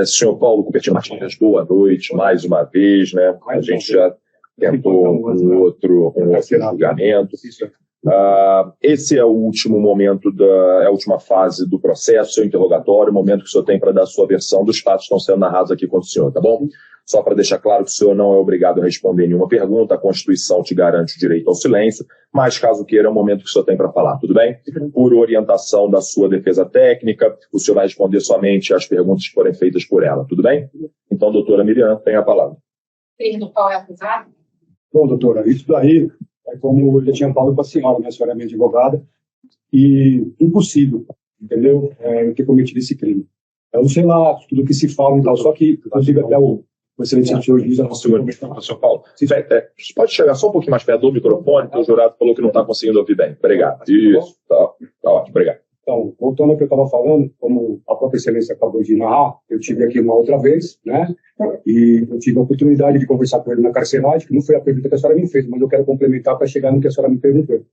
Senhor Paulo Cupertino Martins, boa noite, mais uma vez, né? A gente já tentou um outro julgamento. Esse é o último momento, a última fase do processo, seu interrogatório, o momento que o senhor tem para dar a sua versão dos fatos que estão sendo narrados aqui contra o senhor, tá bom? Só para deixar claro que o senhor não é obrigado a responder nenhuma pergunta, a Constituição te garante o direito ao silêncio, mas caso queira, é o momento que o senhor tem para falar, tudo bem? Por orientação da sua defesa técnica, o senhor vai responder somente as perguntas que forem feitas por ela, tudo bem? Então, doutora Miriam, tem a palavra. Do qual é acusado? Bom, doutora, isso daí é como eu já tinha falado para a senhora, né? A senhora é minha advogada, e impossível, entendeu? Eu ter cometido esse crime. Eu não sei lá tudo que se fala e tal, só que eu digo até o excelente senhor juiz. Senhor Paulo, você pode chegar só um pouquinho mais perto do microfone, que o jurado falou que não está conseguindo ouvir bem. Obrigado. Isso, tá ótimo, obrigado. Então, voltando ao que eu estava falando, como a própria excelência acabou de narrar, eu tive aqui uma outra vez, né? E eu tive a oportunidade de conversar com ele na carceragem, que não foi a pergunta que a senhora me fez, mas eu quero complementar para chegar no que a senhora me perguntou.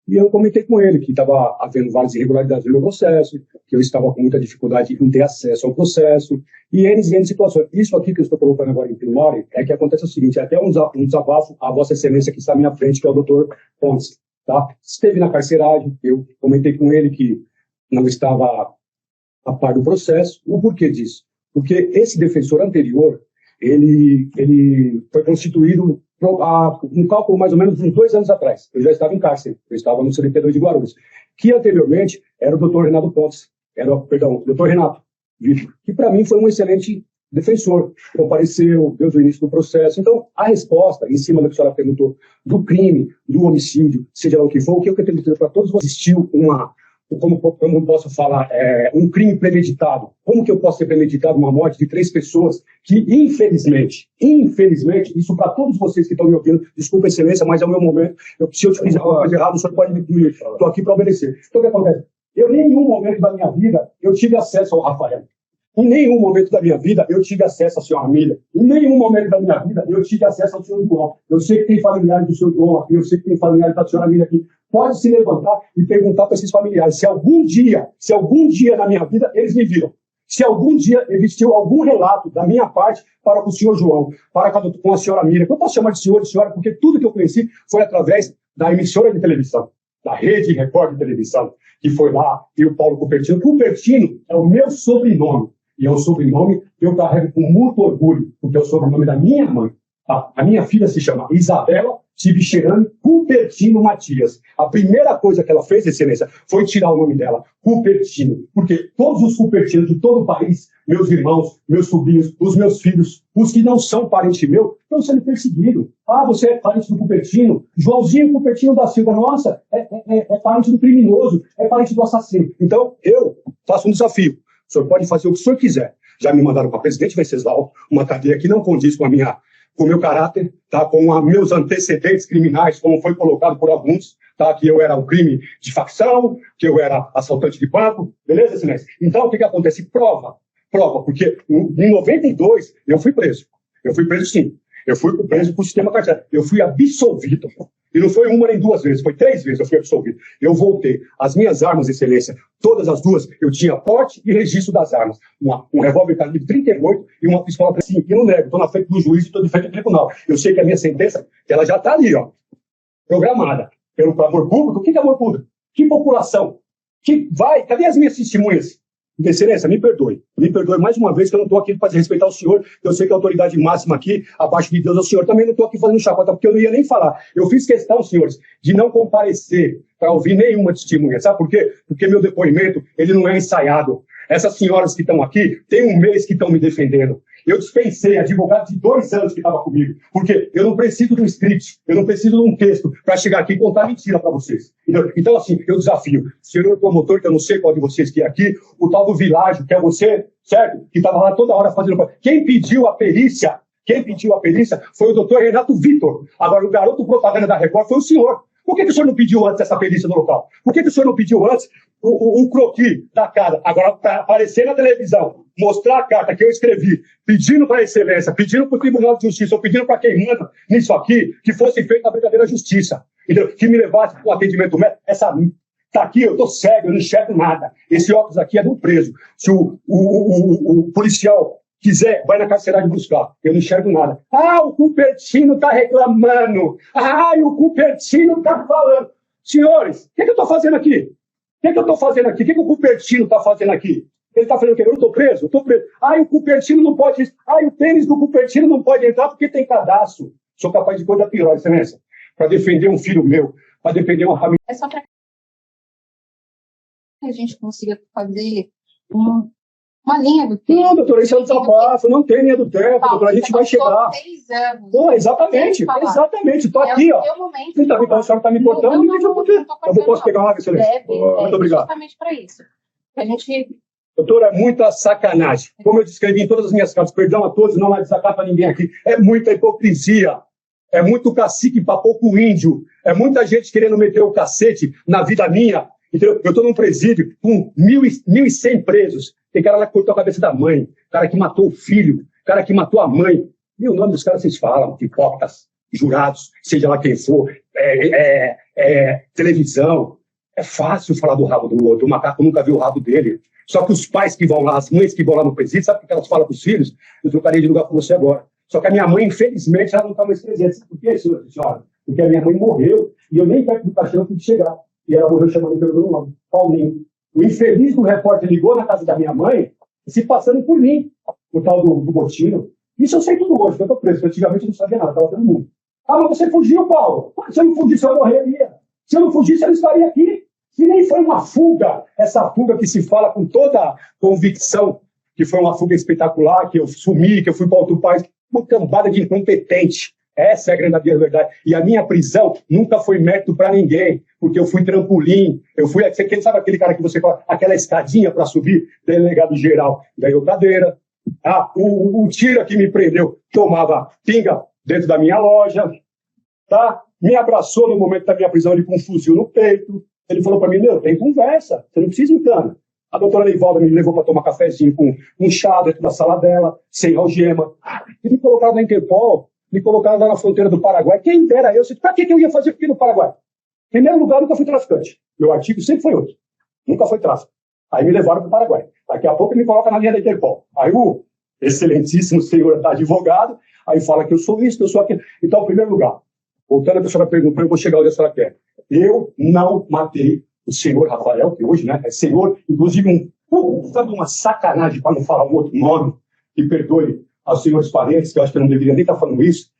E eu comentei com ele que estava havendo várias irregularidades no meu processo, que eu estava com muita dificuldade em ter acesso ao processo, e eles vêm de situações. Isso aqui que eu estou colocando agora em plenário é que acontece o seguinte, é até um desabafo à vossa excelência que está à minha frente, que é o doutor Pontes, tá? Esteve na carceragem, eu comentei com ele que não estava a par do processo. O porquê disso? Porque esse defensor anterior, ele foi constituído um cálculo mais ou menos uns 2 anos atrás. Eu já estava em cárcere, eu estava no CDP2 de Guarulhos, que anteriormente era o doutor Renato Pontes, o doutor Renato Vitor, que para mim foi um excelente defensor, compareceu, desde o início do processo. Então, a resposta, em cima do que a senhora perguntou, do crime, do homicídio, seja lá o que for, o que eu quero dizer para todos, existiu como eu posso falar, um crime premeditado. Como que eu posso ter premeditado uma morte de 3 pessoas que, infelizmente, isso para todos vocês que estão me ouvindo, desculpa, excelência, mas é o meu momento, se eu te fizer alguma coisa errada, o senhor pode me punir, estou aqui para obedecer. Então, o que acontece? Eu, em nenhum momento da minha vida, eu tive acesso ao Rafael. Em nenhum momento da minha vida eu tive acesso à senhora Miriam. Em nenhum momento da minha vida eu tive acesso ao senhor João. Eu sei que tem familiares do senhor João aqui, eu sei que tem familiares da senhora Miriam aqui. Pode se levantar e perguntar para esses familiares se algum dia na minha vida eles me viram. Se algum dia existiu algum relato da minha parte para com o senhor João, para com a senhora Miriam. Eu posso chamar de senhor e senhora porque tudo que eu conheci foi através da emissora de televisão, da Rede Record de televisão, que foi lá, e o Paulo Cupertino. Cupertino é o meu sobrenome. E é um sobrenome que eu carrego com muito orgulho, porque é o sobrenome da minha mãe. A minha filha se chama Isabela Tibixerani Cupertino Matias. A primeira coisa que ela fez, excelência, foi tirar o nome dela, Cupertino. Porque todos os Cupertinos de todo o país, meus irmãos, meus sobrinhos, os meus filhos, os que não são parente meu, estão sendo perseguidos. Ah, você é parente do Cupertino? Joãozinho Cupertino da Silva, nossa, é parente do criminoso, é parente do assassino. Então, eu faço um desafio. O senhor pode fazer o que o senhor quiser. Já me mandaram para presidente Venceslau, uma cadeia que não condiz com o meu caráter, tá? Com os meus antecedentes criminais, como foi colocado por alguns, tá? Que eu era um crime de facção, que eu era assaltante de banco, beleza, excelência? Então, o que acontece? Prova, porque em 92 eu fui preso. Eu fui preso, sim. Eu fui preso por sistema carcerário. Eu fui absolvido. E não foi uma nem 2 vezes, foi 3 vezes eu fui absolvido. Eu voltei. As minhas armas, excelência, todas as 2, eu tinha porte e registro das armas. Um revólver calibre 38 e uma pistola 35. E não nego, estou na frente do juiz e estou de frente do tribunal. Eu sei que a minha sentença, ela já está ali, ó, programada. Pelo amor público. O que é amor público? Que população? Cadê as minhas testemunhas? Excelência, me perdoe mais uma vez que eu não estou aqui para respeitar o senhor, eu sei que a autoridade máxima aqui, abaixo de Deus é o senhor, também não estou aqui fazendo chacota, porque eu não ia nem falar. Eu fiz questão, senhores, de não comparecer para ouvir nenhuma testemunha, sabe por quê? Porque meu depoimento, ele não é ensaiado. Essas senhoras que estão aqui, tem 1 mês que estão me defendendo. Eu dispensei advogado de 2 anos que estava comigo, porque eu não preciso de um script, eu não preciso de um texto para chegar aqui e contar mentira para vocês. Entendeu? Então, assim, eu desafio. Senhor promotor, que eu não sei qual de vocês que é aqui, o tal do Világio, que é você, certo? Que estava lá toda hora fazendo... Quem pediu a perícia foi o doutor Renato Vitor. Agora, o garoto propaganda da Record foi o senhor. Por que o senhor não pediu antes essa perícia no local? Por que o senhor não pediu antes o croquis da cara? Agora, para aparecer na televisão, mostrar a carta que eu escrevi, pedindo para a excelência, pedindo para o Tribunal de Justiça, ou pedindo para quem manda nisso aqui, que fosse feita a verdadeira justiça. Entendeu? Que me levasse para o atendimento médico. Tá aqui, eu tô cego, eu não enxergo nada. Esse óculos aqui é do preso. Se o policial quiser, vai na carceragem buscar. Eu não enxergo nada. Ah, o Cupertino está reclamando. Ah, o Cupertino está falando. Senhores, o que eu estou fazendo aqui? O que eu estou fazendo aqui? O que o Cupertino está fazendo aqui? Ele está falando que eu estou preso? Eu estou preso. Ah, o Cupertino não pode... Ah, o tênis do Cupertino não pode entrar porque tem cadastro. Sou capaz de coisa pior, excelência. Para defender um filho meu, para defender uma família. É só para que a gente consiga fazer uma linha do tempo. Não, doutora, isso é um desabafo. Não tem linha do tempo, doutora. A gente vai chegar. 6 anos. Pô, exatamente. Exatamente. Estou aqui, ó. Você está vendo? A senhora está me cortando. Eu posso pegar uma, excelência? Muito obrigado. Justamente para isso. A gente... Doutora, é muita sacanagem. Como eu descrevi em todas as minhas cartas, perdão a todos, não há desacato para ninguém aqui. É muita hipocrisia. É muito cacique para pouco índio. É muita gente querendo meter o cacete na vida minha. Entendeu? Eu estou num presídio com 1.100 presos. Tem cara lá que cortou a cabeça da mãe, cara que matou o filho, cara que matou a mãe. E o nome dos caras vocês falam, hipócritas, jurados, seja lá quem for, televisão. É fácil falar do rabo do outro. O macaco nunca viu o rabo dele. Só que os pais que vão lá, as mães que vão lá no presídio, sabe o que elas falam para os filhos? Eu trocaria de lugar com você agora. Só que a minha mãe, infelizmente, ela não está mais presente. Sabe por quê, senhora? Porque a minha mãe morreu e eu nem perto do caixão pude chegar. E ela morreu chamando pelo meu nome, Paulinho. O infeliz do repórter ligou na casa da minha mãe, se passando por mim, o tal do Botino. Isso eu sei tudo hoje, que eu estou preso. Antigamente eu não sabia nada, estava todo mundo. Ah, mas você fugiu, Paulo. Se eu não fugisse, eu morreria. Se eu não fugisse, eu não estaria aqui. Se nem foi uma fuga, essa fuga que se fala com toda convicção, que foi uma fuga espetacular, que eu sumi, que eu fui para outro país, uma cambada de incompetente. Essa é a grande verdade. E a minha prisão nunca foi mérito para ninguém, porque eu fui trampolim, eu fui, sabe aquele cara que você fala, aquela escadinha para subir, delegado geral, ganhou cadeira. Ah, o tira que me prendeu tomava pinga dentro da minha loja, tá? Me abraçou no momento da minha prisão, ele com um fuzil no peito. Ele falou para mim, meu, tem conversa, você não precisa ir cana. A doutora Leivalda me levou para tomar cafezinho com um chá dentro da sala dela, sem algema. E me colocaram na Interpol, me colocaram lá na fronteira do Paraguai. Quem dera eu, para que eu ia fazer aqui no Paraguai? Em primeiro lugar, nunca fui traficante. Meu artigo sempre foi outro. Nunca foi tráfico. Aí me levaram para o Paraguai. Daqui a pouco ele me coloca na linha da Interpol. Aí o excelentíssimo senhor advogado, aí fala que eu sou isso, que eu sou aquilo. Então, em primeiro lugar, voltando a senhora perguntou, eu vou chegar onde a senhora quer. Eu não matei o senhor Rafael, que hoje, né, é senhor, inclusive sabe, uma sacanagem, para não falar um outro nome, que perdoe aos senhores parentes, que eu acho que eu não deveria nem estar falando isso,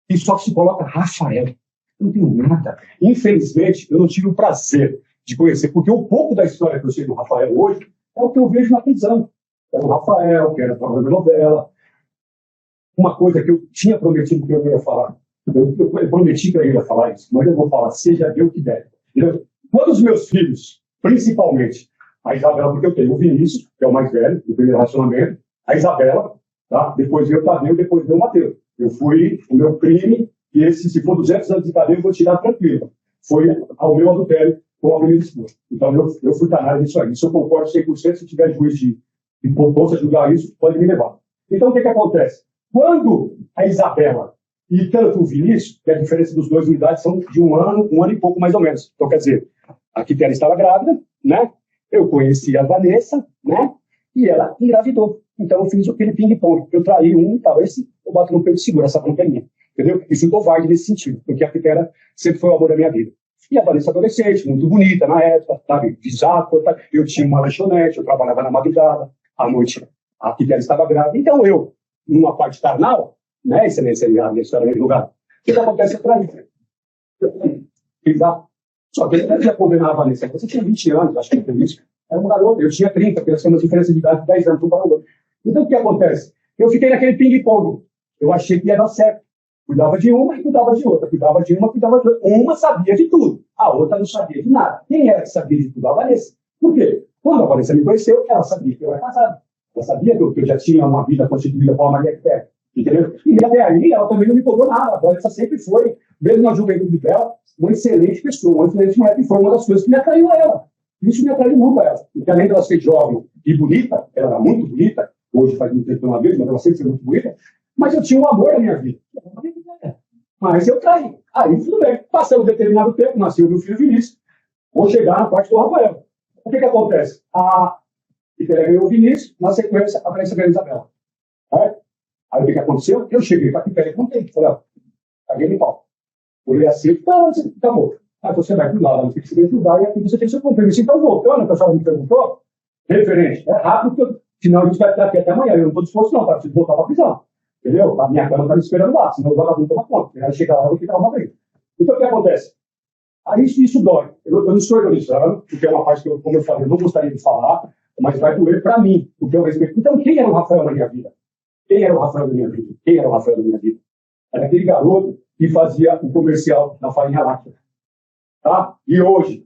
e só que se coloca Rafael. Eu não tenho nada. Infelizmente, eu não tive o prazer de conhecer, porque o pouco da história que eu sei do Rafael hoje é o que eu vejo na prisão. É o Rafael, que era a novela. Uma coisa que eu tinha prometido que eu ia falar. Eu prometi que eu ia falar isso, mas eu vou falar, seja Deus que der. Todos os meus filhos, principalmente a Isabela, porque eu tenho o Vinícius, que é o mais velho, do primeiro relacionamento, a Isabela, tá? Depois veio o Tadeu, depois veio o Mateus. Eu fui o meu crime, e esse, se for 200 anos de cadeia, eu vou tirar tranquilo. Foi ao meu adultério com a minha esposa. Então eu fui canalha nisso aí. Isso eu concordo 100%, se tiver juiz de possa julgar isso, pode me levar. Então o que acontece? Quando a Isabela e tanto o Vinícius, que a diferença dos dois unidades são de um ano e pouco mais ou menos. Então, quer dizer, a Quitéria estava grávida, né? Eu conheci a Vanessa, né? E ela engravidou. Então, eu fiz aquele ping-pong. Eu traí um e tal. Esse eu bato no peito e seguro, essa bronca é minha. Entendeu? E fui covarde nesse sentido, porque a Quitéria sempre foi o amor da minha vida. E a Vanessa adolescente, muito bonita na época, sabe? Visado, eu tinha uma lanchonete, eu trabalhava na madrugada, à noite a Quitéria estava grávida. Então, eu, numa parte carnal, né, excelência, a minha história no lugar. O que acontece para mim? Só que ele não ia condenar a Vanessa. Você tinha 20 anos, acho que foi isso. Era um garoto, eu tinha 30, porque nós temos uma diferença de idade de 10 anos um para o outro. Então, o que acontece? Eu fiquei naquele ping-pong. Eu achei que ia dar certo. Cuidava de uma e cuidava de outra. Cuidava de uma, cuidava de outra. Uma sabia de tudo. A outra não sabia de nada. Quem era que sabia de tudo? A Vanessa. Por quê? Quando a Vanessa me conheceu, ela sabia que eu era casado. Ela sabia que eu já tinha uma vida constituída com a Maria Quitéria. Entendeu? E até aí ela também não me cobrou nada. A Vanessa sempre foi, mesmo na juventude dela, uma excelente pessoa, uma excelente mulher, que foi uma das coisas que me atraiu a ela. Isso me atraiu muito a ela. Porque além dela ser jovem e bonita, ela era muito bonita, hoje faz muito tempo que eu não a vejo, mas ela sempre foi muito bonita, mas eu tinha um amor na minha vida. Mas eu traí. Aí tudo bem. Passando um determinado tempo, nasceu o meu filho Vinícius. Vou chegar na parte do Rafael. O que acontece? A Quitéria ganhou o Vinícius, na sequência aparece a Isabela. Aí o que aconteceu? Eu cheguei para aqui, peraí, contei. Falei, ó, caguei no pau. Olhei assim, tá bom. Aí você vai cuidar, lá, tem que se ajudar, e aqui você tem seu compromisso. Então, voltando, o pessoal me perguntou, referente, é rápido, porque senão a gente vai ficar aqui até amanhã. Eu não estou disposto, não, para voltar para a prisão. Entendeu? A minha cama está me esperando lá, senão o vagabundo toma conta. Aí chegar lá, eu vou ficar uma briga. Então, o que acontece? Aí isso dói. Eu não estou ironizando, porque é uma parte que, como eu falei, eu não gostaria de falar, mas vai doer para mim, porque eu respeito. Então, quem era o Rafael na minha vida? Quem era o Rafael da minha vida? Quem era o Rafael da minha vida? Era aquele garoto que fazia o comercial da farinha láctea. Tá? E hoje,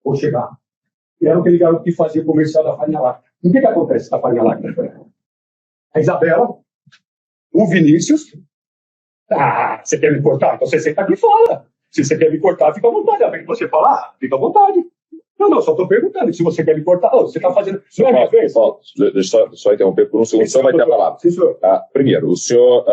vou chegar. Era aquele garoto que fazia o comercial da farinha láctea. O que acontece com a farinha láctea? A Isabela, o Vinícius. Ah, você quer me cortar? Então você senta aqui e fala. Se você quer me cortar, fica à vontade. A vez que você falar, fica à vontade. Não, só estou perguntando. Se você quer me cortar, você está fazendo. Isso é a minha vez. Deixa eu só interromper por um segundo, o senhor vai ter a palavra. Sim, senhor. Primeiro, o senhor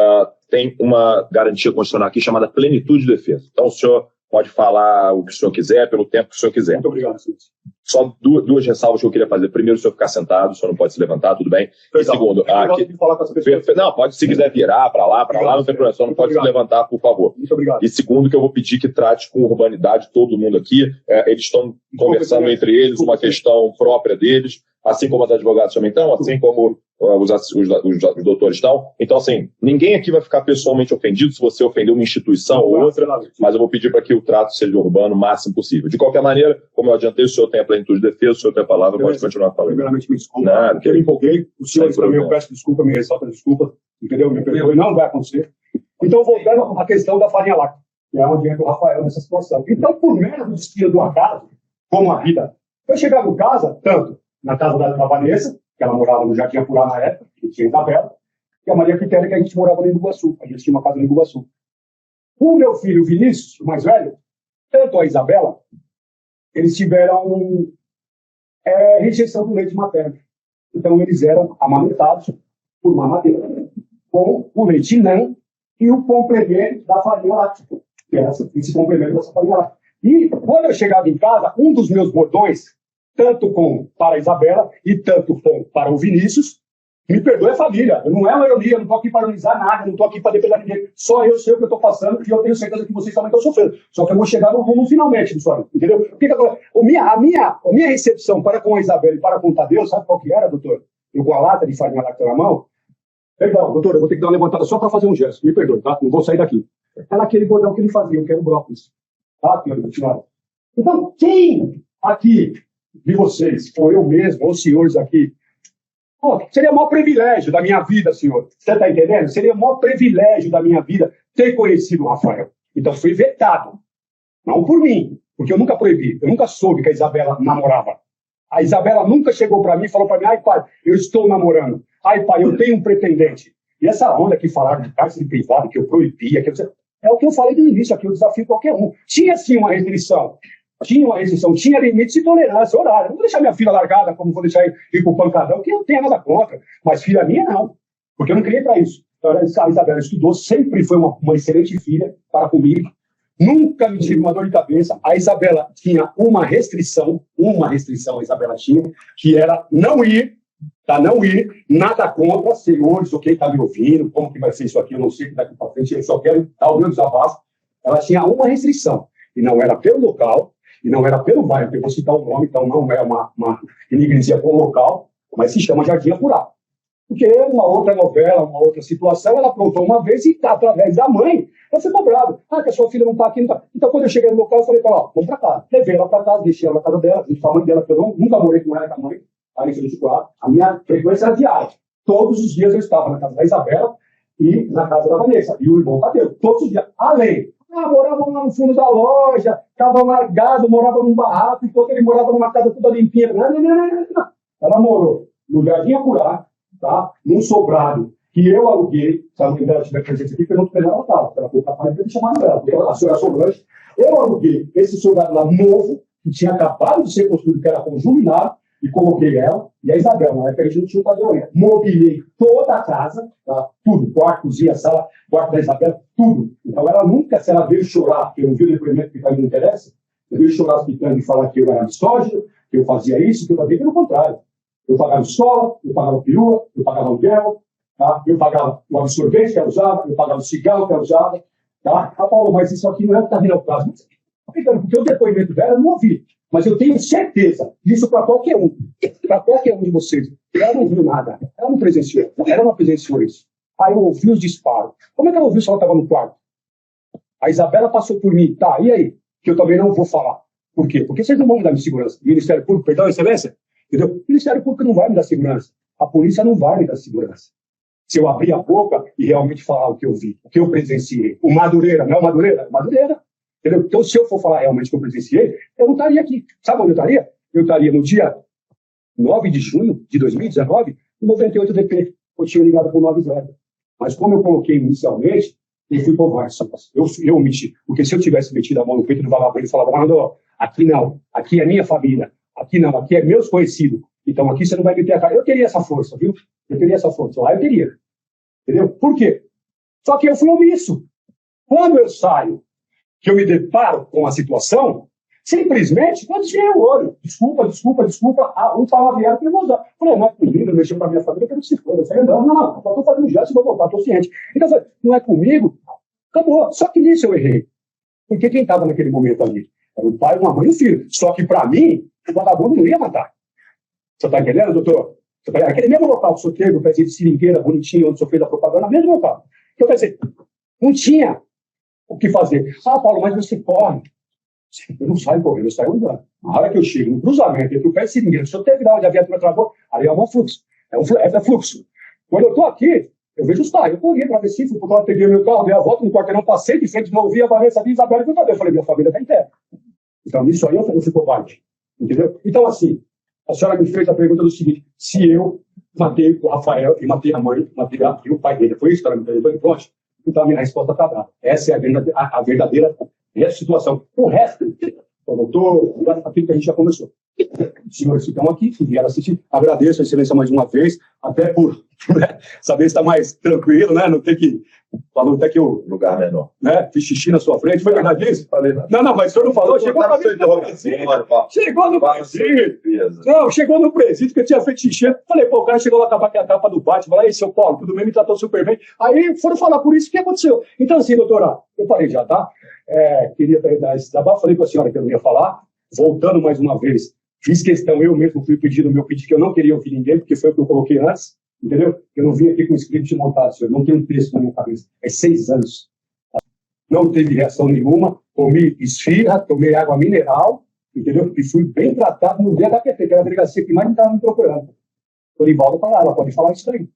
tem uma garantia constitucional aqui chamada plenitude de defesa. Então, o senhor pode falar o que o senhor quiser, pelo tempo que o senhor quiser. Muito obrigado, senhor. Só duas ressalvas que eu queria fazer. Primeiro, o senhor ficar sentado, o senhor não pode se levantar, tudo bem. E segundo, falar com as pessoas. Não, pode, se quiser virar para lá, não tem problema, só não pode se levantar, por favor. Muito obrigado. E segundo, que eu vou pedir que trate com urbanidade todo mundo aqui. Eles estão conversando entre eles, uma questão própria deles, assim como os advogados também estão, assim como os doutores estão. Então, assim, ninguém aqui vai ficar pessoalmente ofendido se você ofender uma instituição ou outra, mas eu vou pedir para que o trato seja urbano o máximo possível. De qualquer maneira, como eu adiantei, o senhor tem a plenitude de defesa, o senhor tem a palavra, pode continuar falando. Primeiramente, me desculpa, porque eu me empolguei. O senhor também, eu peço desculpa, me ressalta desculpa, entendeu? Me perdoe, não vai acontecer. Então, voltando à questão da farinha láctea, que é onde entra o Rafael nessa situação. Então, por mero destino do acaso, como a vida, eu chegava em casa, tanto na casa da Vanessa, que ela morava no Jardim Apurá na época, que tinha Isabela, e a Maria Quitéria, que a gente morava no Iguaçu. A gente tinha uma casa no Iguaçu. O meu filho Vinícius, o mais velho, tanto a Isabela, eles tiveram rejeição do leite materno. Então, eles eram amamentados por mamadeira, com o leite NAN e o complemento da farinha láctea, que era esse complemento dessa farinha láctea. E, quando eu chegava em casa, um dos meus bordões, tanto para a Isabela e tanto para o Vinícius, me perdoe a família, não é uma ironia, eu não estou aqui para ironizar nada, não estou aqui para defender ninguém, só eu sei o que eu estou passando e eu tenho certeza que vocês também estão sofrendo, só que eu vou chegar no rumo finalmente, pessoal, entendeu? Porque a minha recepção para com a Isabela e para com o Tadeu, sabe qual que era, doutor? Eu com a lata de farinha láctea na mão, perdão, doutor, eu vou ter que dar uma levantada só para fazer um gesto, me perdoe, tá? Não vou sair daqui. Era aquele bordão que ele fazia, eu quero brócolis, tá? Então, quem aqui de vocês, ou eu mesmo, ou os senhores aqui, seria o maior privilégio da minha vida, senhor. Você está entendendo? Seria o maior privilégio da minha vida ter conhecido o Rafael. Então fui vetado. Não por mim, porque eu nunca proibi. Eu nunca soube que a Isabela namorava. A Isabela nunca chegou para mim e falou para mim, ai pai, eu estou namorando. Ai pai, eu tenho um pretendente. E essa onda que falaram de cárcere privado, que eu proibia, é o que eu falei no início aqui, eu desafio qualquer um. Tinha sim uma restrição. Tinha limites de tolerância, horário. Não vou deixar minha filha largada, como vou deixar ir pro pancadão, que eu não tenho nada contra. Mas filha minha, não. Porque eu não criei para isso. Então, a Isabela estudou, sempre foi uma excelente filha para comigo. Nunca me tive uma dor de cabeça. A Isabela tinha uma restrição a Isabela tinha, que era não ir, nada contra, senhores, ou quem está me ouvindo, como que vai ser isso aqui, eu não sei, daqui para frente, eu só quero dar o meu desabafo. Ela tinha uma restrição, e não era pelo local, e não era pelo bairro, porque eu vou citar o nome, então não é uma inimigância com o local, mas se chama Jardim Apurá. Porque uma outra novela, uma outra situação, ela aprontou uma vez e, através da mãe, ela foi cobrada. Que a sua filha não está aqui, não está. Então, quando eu cheguei no local, eu falei para ela, vamos para casa. Levei ela para casa, deixei ela na casa dela, disse para a mãe dela, que eu nunca morei com ela, com a mãe, ali em 24. A minha frequência era diária. Todos os dias eu estava na casa da Isabela e na casa da Vanessa. E o irmão Tadeu, todos os dias. Além, morava lá no fundo da loja, estava largado, morava num barraco, enquanto ele morava numa casa toda limpinha. Não. Ela morou no Jardim Apurá, tá? Num sobrado que eu aluguei, se a mãe dela estiver presente aqui, pergunto para ela estava. Ela foi capaz de chamar ela, a senhora Solange. Eu aluguei esse sobrado lá novo, que tinha acabado de ser construído, que era conjuminado, e coloquei ela e a Isabela. Na época a gente não tinha fazer ainda. Mobilei toda a casa, tá? Tudo, quarto, cozinha, sala, quarto da Isabela, tudo. Então ela nunca, se ela veio chorar, porque eu não vi o depoimento que não interessa, eu veio chorar explicando e falar que eu era misógino, que eu fazia isso, que eu fazia, pelo contrário. Eu pagava escola, eu pagava perua, eu pagava aluguel, tá? Eu pagava o absorvente que eu usava, eu pagava o cigarro que eu usava. Tá? Ah, Paulo, mas isso aqui não é o que está vindo ao caso. Porque o depoimento dela eu não ouvi. Mas eu tenho certeza disso para qualquer um. Para qualquer um de vocês. Ela não viu nada. Ela não presenciou. Ela não presenciou isso. Aí eu ouvi os disparos. Como é que ela ouviu se ela estava no quarto? A Isabela passou por mim. Tá, e aí? Que eu também não vou falar. Por quê? Porque vocês não vão me dar de segurança. Ministério Público, perdão, excelência? Entendeu? O Ministério Público não vai me dar segurança. A polícia não vai me dar segurança. Se eu abrir a boca e realmente falar o que eu vi, o que eu presenciei. O Madureira, não é o Madureira? Madureira. Entendeu? Então, se eu for falar realmente o que eu presenciei, eu não estaria aqui. Sabe onde eu estaria? Eu estaria no dia 9 de junho de 2019, no 98 DP. Eu tinha ligado para o 90. Mas como eu coloquei inicialmente, eu fui covarde. Eu omiti. Porque se eu tivesse metido a mão no peito do vagabundo e falava, Mano, aqui não, aqui é minha família, aqui não, aqui é meus conhecidos. Então aqui você não vai meter a cara. Eu teria essa força, viu? Eu teria essa força. Lá eu teria. Entendeu? Por quê? Só que eu fui omisso. Quando eu saio, que eu me deparo com a situação, simplesmente eu desviei o olho. Desculpa. Um palavreado que eu vou usar. Falei, não é comigo, eu mexi com a minha família, eu quero que se foda. Eu falei, não, estou fazendo gesto, vou voltar, estou ciente. Então eu falei, não é comigo? Acabou. Só que nisso eu errei. Porque quem estava naquele momento ali? Era o pai, uma mãe e um filho. Só que para mim, o vagabundo não ia matar. Você está entendendo, doutor? Aquele mesmo local que o senhor teve, o pezinho de seringueira, bonitinho, onde o senhor fez a propaganda, mesmo local. Então, quer dizer, não tinha o que fazer. Ah, Paulo, mas você corre. Eu não saio correndo, eu saio andando. A hora que eu chego no cruzamento entre o pé de seringueira, se eu teve lá onde a viatura travou, ali é um fluxo. É fluxo. Quando eu estou aqui, eu vejo os carros. Eu corri para Recife, fui para lá, peguei meu carro, dei a volta no quarteirão, passei de frente, não ouvi a Vanessa, a Isabela e eu falei, minha família está em terra. Então, nisso aí eu fui covarde. Entendeu? Então, assim, a senhora me fez a pergunta do seguinte: se eu matei o Rafael e matei a mãe, matei o pai dele, foi isso que ela me perguntou? Pronto. Então a minha resposta está dada. Essa é a verdadeira situação. O resto, eu voltou aquilo que a gente já conversou. Os senhores ficam aqui, que vieram assistir. Agradeço a excelência mais uma vez, até por saber estar mais tranquilo, né? Não ter que. Falou até que eu. Lugar menor. Né? Fiz xixi na sua frente, foi verdade isso? Falei, não. Não, mas o senhor não falou, chegou no presídio. Não, chegou no presídio que eu tinha feito xixi. Falei, pô, o cara chegou lá com a capa do Batman, falei, ei, seu Paulo, tudo bem, me tratou super bem. Aí foram falar por isso, o que aconteceu? Então, assim, doutora, eu falei já, tá? Queria dar esse desabafo, falei com a senhora que eu não ia falar, voltando mais uma vez, fiz questão, eu mesmo fui pedindo o meu pedido, que eu não queria ouvir ninguém, porque foi o que eu coloquei antes, entendeu? Eu não vim aqui com o script montado, senhor, não tem um texto na minha cabeça, é 6 anos. Não teve reação nenhuma, comi esfirra, tomei água mineral, entendeu? E fui bem tratado no DHPT, que era a delegacia que mais estava me procurando. O Rivaldo falou, ela pode falar isso aí,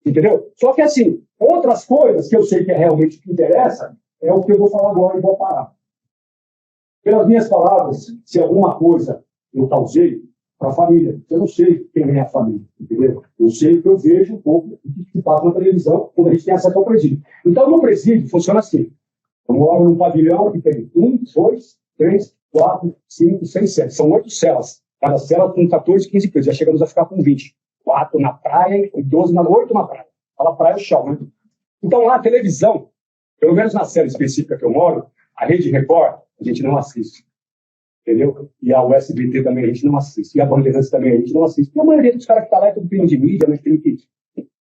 entendeu? Só que assim, outras coisas que eu sei que é realmente o que interessa, é o que eu vou falar agora e vou parar. Pelas minhas palavras, se alguma coisa eu causei para a família, eu não sei quem é a família, entendeu? Eu sei que eu vejo um pouco o que se passa na televisão quando a gente tem acesso ao presídio. Então, no presídio funciona assim. Eu moro num pavilhão que tem 1, 2, 3, 4, 5, 6, 7. São 8 celas. Cada cela com 14, 15 presos. Já chegamos a ficar com 20. 4 na praia e 12 8 na praia. Fala praia é o chão, né? Então, lá a televisão, pelo menos na série específica que eu moro, a Rede Record, a gente não assiste. Entendeu? E a USBT também a gente não assiste. E a Bandeirantes também a gente não assiste. E a maioria dos caras que estão lá é tudo crime de mídia, né? Crime que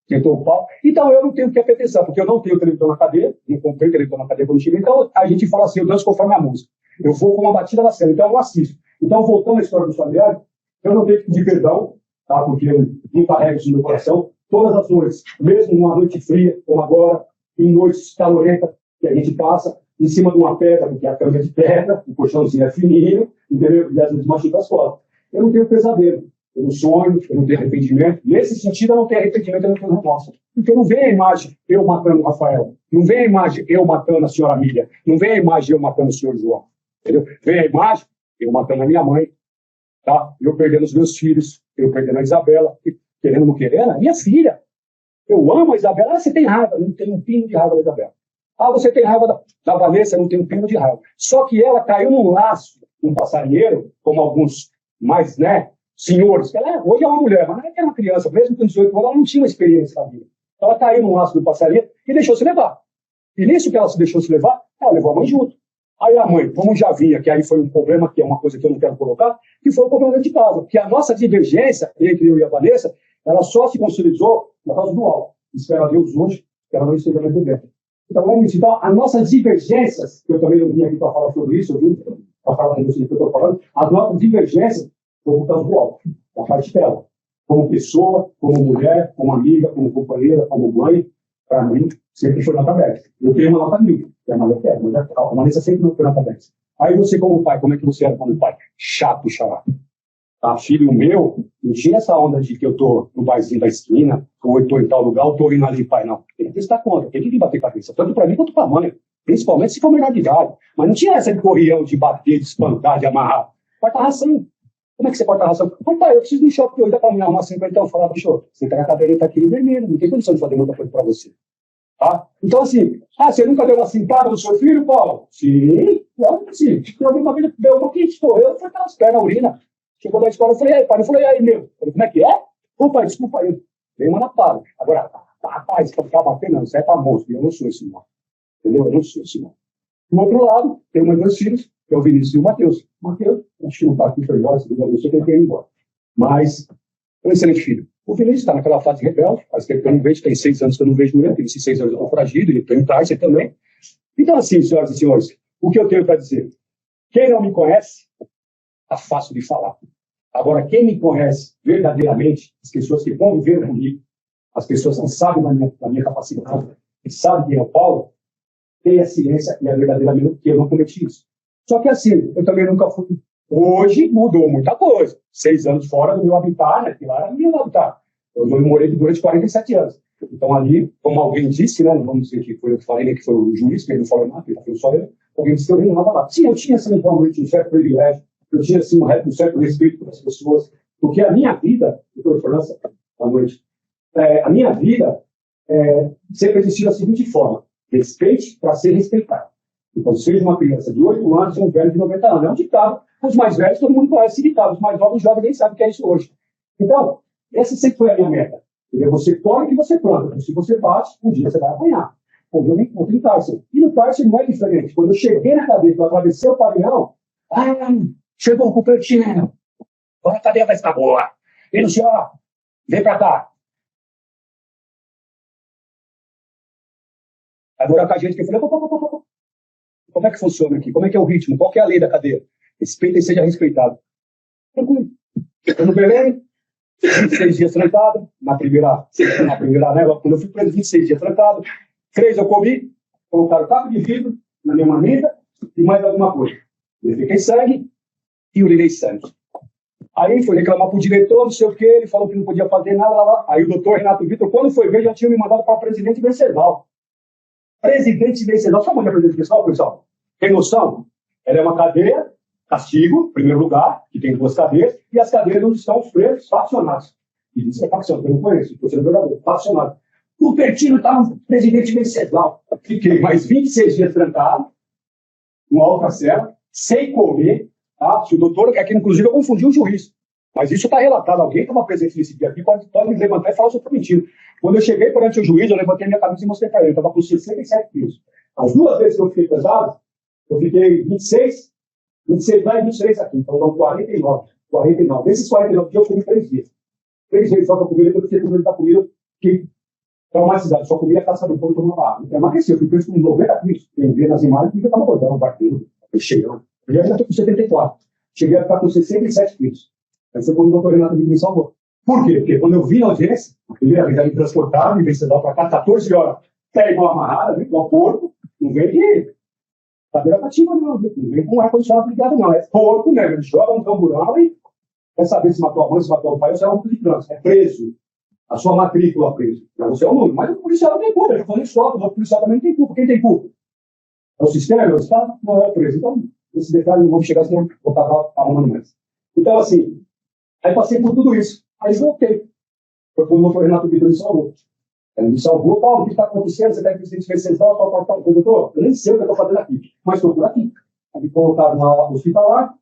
tentou o pau. Então eu não tenho que apetecer, porque eu não tenho televisão na cadeia, não comprei televisão na cadeia quando cheguei. Então a gente fala assim, eu danço conforme a música. Eu vou com uma batida na cena, então eu não assisto. Então, voltando à história dos familiares, eu não tenho que pedir perdão, tá? Porque eu não carrego isso no meu coração. Todas as noites, mesmo numa noite fria, como agora, em noites calorentas, que a gente passa, em cima de uma pedra, porque a cama é de pedra, o colchãozinho é fininho, entendeu? E às vezes machuca as costas. Eu não tenho pesadelo, eu não sonho, eu não tenho arrependimento. Nesse sentido, eu não tenho arrependimento, eu não tenho remorso. Porque não vem a imagem eu matando o Rafael, não vem a imagem eu matando a senhora Mília, não vem a imagem eu matando o senhor João, entendeu? Vem a imagem eu matando a minha mãe, tá? Eu perdendo os meus filhos, eu perdendo a Isabela, querendo não querendo, a minha filha. Eu amo a Isabela. Ah, você tem raiva? Não tenho um pingo de raiva da Isabela. Ah, você tem raiva da Vanessa? Não tenho um pingo de raiva. Só que ela caiu num laço, num passarinheiro, como alguns mais, né, senhores. Ela hoje é uma mulher, mas não é que era uma criança. Mesmo com 18 anos, ela não tinha uma experiência na vida. Ela caiu num laço do passarinheiro e deixou se levar. E nisso que ela se deixou se levar, ela levou a mãe junto. Aí a mãe, como já vinha, que aí foi um problema, que é uma coisa que eu não quero colocar, que foi o problema de casa, que a nossa divergência entre eu e a Vanessa, ela só se consolidou por causa do álcool. Espero a Deus hoje que ela não esteja mais bebendo. Então, as nossas divergências, que eu também não vim aqui para falar sobre isso, eu vim para falar com vocês do que eu estou falando, as nossas divergências foram por causa do álcool, da parte dela. Como pessoa, como mulher, como amiga, como companheira, como mãe, para mim, sempre foi nota 10. Eu tenho uma nota 1000, que é a Maria quer, mas a Vanessa sempre não foi nota 10. Aí você, como pai, como é que você era como pai? Chato, xará. Tá, filho meu, não tinha essa onda de que eu tô no barzinho da esquina, ou eu tô em tal lugar, ou tô indo ali, pai, não. Tem que prestar conta, tem que bater cabeça, tanto para mim quanto para a mãe, principalmente se for menor de idade. Mas não tinha essa de corrião, de bater, de espancar, de amarrar. Corta a ração. Como é que você corta a ração? Pai, eu preciso de um shopping hoje, dá para me arrumar 50, então, falar, bicho, você tá a cadeirinha aqui vermelha, não tem condição de fazer muita coisa para você. Tá? Então, assim, você nunca deu uma cintada no seu filho, Paulo? Sim, claro que sim. Eu uma vez deu uma que escorreu, foi aquelas pernas, urina. Chegou da escola, eu falei, pai, eu falei, aí, meu, falei, como é que é? Ô, pai, desculpa aí. Dei uma na para. Agora, rapaz, pra ficar batendo, não, isso é pra monstro, eu não sou esse irmão. Entendeu? Eu não sou esse irmão. Do outro lado, tem meus dois filhos, que é o Vinícius e o Matheus. Matheus, acho que não tá aqui, foi embora, não sei quem tem embora. Mas, é um excelente filho. O Vinícius está naquela fase rebelde, faz tempo que eu não vejo, tem 6 anos que eu não vejo ele, tem esses 6 anos eu estou foragido, e estou em cárcere também. Então, assim, senhoras e senhores, o que eu tenho para dizer? Quem não me conhece, está fácil de falar. Agora, quem me conhece verdadeiramente, as pessoas que conviveram comigo, as pessoas que sabem da minha capacidade, que sabem quem é o Paulo, tem a ciência e a verdadeiramente que eu não cometi isso. Só que assim, eu também nunca fui. Hoje mudou muita coisa. 6 anos fora do meu habitat, né? Que lá era meu habitat. Eu morei durante 47 anos. Então ali, como alguém disse, né? Não vamos dizer que foi eu que falei, né? Que foi o juiz, que ele não falou nada, ele falou só eu. Alguém disse que eu reinava lá. Sim, eu tinha assim, realmente um certo privilégio. Eu tinha assim, um certo respeito pelas pessoas. Porque a minha vida, doutor França, à noite, a minha vida sempre existiu da seguinte forma: respeite para ser respeitado. Então, seja uma criança de 8 anos, um velho de 90 anos. É um ditado. Os mais velhos, todo mundo conhece esse ditado. Os mais novos, jovens, nem sabem o que é isso hoje. Então, essa sempre foi a minha meta. Entendeu? Você colhe o que você planta. Então, se você bate, um dia você vai apanhar. Como eu me encontro em cárcere. E no cárcere não é diferente. Quando eu cheguei na cadeia, que eu atravessei o pavilhão, chegou o Cupertino. Agora a cadeia vai ficar boa. E no senhor, vem pra cá. Agora com a gente que eu falei, como é que funciona aqui? Como é que é o ritmo? Qual que é a lei da cadeia? Respeita e seja respeitado. Tranquilo. Eu no Belém, 26 dias trancado, na primeira leva, quando eu fui preso, 26 dias trancado. 3 eu comi, colocaram cabo de vidro na minha marmita e mais alguma coisa. Eu fiquei sangue e urinei sangue. Aí foi reclamar pro diretor, não sei o que, ele falou que não podia fazer nada lá. Aí o doutor Renato Vitor, quando foi ver, já tinha me mandado para o presidente Venceslau. Presidente Venceslau, sabe onde é presidente Venceslau, pessoal? Tem noção? Ela é uma cadeia, castigo, em primeiro lugar, que tem 2 cadeias, e as cadeias onde estão os presos faccionados. E isso é facção, eu não conheço, estou sendo verdadeiro, faccionado. O Pertino estava no presidente Venceslau. Fiquei mais 26 dias trancado, numa outra cela, sem comer. Tá? Se o doutor, é que inclusive eu confundi o juiz. Mas isso está relatado. Alguém estava presente nesse dia aqui, pode me levantar e falar se eu estou mentindo. Quando eu cheguei perante o juiz, eu levantei minha cabeça e mostrei para ele. Eu estava com 67 quilos. As 2 vezes que eu fiquei pesado, eu fiquei 26 lá e 23 aqui. Então, dão 49. Desses 49 dias, eu comi 3 dias. 3 vezes só que eu comi, depois eu fiquei com medo da comida, eu fiquei traumatizado. Só comia a caça do pão e tomava água. Então, emagreceu. Eu fui preso com 90 quilos. Quem vê nas imagens, eu estava bordando um barquinho. Eu cheguei. Eu já estou com 74. Cheguei a ficar com 67 quilos. Aí foi quando o doutor Renato me salvou. Por quê? Porque quando eu vim na audiência, a primeira vez me transportaram, me Venceslau para cá, 14 horas, pé igual amarrada, igual porco, não vem de cadeira cativa, não vem com ar-condicionado ligado, não. É porco mesmo, ele joga no camburão e quer saber se matou a mãe, se matou o pai, você é um de trânsito, é preso. A sua matrícula presa. Para você é o número. Mas o policial não tem culpa, ele falou isso, o policial também não tem culpa. Quem tem culpa? É o sistema, é o Estado? Não é o preso. Então, esse detalhe não vamos chegar, senão eu vou estar arrumando mais. Então, assim, aí passei por tudo isso. Aí voltei. Foi quando o doutor Renato Vitor me salvou. Ele me salvou, Paulo, o que está acontecendo? Você está em presidente Venceslau, tal. Doutor, eu nem sei o que eu estou fazendo aqui, mas estou por aqui. Aí me colocaram no hospitalar,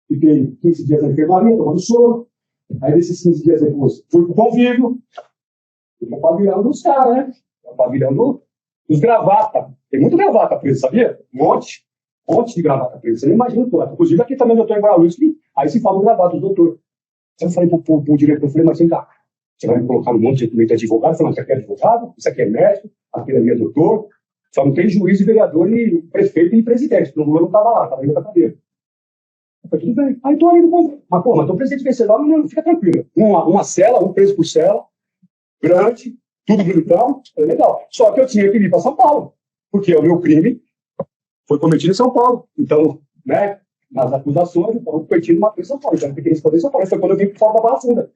fiquei 15 dias na enfermaria, tomando soro. Aí, desses 15 dias depois, fui para o convívio, fui para o pavilhão dos caras, né? O pavilhão dos gravata. Tem muito gravata preso, sabia? Um monte. Antes de gravata preta. Você não imagina, pô. Inclusive aqui também eu estou em Brauísque, aí se fala gravata, doutor. Aí eu falei pro diretor, eu falei, mas vem cá, você vai me colocar no monte de documento de advogado? Eu falei, isso aqui é advogado, isso aqui é médico, aquele é doutor. Só não tem juiz e vereador e prefeito e presidente. O Lula não estava lá, estava indo da cadeira. Eu falei, tudo bem. Aí tô ali no povo. Mas, pô, mas o presidente vencedor não fica tranquilo. Uma cela, um preso por cela, grande, tudo bonitão, é legal. Só que eu tinha que ir para São Paulo, porque o meu crime foi cometido em São Paulo. Então, né, nas acusações, eu estava cometindo uma coisa em São Paulo. Então, eu fiquei respondendo em São Paulo. Foi quando eu vim fora da Barra Funda.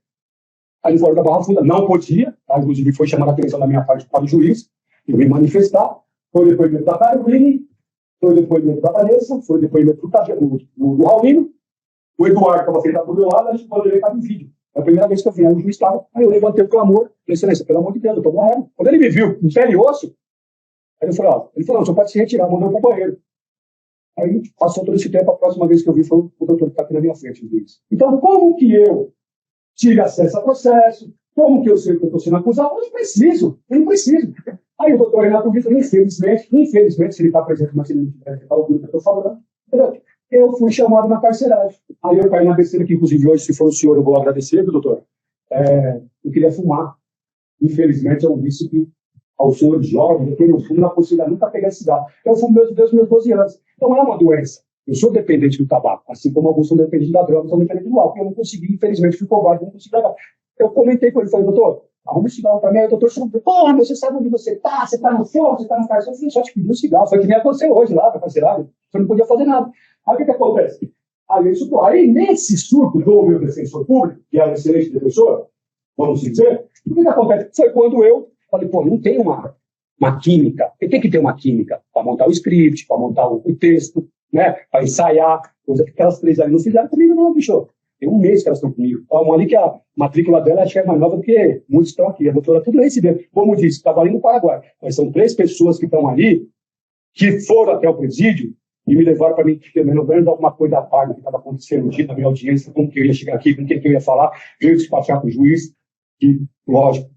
Aí, fora da Barra Funda, não podia, tá? Inclusive foi chamada a atenção da minha parte para o juiz, eu vim manifestar. Foi depoimento da Caroline, foi depoimento da Vanessa, foi depoimento do Raulino, o Eduardo estava sentado do meu lado, a gente poderia estar em vídeo. É a primeira vez que eu vi, aí o juiz estava, aí eu levantei o clamor, falei, excelência, pelo amor de Deus, eu estou morrendo. Quando ele me viu, em pele e osso, aí eu falei, ó, ele falou, não, você pode se retirar, mandou para o banheiro. Aí passou todo esse tempo, a próxima vez que eu vi foi o doutor que está aqui na minha frente. Então, como que eu tive acesso ao processo? Como que eu sei que eu estou sendo acusado? Eu não preciso. Aí o doutor Renato Vitor, infelizmente, se ele está presente, mas se ele não tiver, que eu estou falando, eu fui chamado na carceragem. Aí eu caí na besteira, que inclusive hoje, se for o senhor, eu vou agradecer, viu, doutor? Eu queria fumar. Infelizmente, eu disse que ao senhor jovem, eu tenho fumo na possibilidade de nunca pegar cigarro. Eu fumo desde os meus 12 anos. Então é uma doença. Eu sou dependente do tabaco, assim como alguns são dependentes da droga, são dependentes do álcool. Eu não consegui, infelizmente, fui covarde, não consegui levar. Eu comentei com ele, falei, doutor, arruma um cigarro pra mim. Aí o doutor falou, porra, você sabe onde você tá no fogo, você tá no cartão. Eu falei, só te pedi um cigarro. Foi que nem aconteceu hoje lá, pra carceragem. Você não podia fazer nada. Aí o que acontece? Aí nesse surto do meu defensor público, que é um excelente defensor, vamos dizer, o que acontece? Foi quando eu falei, pô, não tem uma química. Tem que ter uma química para montar o script, para montar o texto, né? Para ensaiar, coisa que aquelas três ali não fizeram comigo, não, bicho. Tem um mês que elas estão comigo. Uma ali que a matrícula dela acho que é mais nova do que muitos estão aqui. A doutora tudo recebendo. Como disse, estava ali no Paraguai. Mas são 3 pessoas que estão ali, que foram até o presídio e me levaram para mim, pelo menos alguma coisa à parte que estava acontecendo no dia da minha audiência, como que eu ia chegar aqui, com quem que eu ia falar, veio despachar com o juiz, que, lógico,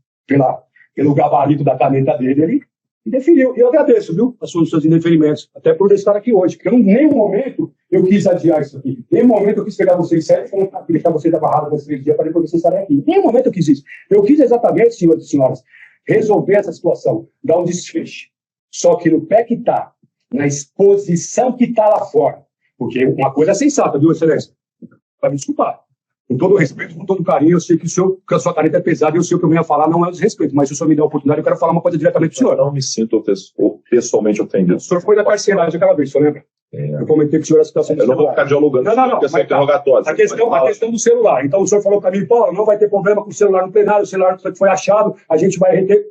pelo gabarito da caneta dele, ele definiu. E eu agradeço, viu, os seus indeferimentos, até por estar aqui hoje, porque em nenhum momento eu quis adiar isso aqui. Em nenhum momento eu quis pegar vocês sério e deixar vocês amarrados por 3 dias para depois vocês estarem aqui. Em nenhum momento eu quis isso. Eu quis exatamente, senhores e senhoras, resolver essa situação, dar um desfecho. Só que no pé que está, na exposição que está lá fora, porque uma coisa é sensata, viu, excelência? Para me desculpar. Com todo respeito, com todo carinho, eu sei que a sua caneta é pesada e eu sei o que eu venho a falar não é desrespeito, mas se o senhor me der a oportunidade, eu quero falar uma coisa diretamente para o senhor. Eu não me sinto pessoalmente ofendido. O senhor foi da carceragem aquela vez, o senhor lembra? Eu comentei com o senhor a situação do celular. Eu não vou ficar dialogando não, a questão do celular. Então o senhor falou para mim, Paulo, não vai ter problema com o celular no plenário, o celular foi achado, a gente vai reter.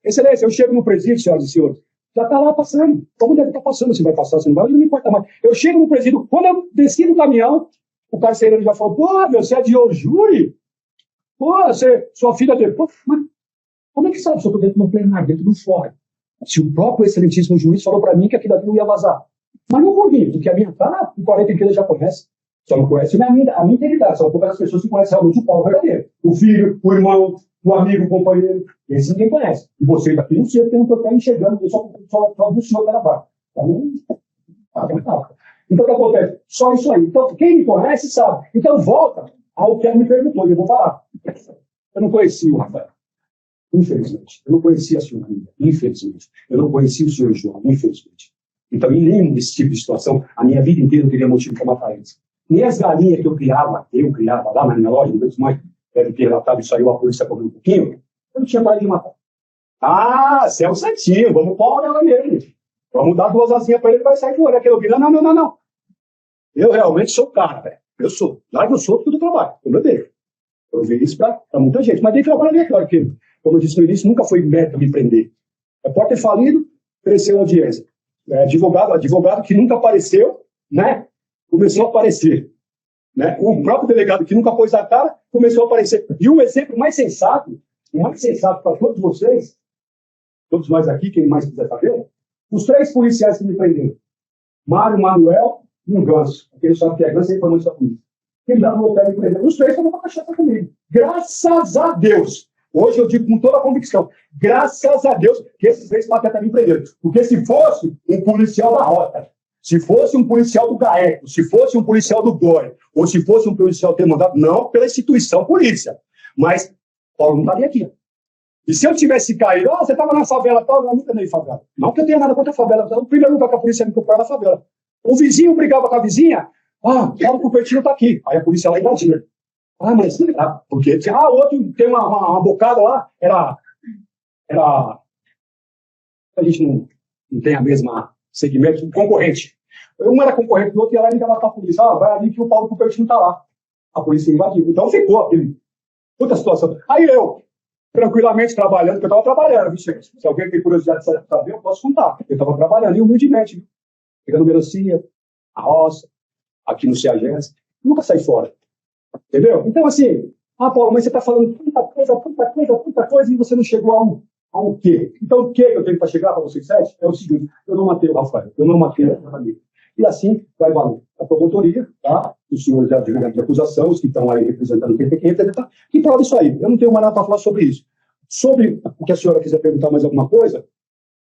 Excelência, eu chego no presídio, senhoras e senhores, já está lá passando. Como deve estar passando? Se vai passar, se não vai, não me importa mais. Eu chego no presídio, quando eu desci no caminhão, o carcereiro já falou, pô, meu, você é de júri? Pô, sua filha dele. Pô, mas como é que sabe se eu estou dentro do plenário, dentro do fórum? Se o próprio excelentíssimo juiz falou para mim que aquilo ali não ia vazar. Mas não por mim, porque a minha cara, em 40 dias já conhece. Só não conhece a minha integridade, só poucas pessoas que conhecem realmente o Paulo verdadeiro. O filho, o irmão, o amigo, o companheiro. Esse ninguém conhece. E você daqui não sei, porque eu não estou enxergando, eu só do senhor pela barra. Então o que acontece? Só isso aí. Então, quem me conhece sabe. Então volta ao que ele me perguntou, e eu vou falar. Eu não conhecia o Rafael. Infelizmente. Eu não conhecia a senhora Lívia. Infelizmente. Eu não conhecia o senhor João. Infelizmente. Então, em nenhum desse tipo de situação, a minha vida inteira eu teria motivo para matar eles. Nem as galinhas que eu criava lá na minha loja, não mais, deve ter relatado isso aí, a polícia cobrou um pouquinho, eu não tinha mais de matar. Ah, você é um santinho, vamos pôr ela nele. Vamos dar 2 asinhas para ele, vai sair fora. Aquele ouvido, não. Eu realmente sou o cara, velho. Eu sou. Larga o solto do trabalho. Eu deixo. Eu vejo isso para muita gente. Mas dei trabalho aleatório, porque, como eu disse no início, nunca foi meta me prender. Pode ter falido, cresceu a audiência. Advogado que nunca apareceu, né? Começou a aparecer. Né? O próprio delegado que nunca pôs a cara, começou a aparecer. E um exemplo mais sensato para todos vocês, todos nós aqui, quem mais quiser saber, os 3 policiais que me prenderam. Mário, Manuel e um Ganso. Quem sabe que é Ganso, é informante da polícia. Ele dá no hotel e me prendeu. Os 3 foram para cachaça comigo. Graças a Deus. Hoje eu digo com toda a convicção, graças a Deus que esses 3 patetas me prenderam. Porque se fosse um policial da rota, Se fosse um policial do GAECO, se fosse um policial do GOI, ou se fosse um policial ter mandado, não pela instituição polícia. Mas Paulo não estaria aqui. E se eu tivesse caído, você estava na favela, Paulo, eu nunca andei em favela. Não que eu tenha nada contra a favela, no primeiro lugar que a polícia me procurava na favela. O vizinho brigava com a vizinha, Paulo Cupertino está aqui. Aí a polícia lá invadia. Mas porque o outro tem uma bocada lá, era a gente não tem a mesma segmento, concorrente. Um era concorrente do outro, e ela ligava para a polícia, vai ali que o Paulo Cupertino está lá. A polícia invadiu. Então ficou aquele puta situação. Aí eu, tranquilamente trabalhando, porque eu estava trabalhando, viu, se alguém tem curiosidade de saber, eu posso contar. Eu estava trabalhando, e humildemente, pegando melancia, a roça, aqui no CEAGES, nunca saí fora. Entendeu? Então, assim, Paulo, mas você está falando tanta coisa, e você não chegou a um quê? Então, o que eu tenho para chegar para vocês sete? É o seguinte, eu não matei o Rafael, eu não matei a família. E assim vai valer a promotoria, tá? Os senhores da de acusação, os que estão aí representando o PPQ, que prova isso aí. Eu não tenho mais nada para falar sobre isso. Sobre o que a senhora quiser perguntar mais alguma coisa,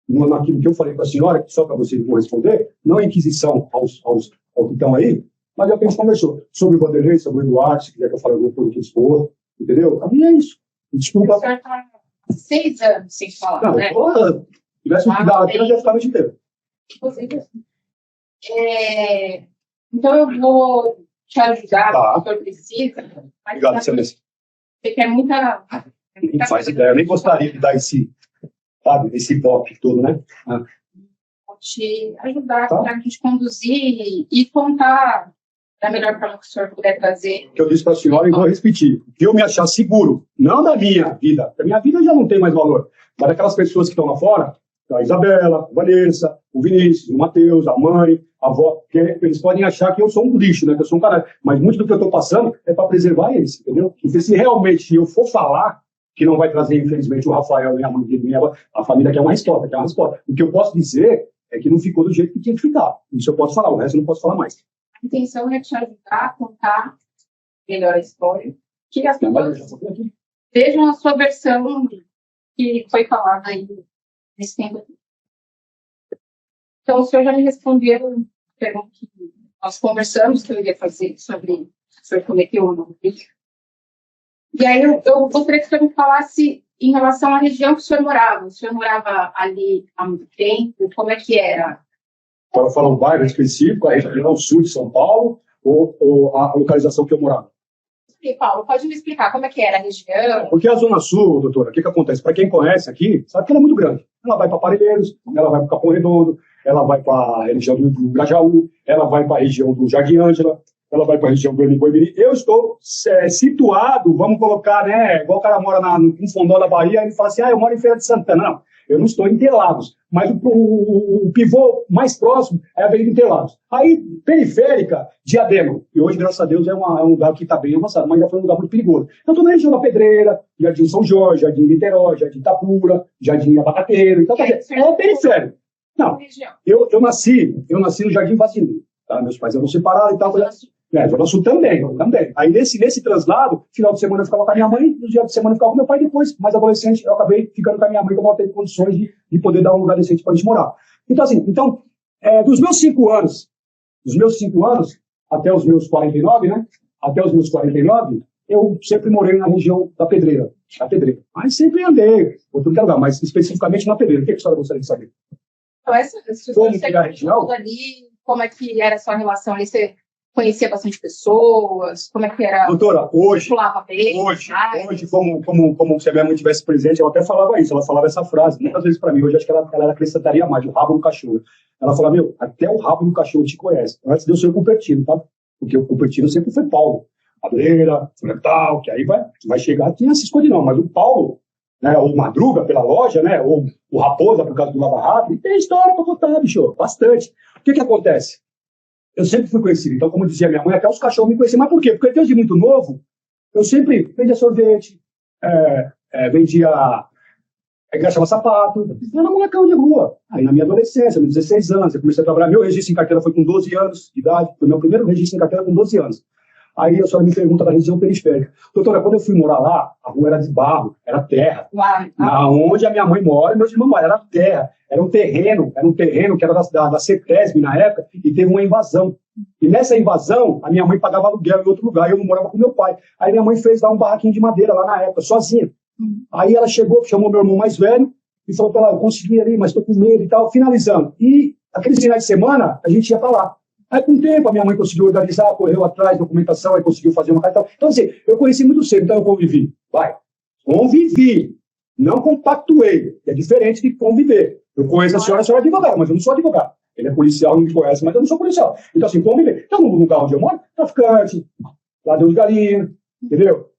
naquilo que eu falei para a senhora, só para vocês vão responder, não é inquisição aos que estão aí, mas é o que a gente conversou. Sobre o Vanderlei, sobre o Eduardo, se quiser que eu fale alguma coisa que expor, entendeu? E é isso. Desculpa. O senhor está 6 anos sem falar, não, né? Se tivesse que dar aqui, eu já ficava a noite inteira. Então eu vou te ajudar, tá. se for preciso. Obrigado, excelência. Você quer muita... Não faz ideia, eu nem gostaria de dar esse pop todo, né? Vou te ajudar Tá. para a gente conduzir e contar da melhor forma que o senhor puder trazer. O que eu disse para a senhora e vou repetir. Que eu me achar seguro, não da minha vida. Da minha vida já não tem mais valor. Mas daquelas pessoas que estão lá fora, a Isabela, a Vanessa, o Vinícius, o Matheus, a mãe, a avó, que eles podem achar que eu sou um lixo, né? Que eu sou um cara. Mas muito do que eu estou passando é para preservar eles, entendeu? Porque se realmente eu for falar, que não vai trazer, infelizmente, o Rafael, nem a mãe dele, nem a família, que é uma resposta, O que eu posso dizer é que não ficou do jeito que tinha que ficar. Isso eu posso falar, o resto eu não posso falar mais. A intenção é te ajudar a contar melhor a história, que as pessoas vejam a sua versão que foi falada aí nesse tempo. Então, o senhor já me respondeu a pergunta que nós conversamos, que eu iria fazer sobre se o senhor cometeu ou não. E aí eu gostaria que o senhor me falasse em relação à região que o senhor morava. O senhor morava ali há muito tempo? Como é que era? Para falar um bairro específico, a região sul de São Paulo, ou a localização que eu morava? E, Paulo, pode me explicar como é que era a região? Porque a Zona Sul, doutora, o que acontece? Para quem conhece aqui, sabe que ela é muito grande. Ela vai para Parelheiros, ela vai para Capão Redondo, ela vai para a região do Grajaú, ela vai para a região do Jardim Ângela, ela vai para a região do Boimiri. Eu estou situado, vamos colocar, né? Igual o cara mora no Fundão da Bahia, ele fala assim, eu moro em Feira de Santana. Não, eu não estou em Interlagos. Mas o pivô mais próximo é a Avenida Interlagos. Aí, periférica, Diadema. E hoje, graças a Deus, é um lugar que está bem avançado, mas já foi um lugar muito perigoso. Eu estou na região da Pedreira, Jardim São Jorge, Jardim Niterói, Jardim Itapura, Jardim Abacateiro. Então, é periférico. Não, eu nasci no Jardim Vacilino. Tá? Meus pais eram separados e tal. Zona Sul também. Aí nesse translado, final de semana eu ficava com a minha mãe, no dia de semana eu ficava com meu pai, depois, mais adolescente, eu acabei ficando com a minha mãe, que eu não teve condições de poder dar um lugar decente para a gente morar. Então, assim, dos meus 5 anos até os meus 49, né? Até os meus 49, eu sempre morei na região da Pedreira. Mas sempre andei, por todo lugar, mas especificamente na Pedreira. O que a senhora gostaria de saber? Então, como é que era a sua relação ali? Você conhecia bastante pessoas? Como é que era? Doutora, hoje, como se a minha mãe estivesse presente, ela até falava isso, ela falava essa frase, muitas vezes para mim, hoje acho que ela acrescentaria mais, o rabo do cachorro. Ela falava, até o rabo do cachorro te conhece. Antes de eu ser o Cupertino, tá? Porque o Cupertino sempre foi Paulo. Abreira, tal, que aí vai chegar, tinha essa escolha não, mas o Paulo, né, ou Madruga pela loja, né, ou o Raposa por causa do Lava Rápido, tem história para contar, bicho, bastante. O que acontece? Eu sempre fui conhecido, então, como dizia minha mãe, até os cachorros me conheciam. Mas por quê? Porque desde muito novo, eu sempre vendia sorvete, vendia engraxava sapato, eu era molecão de rua. Aí na minha adolescência, nos 16 anos, eu comecei a trabalhar. Meu registro em carteira foi com 12 anos de idade, foi meu primeiro registro em carteira com 12 anos. Aí a senhora me pergunta da região periférica. Doutora, quando eu fui morar lá, a rua era de barro, era terra. Onde a minha mãe mora e meus irmãos moram, era terra. Era um terreno que era da CETESB na época, e teve uma invasão. E nessa invasão, a minha mãe pagava aluguel em outro lugar, e eu não morava com meu pai. Aí minha mãe fez lá um barraquinho de madeira, lá na época, sozinha. Aí ela chegou, chamou meu irmão mais velho, e falou para ela, eu consegui ali, mas estou com medo e tal, finalizando. E aqueles finais de semana, a gente ia para lá. Aí, com o tempo, a minha mãe conseguiu organizar, correu atrás, documentação, aí conseguiu fazer uma carta. Então, assim, eu conheci muito cedo, então eu convivi. Convivi. Não compactuei. É diferente de conviver. Eu conheço a senhora é advogada, mas eu não sou advogado. Ele é policial, não me conhece, mas eu não sou policial. Então, assim, conviver. Então, no lugar onde eu moro, traficante, ladrão de galinha, entendeu?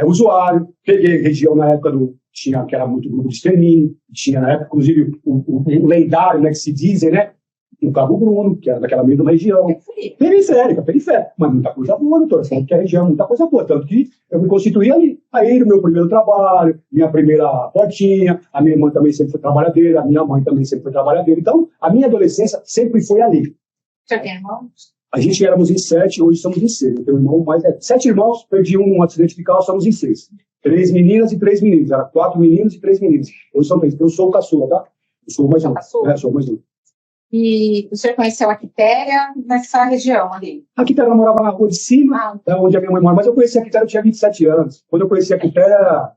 Usuário. Peguei região na época que era muito grupo de extermínio. Tinha, na época, inclusive, o lendário, né, que se dizem, né? O Cabo Bruno, que era daquela mesma região. Periférica. Mas muita coisa boa, doutor. Sabe que a região, muita coisa boa. Tanto que eu me constituí ali. Aí, no meu primeiro trabalho, minha primeira portinha, a minha irmã também sempre foi trabalhadeira, a minha mãe também sempre foi trabalhadeira. Então, a minha adolescência sempre foi ali. Você tem irmãos? A gente éramos em 7, hoje somos em 6. Eu tenho um irmão mais... 7 irmãos, perdi um num acidente de carro, somos em 6. 3 meninas e 3 meninos. Era 4 meninos e 3 meninos. Hoje somos 3. Eu sou o caçula, tá? Eu sou o mais um. Sou o mais um. E o senhor conheceu a Quitéria nessa região ali? A Quitéria morava na rua de cima, onde a minha mãe mora, mas eu conheci a Quitéria, eu tinha 27 anos. Quando eu conheci a Quitéria,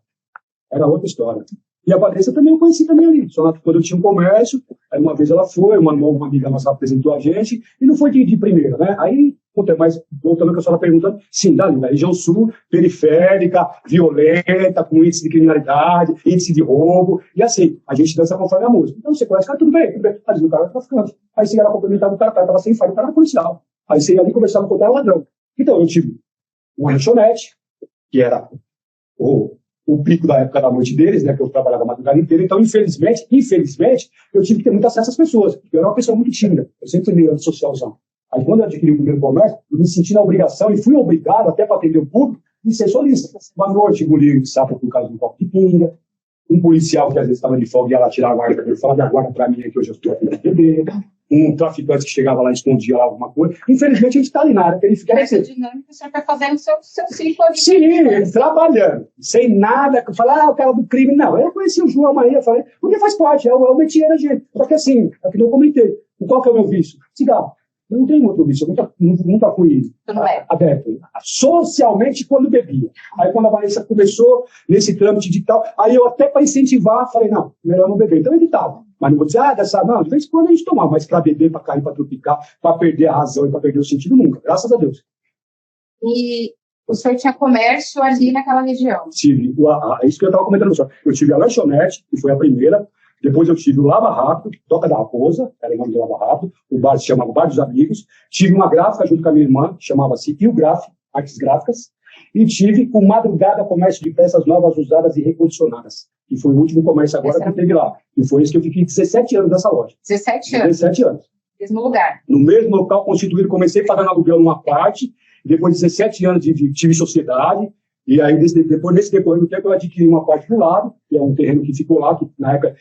era outra história. E a Patrícia também eu conheci também ali. Só quando eu tinha um comércio, aí uma vez ela foi, uma amiga nossa apresentou a gente, e não foi de primeira, né? Aí, mas voltando ao que a senhora perguntando, sim, dali, na região sul, periférica, violenta, com índice de criminalidade, índice de roubo, e assim, a gente dança conforme a música. Então você conhece, cara, tudo bem. Às vezes o cara era traficante. Aí você ia lá cumprimentar o cara estava sem fardo, o cara era policial. Aí você ia ali conversar com o cara, ladrão. Então eu tive uma lanchonete, que era o pico da época da noite deles, né, que eu trabalhava a madrugada inteira. Então, infelizmente, eu tive que ter muito acesso às pessoas. Eu era uma pessoa muito tímida. Eu sempre fui meio socialzão. Aí, quando eu adquiri o primeiro comércio, eu me senti na obrigação e fui obrigado, até para atender o público, de ser solista. Uma noite, engoli de sapo por causa de um copo de pinga. Um policial que às vezes estava de folga ia lá tirar a guarda, eu falava, guarda para mim que hoje eu estou aqui na beber. Um traficante que chegava lá e escondia lá alguma coisa. Infelizmente, a gente está ali na área periférica. Essa dinâmica, o senhor vai fazendo seu ciclo ali. Sim, trabalhando. Sem nada. Falar, o cara do crime. Não, eu conheci o João Maria, falei, porque faz parte, é o métier da gente. Só que assim, aquilo eu comentei. Qual que é o meu vício? Cigarro. Eu não tenho outro vício, eu nunca fui aberto. Socialmente, quando bebia. Aí, quando a Vanessa começou nesse trâmite de tal, aí eu até para incentivar, falei, não, melhor não beber. Então eu evitava. Mas não vou dizer, não, de vez em quando a gente tomava, mas para beber, para cair, para tropicar, para perder a razão e para perder o sentido, nunca. Graças a Deus. E o senhor tinha comércio ali naquela região? Tive. É isso que eu estava comentando, senhor. Eu tive a lanchonete, que foi a primeira. Depois eu tive o Lava Rápido, Toca da Raposa, era o nome do Lava Rápido. O bar se chamava Bar dos Amigos. Tive uma gráfica junto com a minha irmã, chamava-se Ilgraf, Artes Gráficas. E tive o Madrugada Comércio de Peças Novas, Usadas e Recondicionadas, que foi o último comércio agora que eu teve lá. E foi esse que eu fiquei 17 anos nessa loja. 17 anos? 17 anos. Mesmo lugar? No mesmo local constituído, comecei pagando aluguel numa parte, depois de 17 anos tive sociedade, e aí depois nesse decorrer do tempo eu adquiri uma parte do lado, que é um terreno que ficou lá, que na época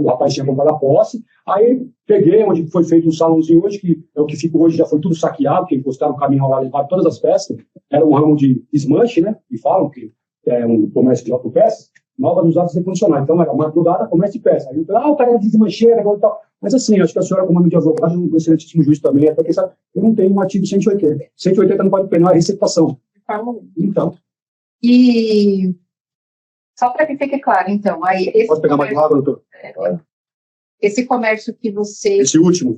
o rapaz tinha comprado a posse, aí peguei onde foi feito um salãozinho hoje, que é o que ficou hoje, já foi tudo saqueado, que encostaram o caminhão lá, levaram todas as peças, era um ramo de desmanche, né, que falam que é um comércio de autopeças, novas usadas e recondicionadas. Então era madrugada, comércio de peça. Aí eu falei, o cara é desmancheira, e tal. Mas assim, acho que a senhora, como nome de advogado, um excelentíssimo juiz também, até porque sabe, eu não tenho um artigo 180. 180 não pode penar a receptação. Então. E só para que fique claro, então, aí pode pegar mais água, doutor? Esse comércio que você esse último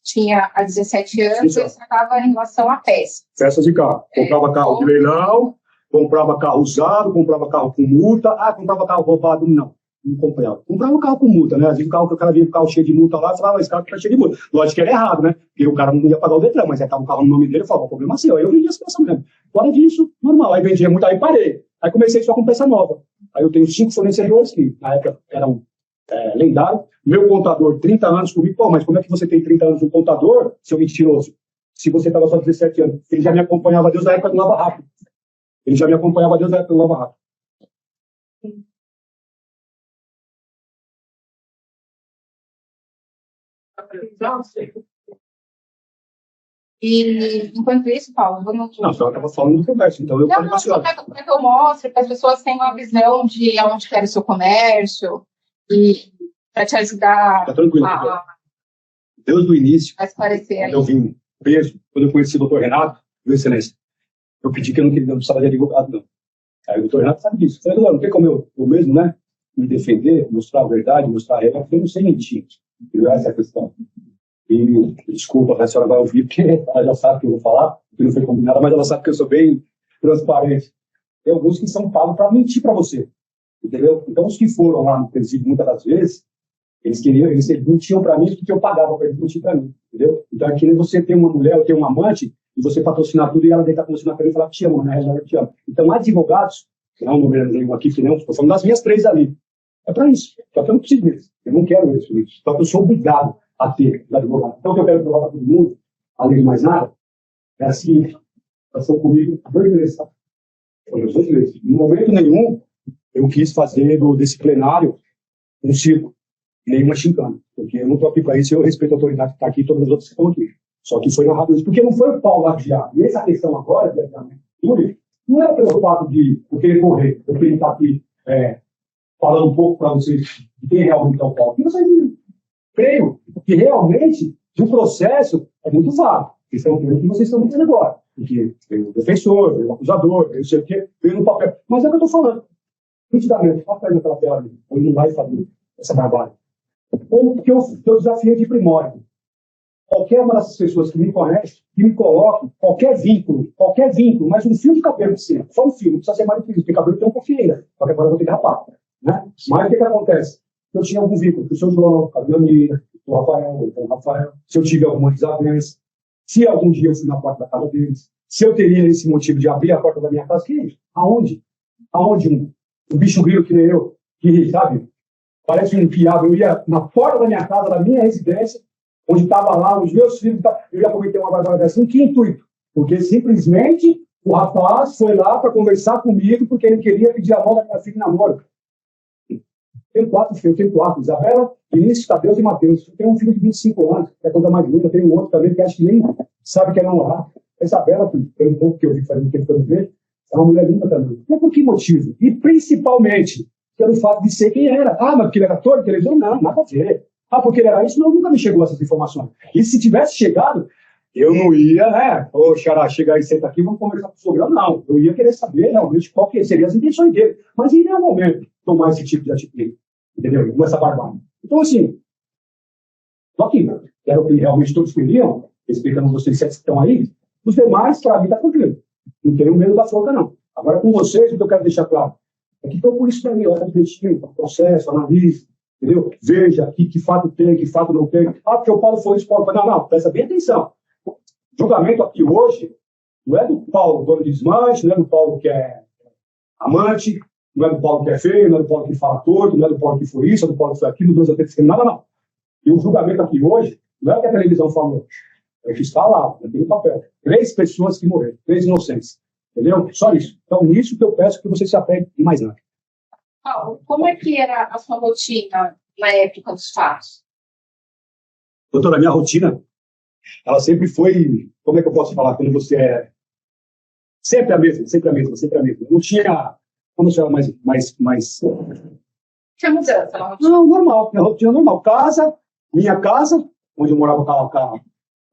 tinha há 17 anos, você tratava em relação a peças. Peças de carro. Comprava carro de leilão, comprava carro usado, comprava carro com multa. Comprava carro roubado, não comprava. Comprava carro com multa, né? Às vezes o cara vinha com o carro cheio de multa lá, falava, esse carro tá cheio de multa. Lógico que era errado, né? Porque o cara não ia pagar o Detran, mas estava o carro no nome dele, eu falava, o problema é seu. Aí eu vendia as peças mesmo. Fora disso, normal. Aí vendia muito, aí parei. Aí comecei só com peça nova. Aí eu tenho 5 fornecedores que na época eram lendários. Meu contador, 30 anos comigo. Pô, mas como é que você tem 30 anos no contador, seu mentiroso? Se você estava só 17 anos. Ele já me acompanhava desde a época do Lava Rápido. Ele já me acompanhava desde a época do Lava Rápido. E, enquanto isso, Paulo, vamos... Não, só estava falando do comércio, então eu falei Não, como é que eu mostro para as pessoas terem uma visão de aonde quer o seu comércio e para te ajudar tá tranquilo, Deus do início, a esclarecer aí. quando eu vim preso, quando eu conheci o doutor Renato, Sua Excelência, eu pedi que eu não precisava de advogado, não. Aí o doutor Renato sabe disso. Eu falei, não tem como eu mesmo, né, me defender, mostrar a verdade, mostrar a realidade, porque eu não sei mentir. Entendeu? Essa é a questão. E desculpa, a senhora vai ouvir, porque ela já sabe o que eu vou falar, que não foi combinado, mas ela sabe que eu sou bem transparente. Tem alguns que são pagos para mentir para você, entendeu? Então, os que foram lá no presídio muitas das vezes, eles mentiam para mim porque eu pagava para eles mentir para mim, entendeu? Então, é que nem você tem uma mulher ou tem um amante, e você patrocinar tudo e ela deitar com você na frente e falar que te amo, né? Eu te amo. Então, advogados, que não número nenhum aqui, que não, estou falando das minhas 3 ali. É para isso. Só que eu não preciso disso. Eu não quero isso. Só que eu sou obrigado a ter advogado. Então, o que eu quero provar para todo mundo, além de mais nada, é assim, passou comigo 2 vezes, tá? Foi 2 vezes. Em momento nenhum, eu quis fazer desse plenário um circo, nenhuma gincana. Porque eu não estou aqui para isso, eu respeito a autoridade que está aqui e todas as outras que estão aqui. Só que foi narrado isso, porque não foi o Paulo Lagiar. E essa questão agora, não era pelo fato de eu querer correr, eu querer estar aqui falando um pouco para vocês de quem realmente é o Paulo. Porque vocês creio que realmente o processo é muito vago. Isso é o que vocês estão dizendo agora. Porque tem o defensor, tem o acusador, tem não sei o quê, veio no papel. Mas é o que eu estou falando. Nitidamente, passa aí naquela tela ali, onde não vai fazer essa barbárie. Ou que eu desafiei de primórdio. Qualquer uma dessas pessoas que me conhece, que me coloque, qualquer vínculo, mas um fio de cabelo de cima, só um fio, não precisa ser mais difícil, porque cabelo tem um pouquinho ainda, só que agora eu vou ter que rapar. Né? Mas o que acontece? Eu tinha algum vínculo com o seu João, com a minha amiga, com o Rafael, se eu tive alguma desavença, se algum dia eu fui na porta da casa deles, se eu teria esse motivo de abrir a porta da minha casa, que é isso? Aonde? Aonde um bicho grilo que nem eu, que, sabe, parece um piado, eu ia na porta da minha casa, da minha residência, onde estava lá os meus filhos, eu ia cometer uma barbaridade assim, que intuito? Porque simplesmente o rapaz foi lá para conversar comigo porque ele queria pedir a mão da minha filha em namoro. Tenho 4 filhos, Isabela, Vinícius, Tadeu e Matheus. Eu tenho um filho de 25 anos, que é a coisa mais linda, tenho um outro também que acho que nem sabe que é namorar. A Isabela, pelo pouco que eu vi fazendo tempo que eu ver, é uma mulher linda também. Mas por que motivo? E principalmente pelo fato de ser quem era. Ah, mas porque ele era ator de televisão? Não, nada a ver. Ah, porque ele era isso? Não, nunca me chegou essas informações. E se tivesse chegado, eu não ia, né? Ô, Xará, chega aí, senta aqui, vamos conversar com o programa. Não, eu ia querer saber realmente qual que seriam as intenções dele. Mas em nenhum momento tomar esse tipo de atitude. Entendeu? Com essa barbárie. Então, assim, só que era o que realmente todos queriam, respeitando vocês que estão aí, os demais, para mim, está tranquilo. Não tenho medo da falta, não. Agora, com vocês, o que eu quero deixar claro é que estou por isso para mim, olha direitinho, processo, analise, entendeu? Veja aqui que fato tem, que fato não tem. Ah, porque o Paulo foi isso, Paulo foi. Não, não, presta bem atenção. O julgamento aqui hoje não é do Paulo, dono de desmanche, não é do Paulo que é amante, não é do Paulo que é feio, não é do Paulo que fala torto, não é do Paulo que foi isso, não é do Paulo que foi aquilo, Deus até nada, não. E o julgamento aqui hoje não é o que a televisão falou, é o que está lá, naquele papel. 3 pessoas que morreram, 3 inocentes. Entendeu? Só isso. Então, nisso que eu peço que você se apegue e mais nada. Paulo, como é que era a sua rotina na época dos fatos? Doutora, a minha rotina, ela sempre foi, como é que eu posso falar, quando você é sempre a mesma. Não tinha, como se chama, mais... Tinha mudança na rotina? Não, normal, minha rotina normal. Minha casa, onde eu morava com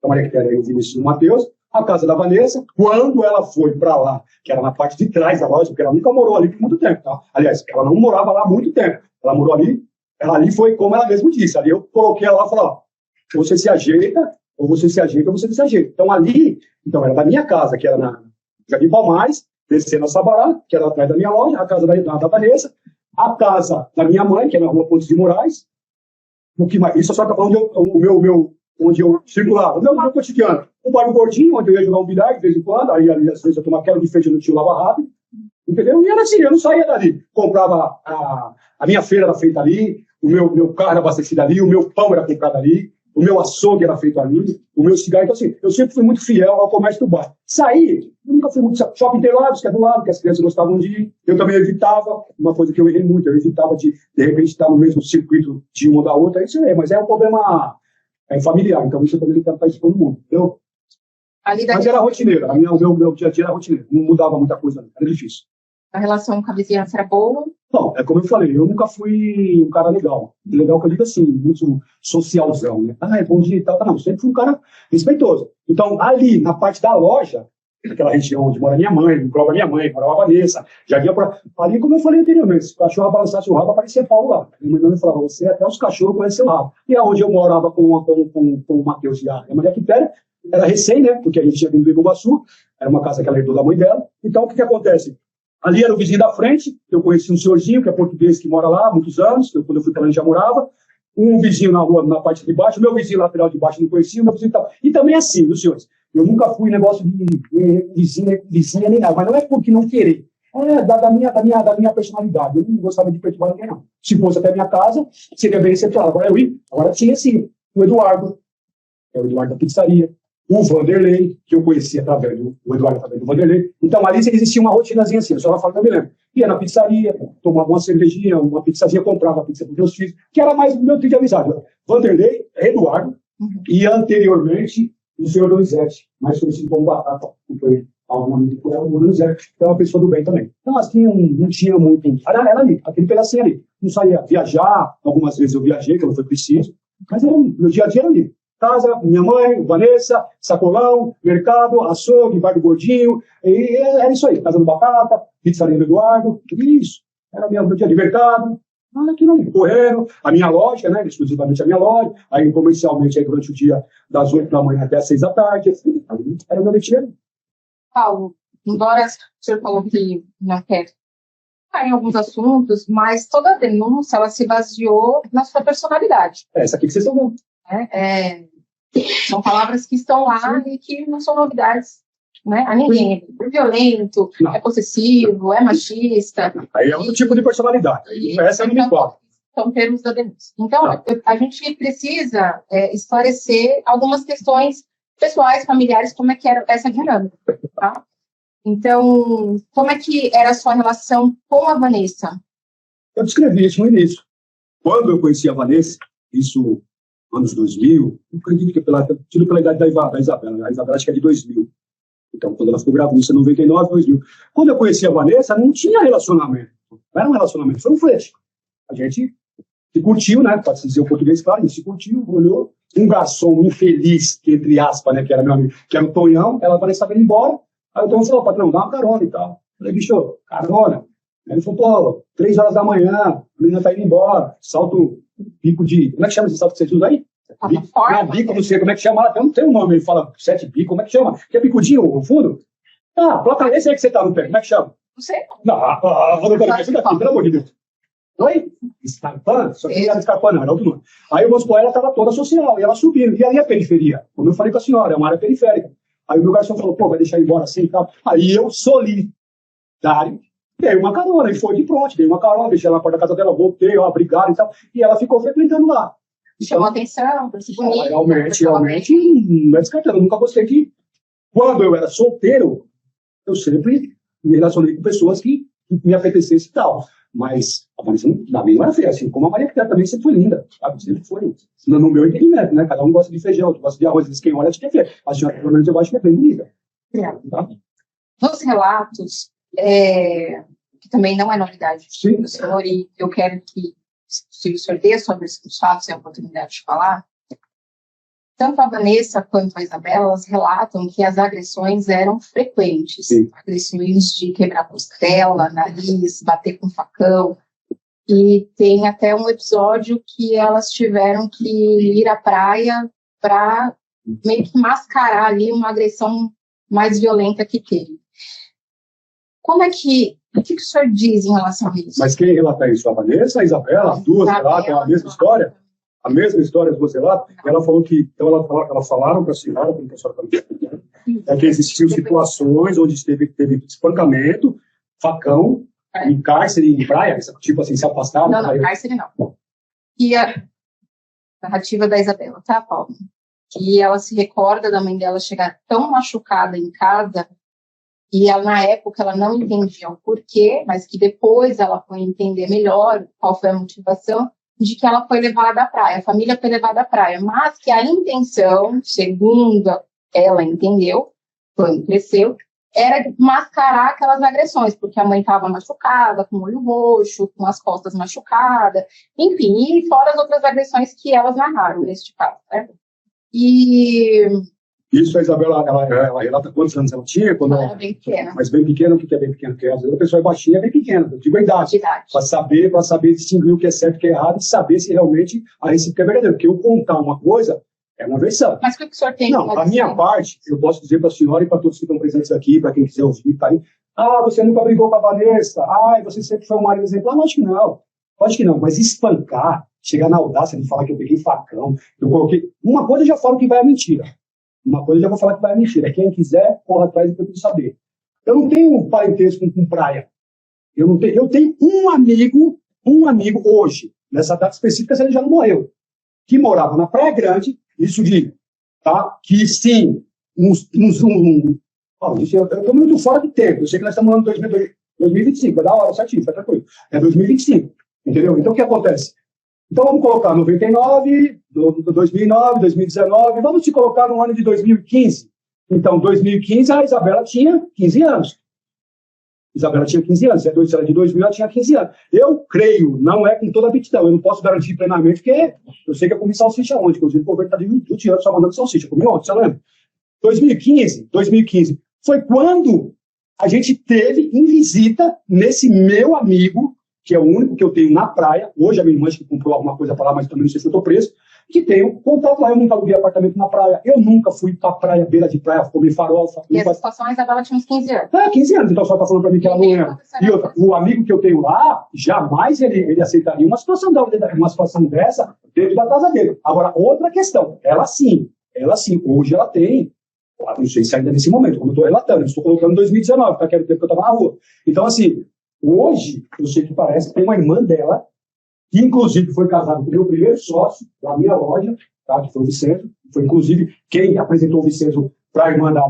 a Maria Quitéria e o Vinícius e o Matheus, a casa da Vanessa, quando ela foi para lá, que era na parte de trás da loja, porque ela nunca morou ali por muito tempo, tá? Aliás, ela não morava lá há muito tempo. Ela morou ali, ela ali foi como ela mesma disse. Ali eu coloquei ela lá e falei, ó, você se ajeita, ou você se ajeita, ou você se ajeita. Então ali, era da minha casa, que era na Jardim Palmares, descendo a Sabará, que era atrás da minha loja, a casa da Vanessa, a casa da minha mãe, que era na Rua Pontes de Moraes, isso só está falando onde eu circulava, o meu cotidiano. Um bairro gordinho, onde eu ia jogar um bilhar de vez em quando, aí às vezes eu tomava aquela de frente no tio Lava Rápido, entendeu? E era assim, eu não saía dali. Comprava, a minha feira era feita ali, o meu carro era abastecido ali, o meu pão era comprado ali, o meu açougue era feito ali, o meu cigarro. Então, assim, eu sempre fui muito fiel ao comércio do bairro. Saí, eu nunca fui muito shopping Interlagos, que é do lado, que as crianças gostavam de ir. Eu também evitava, uma coisa que eu errei muito, eu evitava de repente, estar no mesmo circuito de uma da outra, isso aí, mas é um problema familiar, então isso eu também não quero estar expondo muito, entendeu? Ali Mas era rotineiro, o meu dia a dia era rotineiro, não mudava muita coisa, era difícil. A relação com a vizinhança era boa? Bom, é como eu falei, eu nunca fui um cara legal. Legal que eu digo assim, muito socialzão, né? Ah, é bom dia e tal. Não, sempre fui um cara respeitoso. Então, ali, na parte da loja, naquela região onde mora minha mãe, morava a Vanessa, já vinha pra... Ali, como eu falei anteriormente, se o cachorro balançasse o rabo, aparecia Paulo lá. Minha mãe falava, você até os cachorros conhecem o rabo. E aonde eu morava com o Matheus e a Maria Quitéria, era recém, né? Porque a gente tinha vindo do Iguaçu, era uma casa que ela herdou da mãe dela. Então, o que acontece? Ali era o vizinho da frente, eu conheci um senhorzinho, que é português, que mora lá há muitos anos, quando eu fui para lá, já morava. Um vizinho na rua, na parte de baixo, meu vizinho lateral de baixo não conhecia, o meu vizinho tal. E também assim, meus senhores, eu nunca fui negócio de vizinha nem nada, mas não é porque não querer. É da minha personalidade, eu não gostava de perturbar ninguém, não. Se fosse até a minha casa, seria bem recepcionado. Agora tinha assim, o Eduardo, é o Eduardo da pizzaria, o Vanderlei, que eu conhecia através do Eduardo, através do Vanderlei. Então, ali existia uma rotinazinha assim, a senhora fala que eu me lembro. Ia na pizzaria, tomava uma cervejinha, uma pizzazinha, comprava a pizza para os meus filhos, que era mais do meu tipo de amizade. Vanderlei, Eduardo, e anteriormente, o senhor Donizete, mais conhecido como Batata, que foi alguma por ela, o Donizete, que é uma pessoa do bem também. Então, assim, não tinha muito. Era ali, aquele pedacinho ali. Não saía viajar, algumas vezes eu viajei, que não foi preciso, mas era ali, meu dia a dia era ali. Casa, minha mãe, Vanessa, sacolão, mercado, açougue, bar do Gordinho, e era isso aí, casa do Batata, pizzaria do Eduardo, isso. Era meu dia de mercado, aquilo ali, correndo, a minha loja, né, exclusivamente a minha loja, aí comercialmente aí, durante o dia das 8 da manhã até as 6 da tarde, assim, era o meu métier. Paulo, embora o senhor falou que não quer em alguns assuntos, mas toda denúncia, ela se baseou na sua personalidade. Essa aqui que vocês estão vendo. São palavras que estão lá e que não são novidades, né, a ninguém. É violento, não. É possessivo, é machista. Aí é outro tipo de personalidade. Essa é a minha forma. São termos da denúncia. Então, a gente precisa esclarecer algumas questões pessoais, familiares, como é que era essa dinâmica. Tá? Então, como é que era a sua relação com a Vanessa? Eu descrevi isso no início. Quando eu conheci a Vanessa, isso anos 2000, eu acredito que tudo pela idade da Isabela. A Isabela acho que é de 2000. Então, quando ela ficou grávida, isso é 99, 2000. Quando eu conheci a Vanessa, não tinha relacionamento. Não era um relacionamento, foi um flerte. A gente se curtiu, né? Para dizer o português, claro, a gente se curtiu, olhou. Um garçom infeliz, que entre aspas, né, que era meu amigo, que era o Tonhão, ela Vanessa veio embora. Aí o Tonhão falou, patrão, dá uma carona e tal. Eu falei, bicho, carona. Ele falou, pô, 3 horas da manhã, a menina tá indo embora, salto bico de... Como é que chama esse salto que vocês usam aí? Bico, não sei como é que chama. Tem um nome, ele fala 7 bicos, como é que chama? Que é bicudinho no fundo? Coloca esse aí que você tá no pé, como é que chama? Não sei. Não, isso daqui, pelo amor de Deus. Oi? Escarpã? Só que não era escarpã, não, era outro nome. Aí, vamos supor, ela estava toda social, e ela subindo. E aí a periferia? Como eu falei com a senhora, é uma área periférica. Aí o meu garçom falou, pô, vai deixar ir embora assim e tal. Aí eu, solidário, dei uma carona, e foi de pronto, dei uma carona, deixei ela na porta da casa dela, voltei, ó, brigaram e tal. E ela ficou frequentando lá. Chamou atenção, bonito. Realmente, não é descartando. Eu nunca gostei que, quando eu era solteiro, eu sempre me relacionei com pessoas que me apetecessem e tal. Mas a Vanessa, na mesma era feia, assim como a Maria Quitéria também sempre foi linda, sabe? Sempre foi. No meu entendimento, né? Cada um gosta de feijão, outro gosta de arroz, diz quem olha, acha que é feia. A senhora, pelo menos, eu acho que é bem bonita. Tá? Nos relatos, que também não é novidade do senhor, e eu quero que, se o senhor dê sobre os fatos e a oportunidade de falar, tanto a Vanessa quanto a Isabela, elas relatam que as agressões eram frequentes. Sim. Agressões de quebrar costela, nariz, bater com facão. E tem até um episódio que elas tiveram que ir à praia para meio que mascarar ali uma agressão mais violenta que teve. Como é que... O que o senhor diz em relação a isso? Mas quem relata isso? A Vanessa, a Isabela, as duas relatam a mesma história? A mesma história que você lá, ela falou que, então elas falaram para a senhora, como a senhora está que existiam situações onde teve espancamento, facão, em cárcere, em praia, tipo assim, se afastaram. Não, cárcere não. E a narrativa da Isabela, tá, Paulo? Que ela se recorda da mãe dela chegar tão machucada em casa, e ela, na época ela não entendia o porquê, mas que depois ela foi entender melhor qual foi a motivação, de que ela foi levada à praia, a família foi levada à praia, mas que a intenção, segundo ela entendeu, quando cresceu, era mascarar aquelas agressões, porque a mãe estava machucada, com o olho roxo, com as costas machucadas, enfim, e fora as outras agressões que elas narraram neste caso, né? E... Isso, a Isabela, ela relata quantos anos ela tinha? Quando ela era bem pequena. Mas bem pequena, o que é bem pequena? Porque às vezes a pessoa é baixinha, é bem pequena, eu digo a idade. Para saber distinguir o que é certo e o que é errado, e saber se realmente a recíproca é verdadeira. Porque eu contar uma coisa é uma versão. Mas o que o senhor tem? Não, a minha parte, eu posso dizer para a senhora e para todos que estão presentes aqui, para quem quiser ouvir, tá aí. Você nunca brigou com a Vanessa. Você sempre foi um marido exemplar. Lógico que não. Lógico que não. Mas espancar, chegar na audácia de falar que eu peguei facão, eu coloquei... Uma coisa eu já falo que vai a mentira. Uma coisa eu já vou falar que vai a mentira. Quem quiser, corra atrás e procure saber. Eu não tenho um parentesco com praia. Eu tenho um amigo hoje, nessa data específica, se ele já não morreu, que morava na Praia Grande, isso de, tá? Que sim, eu estou muito fora de tempo, eu sei que nós estamos no ano 2025, é da hora, certinho, tá tranquilo. É 2025, entendeu? Então o que acontece? Então vamos colocar 99, 2009, 2019, vamos te colocar no ano de 2015. Então, 2015, a Isabela tinha 15 anos. Isabela tinha 15 anos, se ela de 2000, ela tinha 15 anos. Eu creio, não é com toda a aptidão, eu não posso garantir plenamente, porque eu sei que eu comi salsicha ontem, inclusive o governo está de 20 anos só mandando salsicha, comi ontem, você lembra? 2015, foi quando a gente teve em visita nesse meu amigo, que é o único que eu tenho na praia, hoje a minha irmã que comprou alguma coisa para lá, mas também não sei se eu estou preso, que tenho contato lá, eu nunca aluguei apartamento na praia, eu nunca fui pra praia, beira de praia, comer farofa. E essa situação, a Isabela tinha uns 15 anos. 15 anos, então só tá falando pra mim que ela não lembra. E outra, o amigo que eu tenho lá, jamais ele aceitaria uma situação dessa dentro da casa dele. Agora, outra questão, ela sim, hoje ela tem, não sei se ainda nesse momento, como eu estou relatando, eu estou colocando em 2019, tá? Que era o tempo que eu estava na rua. Então, assim, hoje, eu sei que parece que tem uma irmã dela, que inclusive foi casado com o meu primeiro sócio da minha loja, tá? Que foi o Vicente. Foi inclusive quem apresentou o Vicente para a irmã da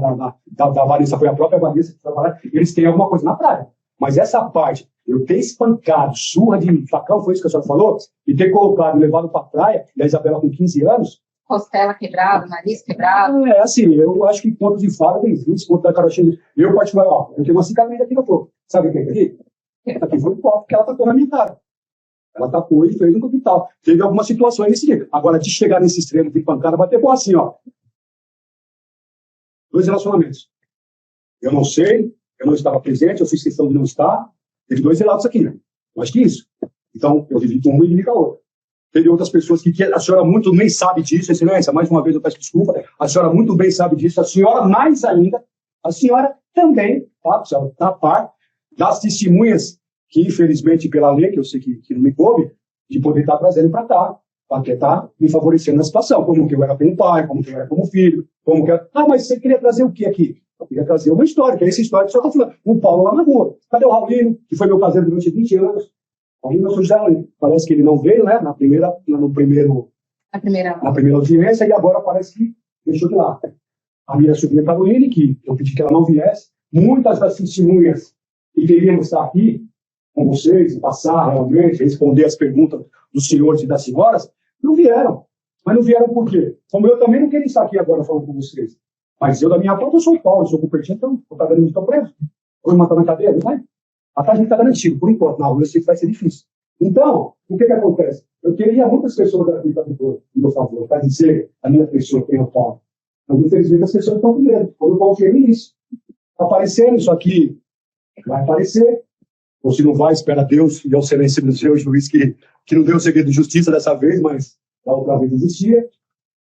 Vanessa, foi a própria Vanessa que trabalha. Eles têm alguma coisa na praia. Mas essa parte, eu ter espancado, surra de facão, foi isso que a senhora falou? E ter colocado, levado para a praia, e a Isabela com 15 anos. Costela quebrada, nariz quebrado. Assim, eu acho que pontos de fala tem 20, pontos da carochinha. Eu, particularmente, eu tenho uma cicatriz aqui no corpo. Sabe o que é aqui? Aqui foi o copo que ela tacou na minha cara. Ela tacou e fez no hospital. Teve algumas situações nesse dia. Agora, de chegar nesse extremo de pancada, bater bom assim, ó. 2 relacionamentos. Eu não sei, eu não estava presente, eu fiz questão de não estar. Teve 2 relatos aqui, né? Eu acho que isso. Então, eu vivi com um e vivi com a outra. Teve outras pessoas que a senhora muito bem sabe disso, excelência, mais uma vez eu peço desculpa, a senhora muito bem sabe disso, a senhora mais ainda, a senhora também, tá? A senhora tá a par das testemunhas que, infelizmente, pela lei, que eu sei que não me coube, de poder estar trazendo para cá, para estar me favorecendo na situação, como que eu era como pai, como que eu era como filho, como que... mas você queria trazer o que aqui? Eu queria trazer uma história, que é essa história que você está falando. O Paulo lá na rua. Cadê o Raulino, que foi meu caseiro durante 20 anos? Raulino, eu já parece que ele não veio, né, na primeira audiência, e agora parece que deixou de lá. A minha sobrinha Caroline, que eu pedi que ela não viesse, muitas das testemunhas que queríamos estar aqui, com vocês, passar realmente, responder as perguntas dos senhores e das senhoras, não vieram. Mas não vieram por quê? Como eu também não queria estar aqui agora falando com vocês. Mas eu, da minha parte, eu sou o Paulo, eu sou o Cupertino, então eu estou garantido, estou preso. Vou me matar na cadeia, não é? A gente está garantido, por enquanto. Na rua eu sei que vai ser difícil. Então, o que acontece? Eu queria muitas pessoas da vida do meu favor, para dizer a minha pessoa quem eu falo. Mas, infelizmente, as pessoas estão com medo. Quando eu confio nisso, aparecendo isso aqui, vai aparecer. Ou se não vai, espera Deus e ao silêncio do seu juiz que não deu o segredo de justiça dessa vez, mas da outra vez existia.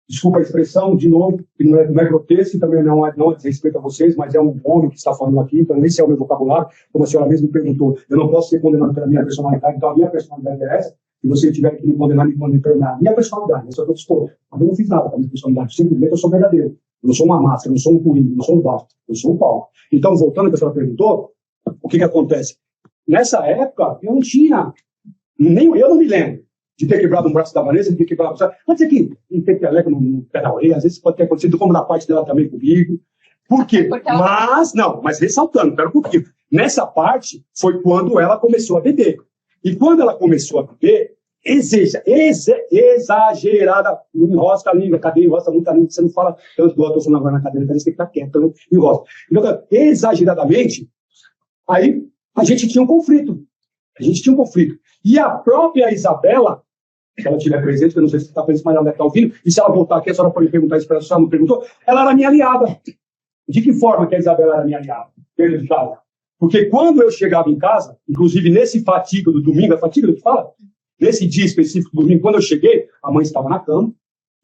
Desculpa a expressão, de novo, que não é grotesco, também não é desrespeito a vocês, mas é um homem que está falando aqui, então esse é o meu vocabulário, como a senhora mesmo perguntou. Eu não posso ser condenado pela minha personalidade, então a minha personalidade é essa. Se você tiver que me condenar pela minha personalidade, eu só estou disposto. Mas eu não fiz nada com a minha personalidade, simplesmente eu sou verdadeiro. Eu não sou uma máscara, eu não sou um coelho, eu não sou um bafo, eu sou um Paulo. Então, voltando ao que a senhora perguntou, o que acontece? Nessa época, eu não tinha, nem eu não me lembro de ter quebrado um braço da Vanessa, de ter quebrado um braço. Pode ser que em peteleco no pé da orelha, às vezes pode ter acontecido, como na parte dela também comigo. Por quê? Mas ressaltando, pera um pouquinho. Nessa parte foi quando ela começou a beber. E quando ela começou a beber, exagerada, não enrosca a língua, cadê enrosca muita língua, você não fala tanto, igual eu estou falando agora na cadeira, você tem que ficar quieto, então enrosca. Então, exageradamente, aí a gente tinha um conflito. E a própria Isabela, se ela estiver presente, que eu não sei se está presente, mas ela deve estar ouvindo, e se ela voltar aqui, a senhora pode perguntar isso para ela, se ela não perguntou, ela era minha aliada. De que forma que a Isabela era minha aliada? Dentro de casa. Porque quando eu chegava em casa, inclusive nesse fatídico do domingo, a fatiga que fala? Nesse dia específico do domingo, quando eu cheguei, a mãe estava na cama,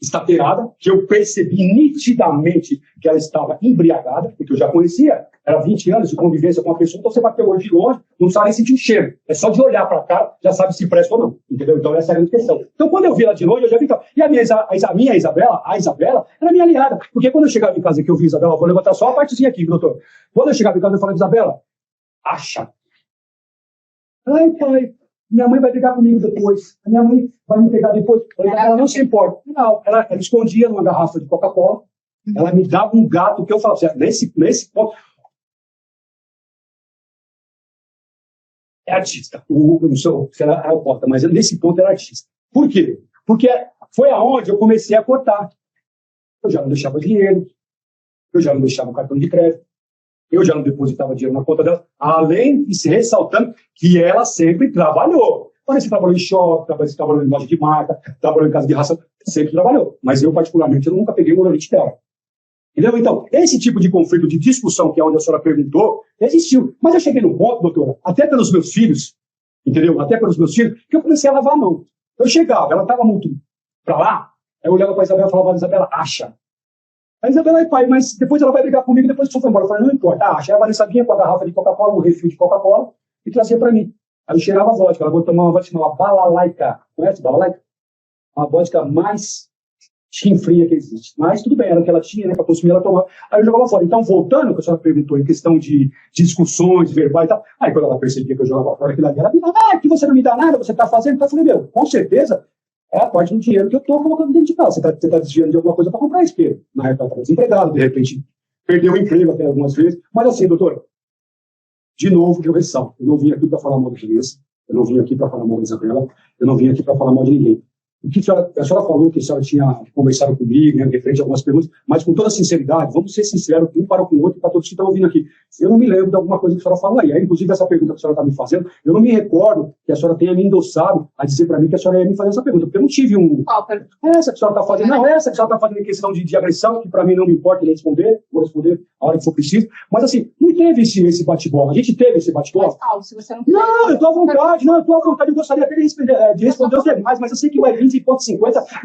estapeirada, que eu percebi nitidamente que ela estava embriagada, porque eu já conhecia, era 20 anos de convivência com uma pessoa, então você bateu hoje de longe, não sabe nem sentir o cheiro. É só de olhar para cá, já sabe se presta ou não, entendeu? Então essa é a grande questão. Então quando eu vi ela de longe, eu já vi que... E a minha Isabela, era minha aliada, porque quando eu chegava em casa que eu vi Isabela, vou levantar só a partezinha aqui, doutor. Quando eu chegava em casa, eu falava, Isabela, acha. Ai, pai, minha mãe vai brigar comigo depois. A minha mãe vai me pegar depois. Ela não se importa. Não, ela escondia numa garrafa de Coca-Cola. Ela me dava um gato que eu falava assim, nesse ponto... É artista. Não sei se ela é porta, mas nesse ponto era artista. Por quê? Porque foi aonde eu comecei a cortar. Eu já não deixava dinheiro. Eu já não deixava cartão de crédito. Eu já não depositava dinheiro na conta dela, além de se ressaltando que ela sempre trabalhou. Parece que trabalhou em shopping, trabalhou em loja de marca, trabalhou em casa de raça, sempre trabalhou. Mas eu, particularmente, eu nunca peguei o motorista dela. Entendeu? Então, esse tipo de conflito, de discussão, que é onde a senhora perguntou, existiu. Mas eu cheguei num ponto, doutora, até pelos meus filhos, entendeu? Até pelos meus filhos, que eu comecei a lavar a mão. Eu chegava, ela estava muito pra lá, aí eu olhava para a Isabela e falava, Isabela, acha. A Isabela, pai, mas depois ela vai brigar comigo, depois que o senhor foi embora. Eu falei, não importa, acha. Aí a Vanessa vinha com a garrafa de Coca-Cola, um refil de Coca-Cola, e trazia para mim. Aí eu cheirava a vodka, ela botou uma vodka chamada Balalaica. Conhece Balalaica? Uma vodka mais chinfrinha que existe. Mas tudo bem, era o que ela tinha, né, para consumir, ela tomava. Aí eu jogava fora. Então, voltando, que a senhora perguntou em questão de discussões verbais e tal, aí quando ela percebia que eu jogava fora aquilo ali, ela me falava, que você não me dá nada, você está fazendo, então eu falei, meu, com certeza, é a parte do dinheiro que eu estou colocando dentro de casa. Você tá desviando de alguma coisa para comprar espelho. Na época, ela estava desempregado, de repente, perdeu o emprego até algumas vezes. Mas assim, doutor, de novo, eu ressalto. Eu não vim aqui para falar mal de Vanessa, eu não vim aqui para falar mal da Isabela, eu não vim aqui para falar mal de ninguém. O que a senhora falou que a senhora tinha conversado comigo, né, referente a algumas perguntas, mas com toda sinceridade, vamos ser sinceros um para com o outro, para todos que estão ouvindo aqui. Eu não me lembro de alguma coisa que a senhora falou aí. Inclusive, essa pergunta que a senhora está me fazendo, eu não me recordo que a senhora tenha me endossado a dizer para mim que a senhora ia me fazer essa pergunta, porque eu não tive um... Essa que a senhora está fazendo, não, essa que a senhora está fazendo em questão de agressão, que para mim não me importa ele responder, vou responder a hora que for preciso, mas assim, não teve esse bate-bola. A gente teve esse bate-bola. Se você não... Não, eu estou à vontade, eu gostaria até de responder os demais, mas eu sei que vai 20,50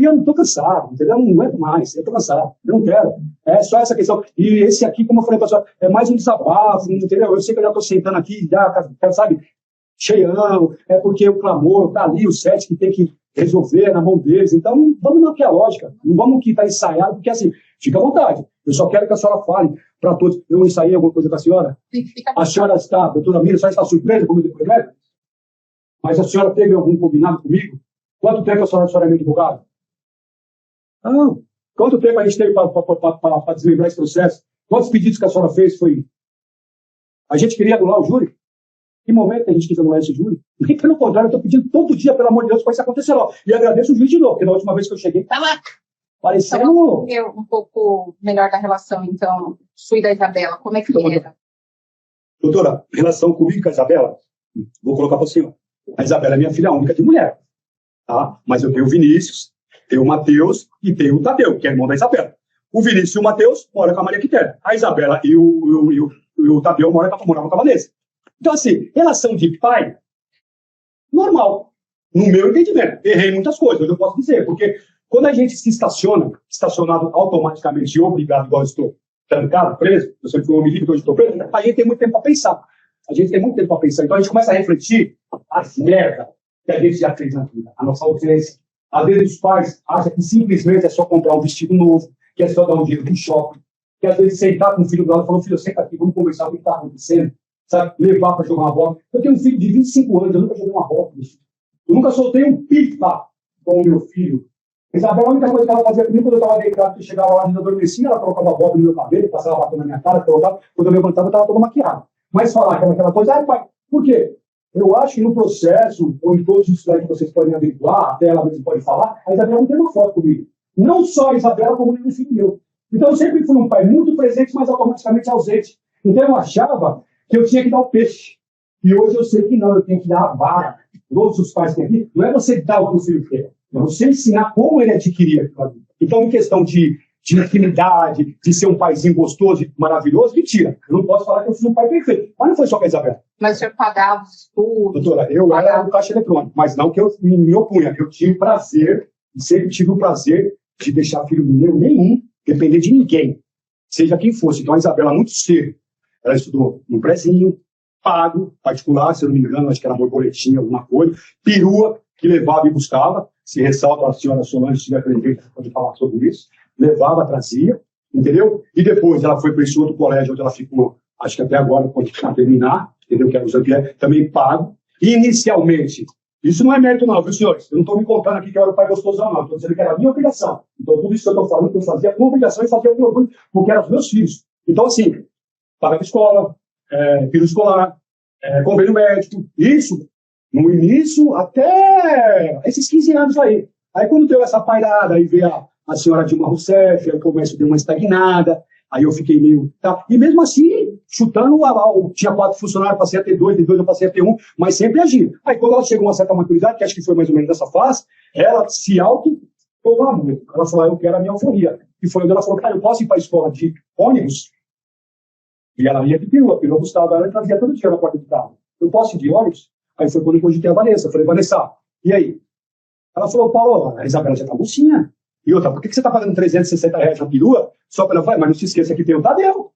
e eu não estou cansado, entendeu? Eu não aguento mais, eu estou cansado, eu não quero. É só essa questão. E esse aqui, como eu falei para a senhora, é mais um desabafo, entendeu? Eu sei que eu já estou sentando aqui, já, sabe, cheião, é porque o clamor está ali, o set que tem que resolver na mão deles. Então, vamos na que é a lógica, não vamos que está ensaiado, porque assim, fica à vontade. Eu só quero que a senhora fale para todos. Eu ensaiei alguma coisa com a senhora? A senhora está, doutora Mira, a senhora está surpresa como depoimento? Mas a senhora teve algum combinado comigo? Quanto tempo a senhora é meu advogado? Não. Quanto tempo a gente teve para desmembrar esse processo? Quantos pedidos que a senhora fez foi... A gente queria anular o júri? Que momento a gente quis anular esse júri? E pelo contrário, eu estou pedindo todo dia, pelo amor de Deus, para isso acontecer logo. E agradeço o juiz de novo, porque na última vez que eu cheguei, estava parecendo... Então, eu um pouco melhor da relação, então, sua e da Isabela. Como é que era? Doutora, relação comigo e com a Isabela, vou colocar para o senhor. A Isabela é minha filha única de mulher. Tá? Mas eu tenho o Vinícius, tenho o Matheus e tenho o Tadeu, que é irmão da Isabela. O Vinícius e o Matheus moram com a Maria Quitéria. A Isabela e o Tadeu moravam com a Vanessa. Então, assim, relação de pai, normal. No meu entendimento. Errei muitas coisas, eu posso dizer. Porque quando a gente se estacionado automaticamente e obrigado, igual eu estou trancado, preso, eu sempre fui um homem livre, hoje estou preso, a gente tem muito tempo para pensar. Então a gente começa a refletir as merdas que a gente já fez na vida, a nossa ausência. Às vezes os pais acham que simplesmente é só comprar um vestido novo, que é só dar um dinheiro no shopping, que às vezes sentar com o filho do lado e falar, filho, senta aqui, vamos conversar o que está acontecendo, sabe? Levar para jogar uma bola. Eu tenho um filho de 25 anos, eu nunca joguei uma bola. Eu nunca soltei um pipa com o meu filho. Isabel, a única coisa que ela fazia comigo, quando eu estava deitado, que chegava lá, eu adormecia, ela colocava a bota no meu cabelo, passava batom na minha cara, colocava, quando eu levantava, eu estava toda maquiada. Mas falar aquela coisa, pai, por quê? Eu acho que no processo, ou em todos os slides que vocês podem averiguar, até ela mesmo pode falar, a Isabela não tem uma foto comigo. Não só a Isabela, como o filho meu. Então eu sempre fui um pai muito presente, mas automaticamente ausente. Então eu achava que eu tinha que dar o peixe. E hoje eu sei que não, eu tenho que dar a vara. Todos os pais têm aqui. Não é você dar o que o filho quer, é você ensinar como ele adquirir aquilo. Então, em questão de intimidade, de ser um paizinho gostoso e maravilhoso, mentira. Eu não posso falar que eu fui um pai perfeito. Mas não foi só com a Isabela. Mas o senhor pagava os estudos? Doutora, eu era um caixa eletrônico, mas não que eu me opunha. Eu tive o prazer, sempre tive o prazer de deixar filho meu nenhum depender de ninguém, seja quem fosse. Então a Isabela, muito cedo, ela estudou no prezinho, pago, particular, se eu não me engano, acho que era borboletinha, alguma coisa, perua, que levava e buscava. Se ressalta a senhora Solange, se tiver presente, pode falar sobre isso. Levava, trazia, entendeu? E depois ela foi para esse outro colégio onde ela ficou, acho que até agora pode terminar, entendeu? Que era o Zampier, também pago. E inicialmente, isso não é mérito não, viu, senhores? Eu não estou me contando aqui que eu era o pai gostoso, não. Estou dizendo que era a minha obrigação. Então, tudo isso que eu estou falando, que eu fazia com obrigação e fazia com orgulho, porque eram os meus filhos. Então, assim, pagava escola, filho escolar, convênio médico, isso, no início, até esses 15 anos aí. Aí, quando deu essa pairada, aí veio a senhora Dilma Rousseff, aí o comércio deu uma estagnada, aí eu fiquei meio... Tá? E mesmo assim, chutando, tinha 4 funcionários, passei a ter 2, de 2 eu passei a ter 1, mas sempre agindo. Aí quando ela chegou a uma certa maturidade, que acho que foi mais ou menos nessa fase, ela se auto-tomou. Ela falou, eu quero a minha alforria. E foi onde ela falou, cara, eu posso ir para a escola de ônibus? E ela ia de perua Gustavo, ela trazia todo dia na porta do carro. Eu posso ir de ônibus? Aí foi quando eu cogitei a Vanessa. Eu falei, Vanessa, e aí? Ela falou, Paulo, a Isabela já tá mocinha. E outra, por que você está pagando R$360 na perua? Só para ela falar, mas não se esqueça que tem o Tadeu.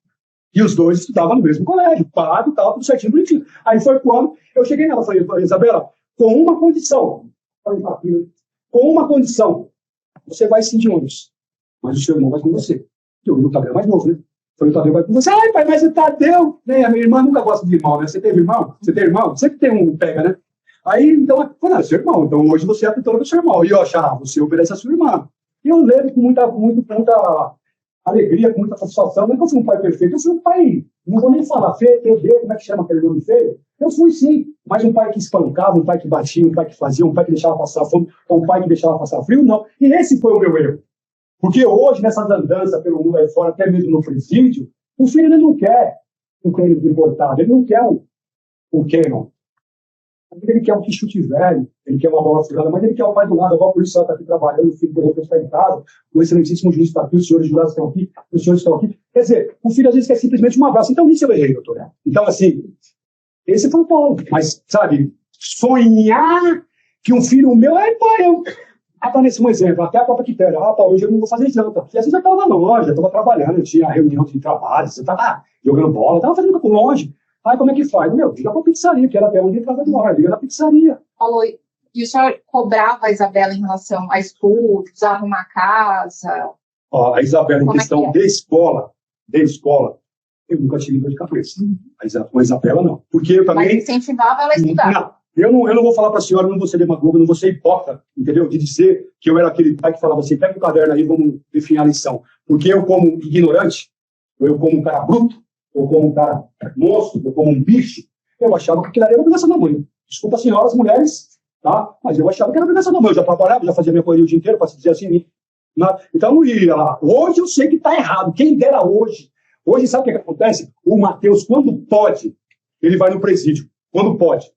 E os dois estudavam no mesmo colégio, pago e tal, tudo certinho, bonitinho. Aí foi quando eu cheguei nela, falei, Isabela, com uma condição. Falei, com uma condição. Você vai sim de ônibus, mas o seu irmão vai com você. Porque o Tadeu é mais novo, né? Falei, o Tadeu vai com você. Ai, pai, mas o Tadeu... Né? A minha irmã nunca gosta de irmão, né? Você teve irmão? Você tem irmão? Sempre tem um pega, né? Aí, então, eu falei, seu irmão. Então, hoje você é a tutora do seu irmão. E eu achava, você obedece a sua irmã. E eu lembro com muita alegria, com muita satisfação. Não é que eu fui um pai perfeito, eu fui um pai, não vou nem falar feio, como é que chama aquele nome feio? Eu fui sim, mas um pai que espancava, um pai que batia, um pai que fazia, um pai que deixava passar fome, um pai que deixava passar frio, não. E esse foi o meu erro. Porque hoje, nessa andança pelo mundo aí fora, até mesmo no presídio, o filho ele não quer um crânio importado, ele não quer um Canon. Ele quer um quichute velho, ele quer uma bola furada, mas ele quer o pai do lado, igual o policial está aqui trabalhando, o filho dele está em casa, o excelentíssimo juiz está aqui, os senhores jurados estão aqui, os senhores estão aqui. Quer dizer, o filho às vezes quer simplesmente um abraço. Então, nisso eu errei, doutor. Então, assim, esse foi o Paulo. Mas, sabe, sonhar que um filho meu, pai, eu... Até nesse exemplo, até a própria Quitéria, Paulo, hoje eu não vou fazer janta. Porque às vezes eu estava na loja, eu estava trabalhando, eu tinha reunião de trabalho, você estava jogando bola, eu estava fazendo com longe. Aí como é que faz? Meu, liga pra pizzaria, que era até onde entrava de hora, liga na pizzaria. Falou, e o senhor cobrava a Isabela em relação a estudos, a arrumar casa? Ó, a Isabela, em questão de escola, eu nunca tive dor de cabeça. Com a Isabela, não. Porque eu também... Mas incentivava ela a estudar. Não, eu não vou falar pra senhora, eu não vou ser demagogo, eu não vou ser hipócrita, entendeu? De dizer que eu era aquele pai que falava assim, pega o caderno aí, vamos definir a lição. Porque eu, como ignorante, ou eu como um cara bruto, ou como um cara monstro, ou como um bicho, eu achava que aquilo era obrigação da mãe. Desculpa, senhoras, mulheres, tá? Mas eu achava que era obrigação da mãe. Eu já trabalhava, já fazia minha correria o dia inteiro, para se dizer assim. Então, não ia lá. Hoje eu sei que está errado. Quem dera hoje. Hoje, sabe o que acontece? O Matheus, quando pode, ele vai no presídio. Quando pode.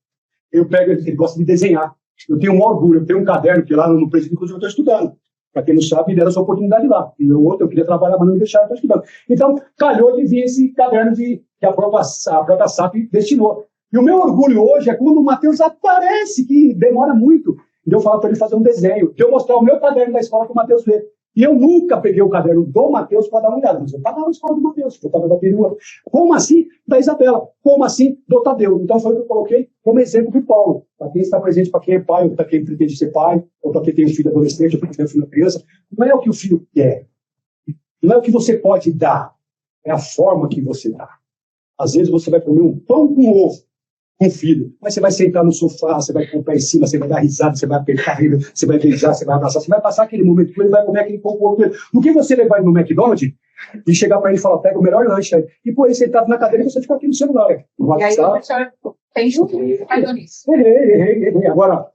Eu pego, ele gosta de desenhar. Eu tenho um orgulho, eu tenho um caderno que lá no presídio, inclusive, eu estou estudando. Para quem não sabe, me deram essa oportunidade lá. E no outro, eu queria trabalhar, mas não me deixaram, estar estudando. Então, calhou de vir esse caderno que a própria SAP destinou. E o meu orgulho hoje é quando o Matheus aparece, que demora muito, de eu falar para ele fazer um desenho, de eu mostrar o meu caderno da escola para o Matheus ver. E eu nunca peguei o caderno do Matheus para dar uma olhada, mas eu pagava a escola do Matheus, eu pagava da perua. Como assim da Isabela? Como assim do Tadeu? Então foi o que eu coloquei como exemplo de Paulo. Para quem está presente, para quem é pai, ou para quem pretende ser pai, ou para quem tem um filho adolescente, ou para quem tem um filho criança, não é o que o filho quer. Não é o que você pode dar, é a forma que você dá. Às vezes você vai comer um pão com ovo com o filho, mas você vai sentar no sofá, você vai comprar em cima, você vai dar risada, você vai apertar ele, você vai beijar, você vai abraçar, você vai passar aquele momento com ele, vai comer aquele pão com ovo. Do que você levar ele no McDonald's e chegar para ele e falar, pega o melhor lanche aí, e pôr ele sentado na cadeira e você fica aqui no celular. E aí o senhor Tem que falhou nisso. Errei. Agora,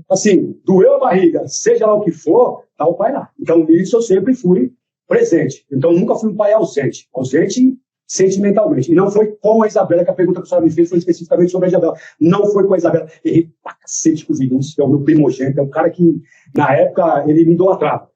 assim, doeu a barriga, seja lá o que for, tá o pai lá. Então, nisso eu sempre fui presente. Então, nunca fui um pai ausente. Ausente sentimentalmente. E não foi com a Isabela, que a pergunta que a senhora me fez foi especificamente sobre a Isabela. Não foi com a Isabela. Errei pra cacete com o Vinícius, que é o meu primogênito, é um cara que, na época, ele me idolatrava.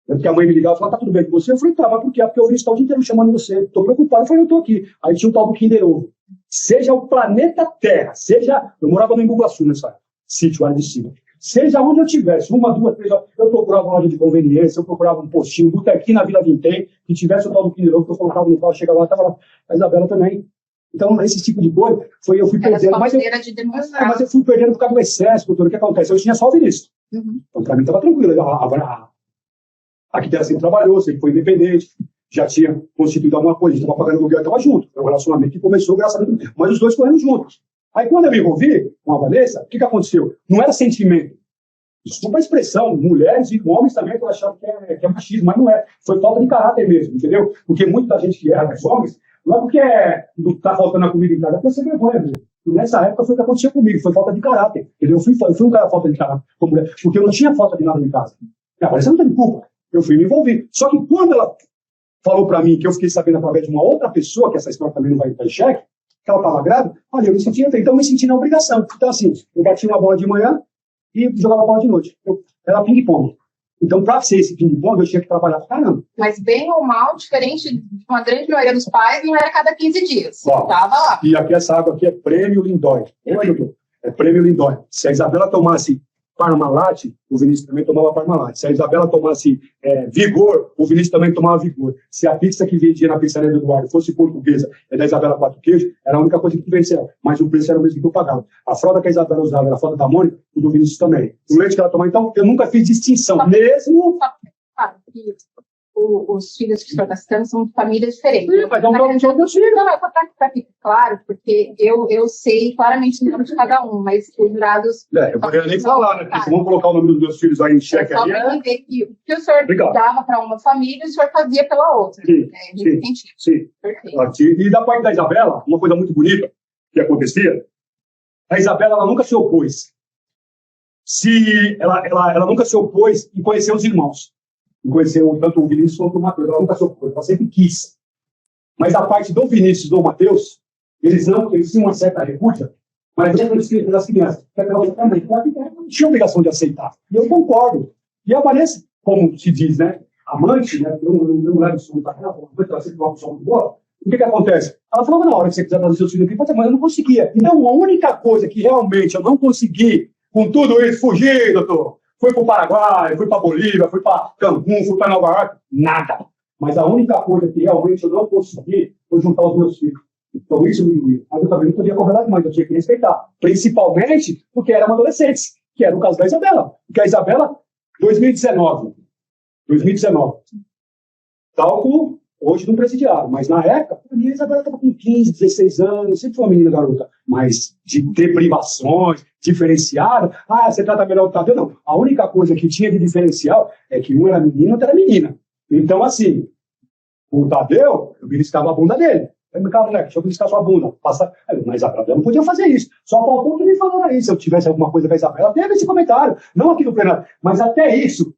Porque a mãe me ligava e falava, tá tudo bem com você? Eu falei, tá, mas por quê? Porque eu vi o dia inteiro chamando você. Tô preocupado. Eu falei, eu tô aqui. Aí tinha o tal do Kinder Ovo. Seja o planeta Terra, seja... Eu morava no Embu-Guaçu nessa sítio lá de cima. Seja onde eu tivesse, 1, 2, 3 horas, eu procurava uma loja de conveniência, eu procurava um postinho, um botequinho na Vila Vintém, que tivesse o tal do Kinder Ovo, que eu colocava no carro, chegava lá, tava lá, a Isabela também. Então, esse tipo de coisa, eu fui perdendo. Mas eu fui perdendo por causa do excesso, doutor. O que acontece? Eu tinha só o Vinícius. Então, pra mim, tava tranquilo. A Quitéria sempre trabalhou, sempre foi independente, já tinha constituído alguma coisa, a gente estava pagando aluguel, estava junto. É um relacionamento que começou, graças a Deus, mas os dois correndo juntos. Aí, quando eu me envolvi com a Vanessa, o que aconteceu? Não era sentimento. Desculpa a expressão, mulheres e homens também achavam que é machismo, mas não é. Foi falta de caráter mesmo, entendeu? Porque muita da gente que erra dos homens, não é porque não está faltando a comida em casa, é porque você vergonha mesmo. E nessa época foi o que aconteceu comigo, foi falta de caráter. Entendeu? Eu fui um cara falta de caráter como mulher, porque eu não tinha falta de nada em casa. A Vanessa não teve culpa. Eu fui me envolver. Só que quando ela falou pra mim, que eu fiquei sabendo através de uma outra pessoa, que essa história também não vai estar em xeque, que ela estava grávida, olha, eu me sentia, então eu me senti na obrigação. Então, assim, eu batia uma bola de manhã e jogava bola de noite. Era ping-pong. Então, pra ser esse ping-pong, eu tinha que trabalhar pra caramba. Mas bem ou mal, diferente de uma grande maioria dos pais, não era cada 15 dias. Ó, tava lá. E aqui essa água aqui é prêmio Lindói. É prêmio Lindói. Se a Isabela tomasse Parmalat, o Vinícius também tomava Parmalat. Se a Isabela tomasse Vigor, o Vinícius também tomava Vigor. Se a pizza que vendia na pizzaria do Eduardo fosse portuguesa, da Isabela 4 queijos, era a única coisa que vencia. Mas o preço era o mesmo que eu pagava. A fralda que a Isabela usava era a fralda da Mônica e do Vinícius também. O leite que ela tomava, então, eu nunca fiz distinção. Mesmo... Os filhos que o senhor está citando são de famílias diferentes. Sim, mas não são meus filhos. Não, é para ficar claro, porque eu sei claramente o nome de cada um, mas os jurados... eu poderia nem falar, né? Porque se vamos colocar o nome dos meus filhos aí em xeque aí... Só para entender que o que o senhor dava para uma família, o senhor fazia pela outra. Sim, sim. Perfeito. E da parte da Isabela, uma coisa muito bonita que acontecia, a Isabela, ela nunca se opôs. Ela nunca se opôs em conhecer os irmãos. Conheceu tanto o Vinícius quanto o Matheus. Ela nunca se opôs, ela sempre quis. Mas a parte do Vinícius e do Matheus, eles tinham uma certa repúdia, mas eles das crianças, que aquela também não tinha obrigação de aceitar. E eu concordo. E a Vanessa, como se diz, né? Amante, né? Eu não levo isso para cá, ela sempre uma opção muito boa. O que acontece? Ela falava na hora que você quiser trazer seus filhos aqui, mas eu não conseguia. Então, a única coisa que realmente eu não consegui, com tudo isso, fugir, doutor. Fui para o Paraguai, fui para Bolívia, fui para Cancún, fui para Nova York, nada. Mas a única coisa que realmente eu não consegui foi juntar os meus filhos. Então isso me doía. Mas eu também não podia cobrar das mães, eu tinha que respeitar. Principalmente porque eram adolescentes, que era o caso da Isabela. Porque a Isabela, 2019, cálculo hoje no presidiário, mas na época, a minha Isabela estava com 15, 16 anos, sempre foi uma menina garota, mas de ter privações, diferenciada, você trata melhor o Tadeu, não. A única coisa que tinha de diferencial é que um era menino, outro era menina. Então, assim, o Tadeu, eu beliscava a bunda dele. Eu me calma, moleque, deixa eu beliscar sua bunda. Mas a Isabela não podia fazer isso. Só faltou que ele falou isso. Se eu tivesse alguma coisa com a Isabela, teve esse comentário. Não aqui no plenário, mas até isso.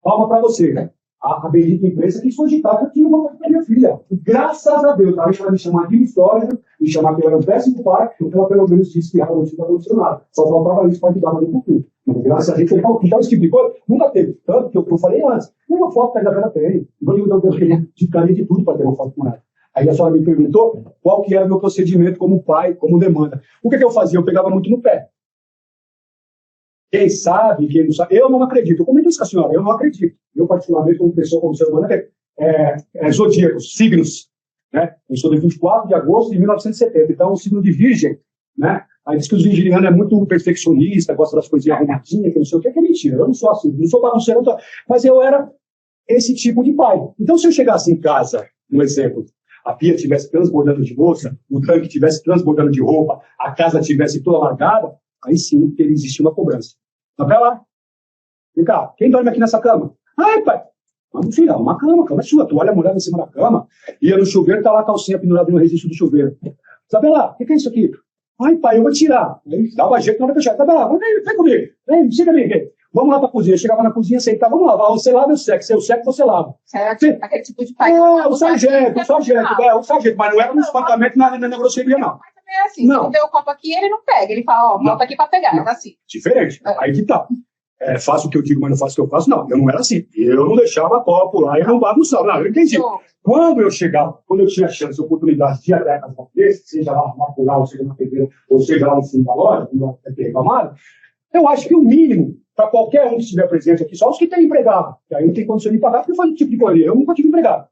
Palma para você, né? A bendita imprensa que foi ditada, eu tinha uma coisa para minha filha. Graças a Deus, ela vai me chamar de história, me chamar que eu era um péssimo pai, então ela pelo menos disse que realmente não aconteceu nada. Só faltava isso para ajudar no conflito. Graças a Deus, então esse tipo de coisa nunca teve. Tanto que eu falei antes, uma foto que a Isabela tem. Eu ficaria de tudo para ter uma foto com ela. Aí a senhora me perguntou qual que era o meu procedimento como pai, como demanda. O que eu fazia? Eu pegava muito no pé. Quem sabe, quem não sabe, eu não acredito. Eu comentei isso com a senhora, eu não acredito. Eu, particularmente, como pessoa, como ser humano, zodíacos, signos. Né? Eu sou de 24 de agosto de 1970, então o signo de Virgem. Né? Aí diz que os virginianos é muito perfeccionista, gosta das coisinhas arrumadinhas, que não sei o que é mentira. Eu não sou assim, não sou bagunceiro, mas eu era esse tipo de pai. Então, se eu chegasse em casa, um exemplo, a pia estivesse transbordando de louça, o tanque estivesse transbordando de roupa, a casa estivesse toda largada, aí sim teria existido uma cobrança. Tá pra lá. Vem cá, quem dorme aqui nessa cama? Ai, pai. Vamos tirar uma cama, a cama é sua, toalha molhada em cima da cama. Ia no chuveiro, tá lá a calcinha pendurada no registro do chuveiro. Sabe lá, o que é isso aqui? Ai, pai, eu vou tirar. Aí dava jeito na hora que eu chegava. Vem comigo. Vem, siga me. Vamos lá pra cozinha. Eu chegava na cozinha, sentava, vamos lavar. Você lava, eu seco. Se eu seco, você lava. Certo? Aquele tipo de pai. O sargento. Mas não era um espancamento na grosseria, não. É assim, não. Se deu o copo aqui, ele não pega. Ele fala, volta aqui pra pegar. Não. É assim. Diferente. Aí que tá. Faço o que eu digo, mas não faço o que eu faço. Não, eu não era assim. Eu não deixava copo lá e não bagunçava. Não, eu entendi. Quando eu chegava, quando eu tinha chance, oportunidade de ir até a casa desse, seja lá uma pular, ou seja na pedreira, ou seja lá no fundo da loja, no reclamado, eu acho que o mínimo para qualquer um que estiver presente aqui, só os que têm empregado, que aí não tem condição de pagar, porque faz um tipo de coisa. Eu nunca tive empregado.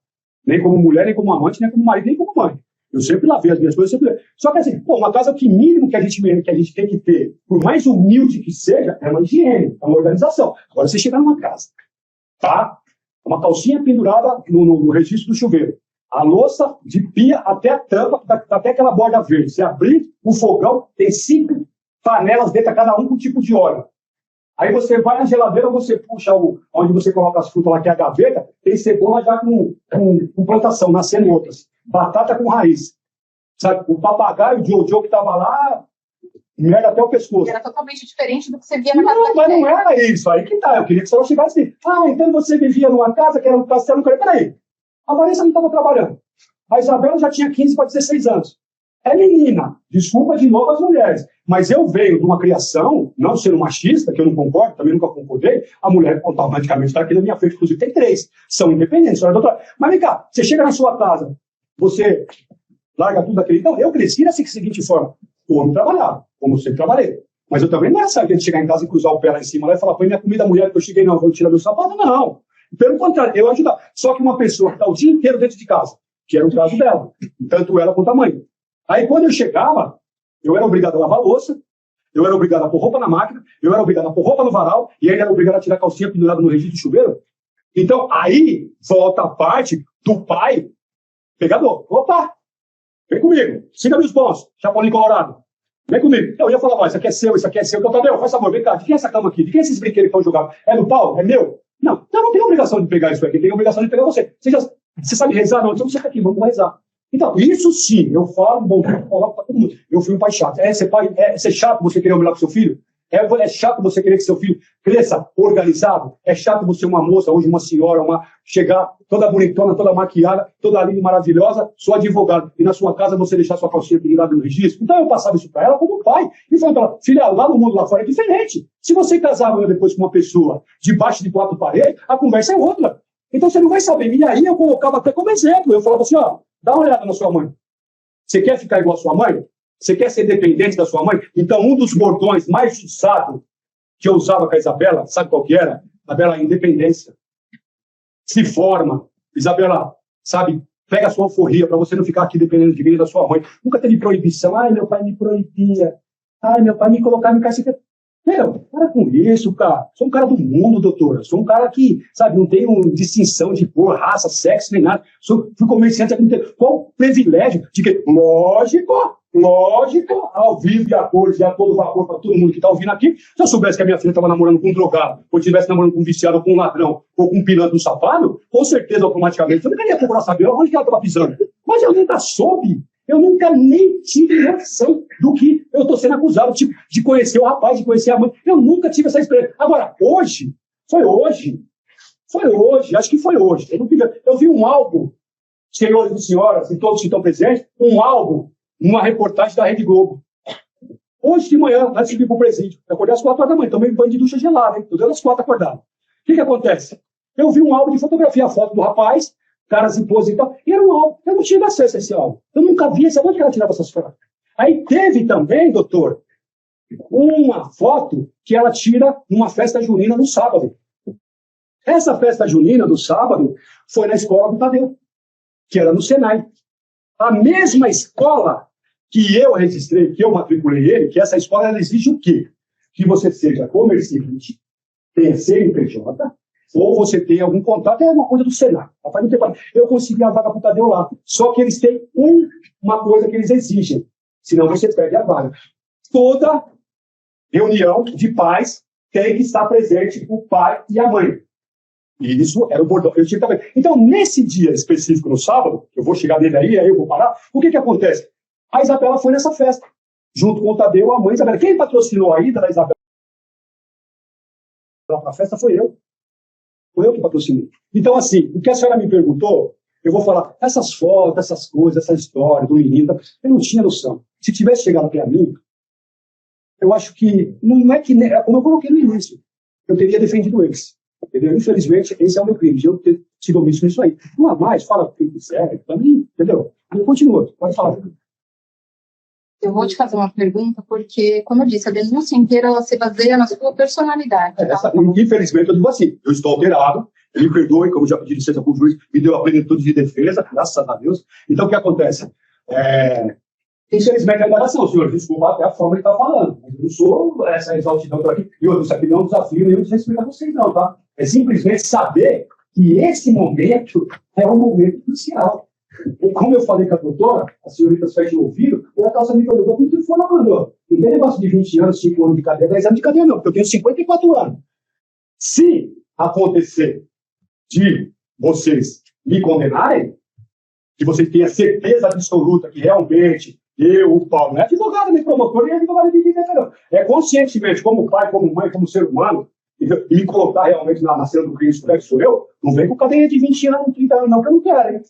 Nem como mulher, nem como amante, nem como marido, nem como mãe. Eu sempre lavei as minhas coisas, sempre. Só que assim, uma casa que mínimo que a gente tem que ter, por mais humilde que seja, é uma higiene, é uma organização. Agora você chegar numa casa, tá? Uma calcinha pendurada no registro do chuveiro. A louça de pia até a tampa, até aquela borda verde. Você abrir o fogão, tem 5 panelas dentro, cada um com um tipo de óleo. Aí você vai na geladeira, você puxa onde você coloca as frutas lá, que é a gaveta, tem cebola já com plantação, nascendo outras. Batata com raiz. Sabe? O papagaio, o Jojo que estava lá, merda até o pescoço. Era totalmente diferente do que você via na casa. Não, mas não era isso. Aí que tá. Eu queria que você chegasse assim. Então você vivia numa casa que era um castelo. Peraí. A Vanessa não estava trabalhando. A Isabela já tinha 15 para 16 anos. É menina. Desculpa de novo as mulheres. Mas eu venho de uma criação, não sendo machista, que eu não concordo, também nunca concordei, a mulher automaticamente está aqui na minha frente, inclusive tem 3. São independentes. Mas vem cá, você chega na sua casa, você larga tudo daquele. Então, eu cresci da seguinte forma. O homem trabalhava, como eu sempre trabalhei. Mas eu também não era sargento de chegar em casa e cruzar o pé lá em cima lá e falar, põe minha comida, mulher, que eu cheguei, não, eu vou tirar meu sapato. Não. Pelo contrário, eu ajudava. Só que uma pessoa que está o dia inteiro dentro de casa, que era o caso dela, tanto ela quanto a mãe. Aí, quando eu chegava, eu era obrigado a lavar a louça, eu era obrigado a pôr roupa na máquina, eu era obrigado a pôr roupa no varal, e ainda era obrigado a tirar a calcinha pendurada no registro de chuveiro. Então, aí volta a parte do pai pegador. Opa! Vem comigo, siga meus bons, Chapolin Colorado. Vem comigo. Eu ia falar, isso aqui é seu, então, Tadeu, faz favor, vem cá, de quem é essa cama aqui? De quem é esses brinquedos que estão jogados? É do Paulo? É meu? Não, eu não tenho obrigação de pegar isso aqui, tenho obrigação de pegar você. Você sabe rezar? Não, então você tá aqui, vamos rezar. Então, isso sim, eu falo, bom, eu coloco para todo mundo. Eu fui um pai chato. Ser chato você querer o melhor para seu filho? É chato você querer que seu filho cresça organizado? É chato você, uma moça, hoje uma senhora, chegar toda bonitona, toda maquiada, toda linda e maravilhosa, sua advogada, e na sua casa você deixar sua calcinha pendurada no registro? Então eu passava isso para ela como pai. E falava para ela, filha, lá no mundo lá fora é diferente. Se você casar depois com uma pessoa debaixo de 4 paredes, a conversa é outra. Então você não vai saber. E aí eu colocava até como exemplo. Eu falava assim, dá uma olhada na sua mãe. Você quer ficar igual a sua mãe? Você quer ser dependente da sua mãe? Então, um dos bordões mais usados que eu usava com a Isabela, sabe qual que era? Isabela, independência. Se forma. Isabela, sabe, pega a sua alforria para você não ficar aqui dependendo de mim da sua mãe. Nunca teve proibição. Ai, meu pai me proibia. Ai, meu pai me colocava em cacete. Meu, para com isso, cara. Sou um cara do mundo, doutora. Sou um cara que, sabe, não tenho distinção de cor, raça, sexo, nem nada. Fui comerciante aqui no tempo. Qual o privilégio de que, lógico, ao vivo e a cores e a todo vapor para todo mundo que está ouvindo aqui. Se eu soubesse que a minha filha estava namorando com um drogado, ou estivesse namorando com um viciado, ou com um ladrão, ou com um pilantra do safado, com certeza, automaticamente, eu não queria procurar saber onde ela estava pisando. Mas eu nunca soube. Eu nunca nem tive noção do que eu estou sendo acusado, tipo, de conhecer o rapaz, de conhecer a mãe. Eu nunca tive essa experiência. Agora, foi hoje, acho que foi hoje. Eu vi um álbum, senhores e senhoras, e todos que estão presentes, um álbum, numa reportagem da Rede Globo. Hoje de manhã, antes de ir para o presídio, eu acordei às 4 horas da manhã, tomei banho de ducha gelada, hein? Eu dei às 4 acordado. O que acontece? Eu vi um álbum de fotografia, a foto do rapaz, caras e poses e tal, e era um álbum. Eu não tive acesso a esse álbum. Eu nunca vi esse álbum. Onde que ela tirava essas fotos? Aí teve também, doutor, uma foto que ela tira numa festa junina no sábado. Essa festa junina do sábado foi na escola do Tadeu, que era no Senai. A mesma escola que eu registrei, que eu matriculei ele, que essa escola ela exige o quê? Que você seja comerciante, tenha CNPJ, ou você tem algum contato, é uma coisa do Senai. Eu consegui a vaga para o Tadeu lá. Só que eles têm uma coisa que eles exigem, senão você perde a vaga. Toda reunião de pais tem que estar presente o pai e a mãe. E isso era o bordão. Eu tinha também. Então, nesse dia específico, no sábado, eu vou chegar nele aí eu vou parar, o que acontece? A Isabela foi nessa festa. junto com o Tadeu, a mãe Isabela. Quem patrocinou a ida da Isabela para a festa foi eu. Foi eu que patrocinei. Então, assim, o que a senhora me perguntou, eu vou falar, essas fotos, essas coisas, essa história do menino, eu não tinha noção. Se tivesse chegado até a mim, eu acho que, não é que, como eu coloquei no início, eu teria defendido eles. Entendeu? Infelizmente, esse é o meu crime, de eu ter sido omisso nisso aí. Não há mais, fala o que quiser, pra mim, entendeu? Eu continuo, pode falar. Eu vou te fazer uma pergunta, porque, como eu disse, a denúncia inteira ela se baseia na sua personalidade. Infelizmente, eu digo assim, eu estou alterado, me perdoe, como já pedi licença para o juiz, me deu a plenitude de defesa, graças a Deus. Então, o que acontece? Infelizmente, a indagação, senhor, desculpa até a forma que está falando. Eu não sou essa exaltidão por aqui. E isso aqui não é um desafio nenhum de respeitar vocês, não, tá? É simplesmente saber que esse momento é um momento crucial. E como eu falei com a doutora, a senhorita fecha o ouvido, a calça me perguntou, como que foi ela mandou? Não tem negócio de 20 anos, 5 anos de cadeia, 10 anos de cadeia, não, porque eu tenho 54 anos. Se acontecer de vocês me condenarem, que vocês tenham certeza absoluta que realmente eu, o Paulo, não é advogado, nem promotor, nem advogado de direito, não. É conscientemente, como pai, como mãe, como ser humano, e me colocar realmente na cena do crime, que sou eu, não vem com cadeia de 20 anos, 30 anos, não, que eu não quero, hein?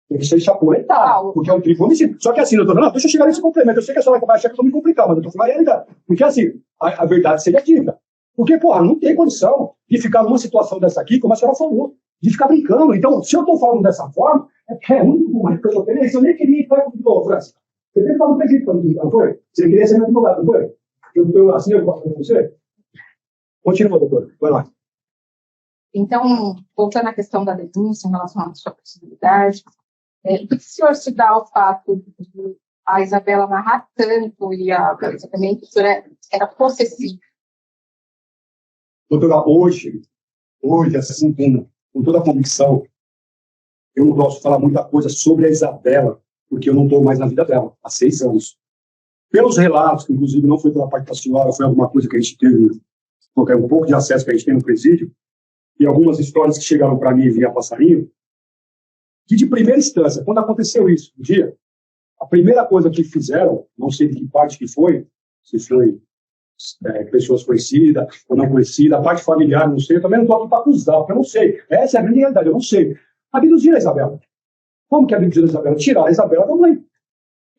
Tem que ser chapuletado, porque é um triplo homicídio. Só que assim, doutor, não, deixa eu chegar nesse complemento. Eu sei que a senhora vai achar que eu estou me complicando, mas eu estou falando a realidade. Porque assim, a verdade seria dita. Porque, porra, não tem condição de ficar numa situação dessa aqui, como a senhora falou, de ficar brincando. Então, se eu estou falando dessa forma, é porque é muito bom, mas eu nem queria ir para o França. Você nem falou presídio para mim, não foi? Você queria ser meu advogado, não foi? Eu assinei com você? Continua, doutor. Vai lá. Então, voltando à questão da denúncia em relação à sua personalidade, o que o senhor se dá ao fato de a Isabela narrar tanto e também que o senhor era possessivo? Doutora, hoje assim, com toda a convicção, eu não posso falar muita coisa sobre a Isabela, porque eu não estou mais na vida dela, há 6 anos. Pelos relatos, que inclusive não foi pela parte da senhora, foi alguma coisa que a gente teve, um pouco de acesso que a gente tem no presídio, e algumas histórias que chegaram para mim via passarinho, que de primeira instância, quando aconteceu isso, um dia, a primeira coisa que fizeram, não sei de que parte que foi, se foi pessoas conhecidas ou não conhecidas, a parte familiar, não sei, eu também não estou aqui para acusar, porque eu não sei. Essa é a grande realidade, eu não sei. Abduziram a Isabela. Como que abduziram a Isabela? Tiraram a Isabela da mãe.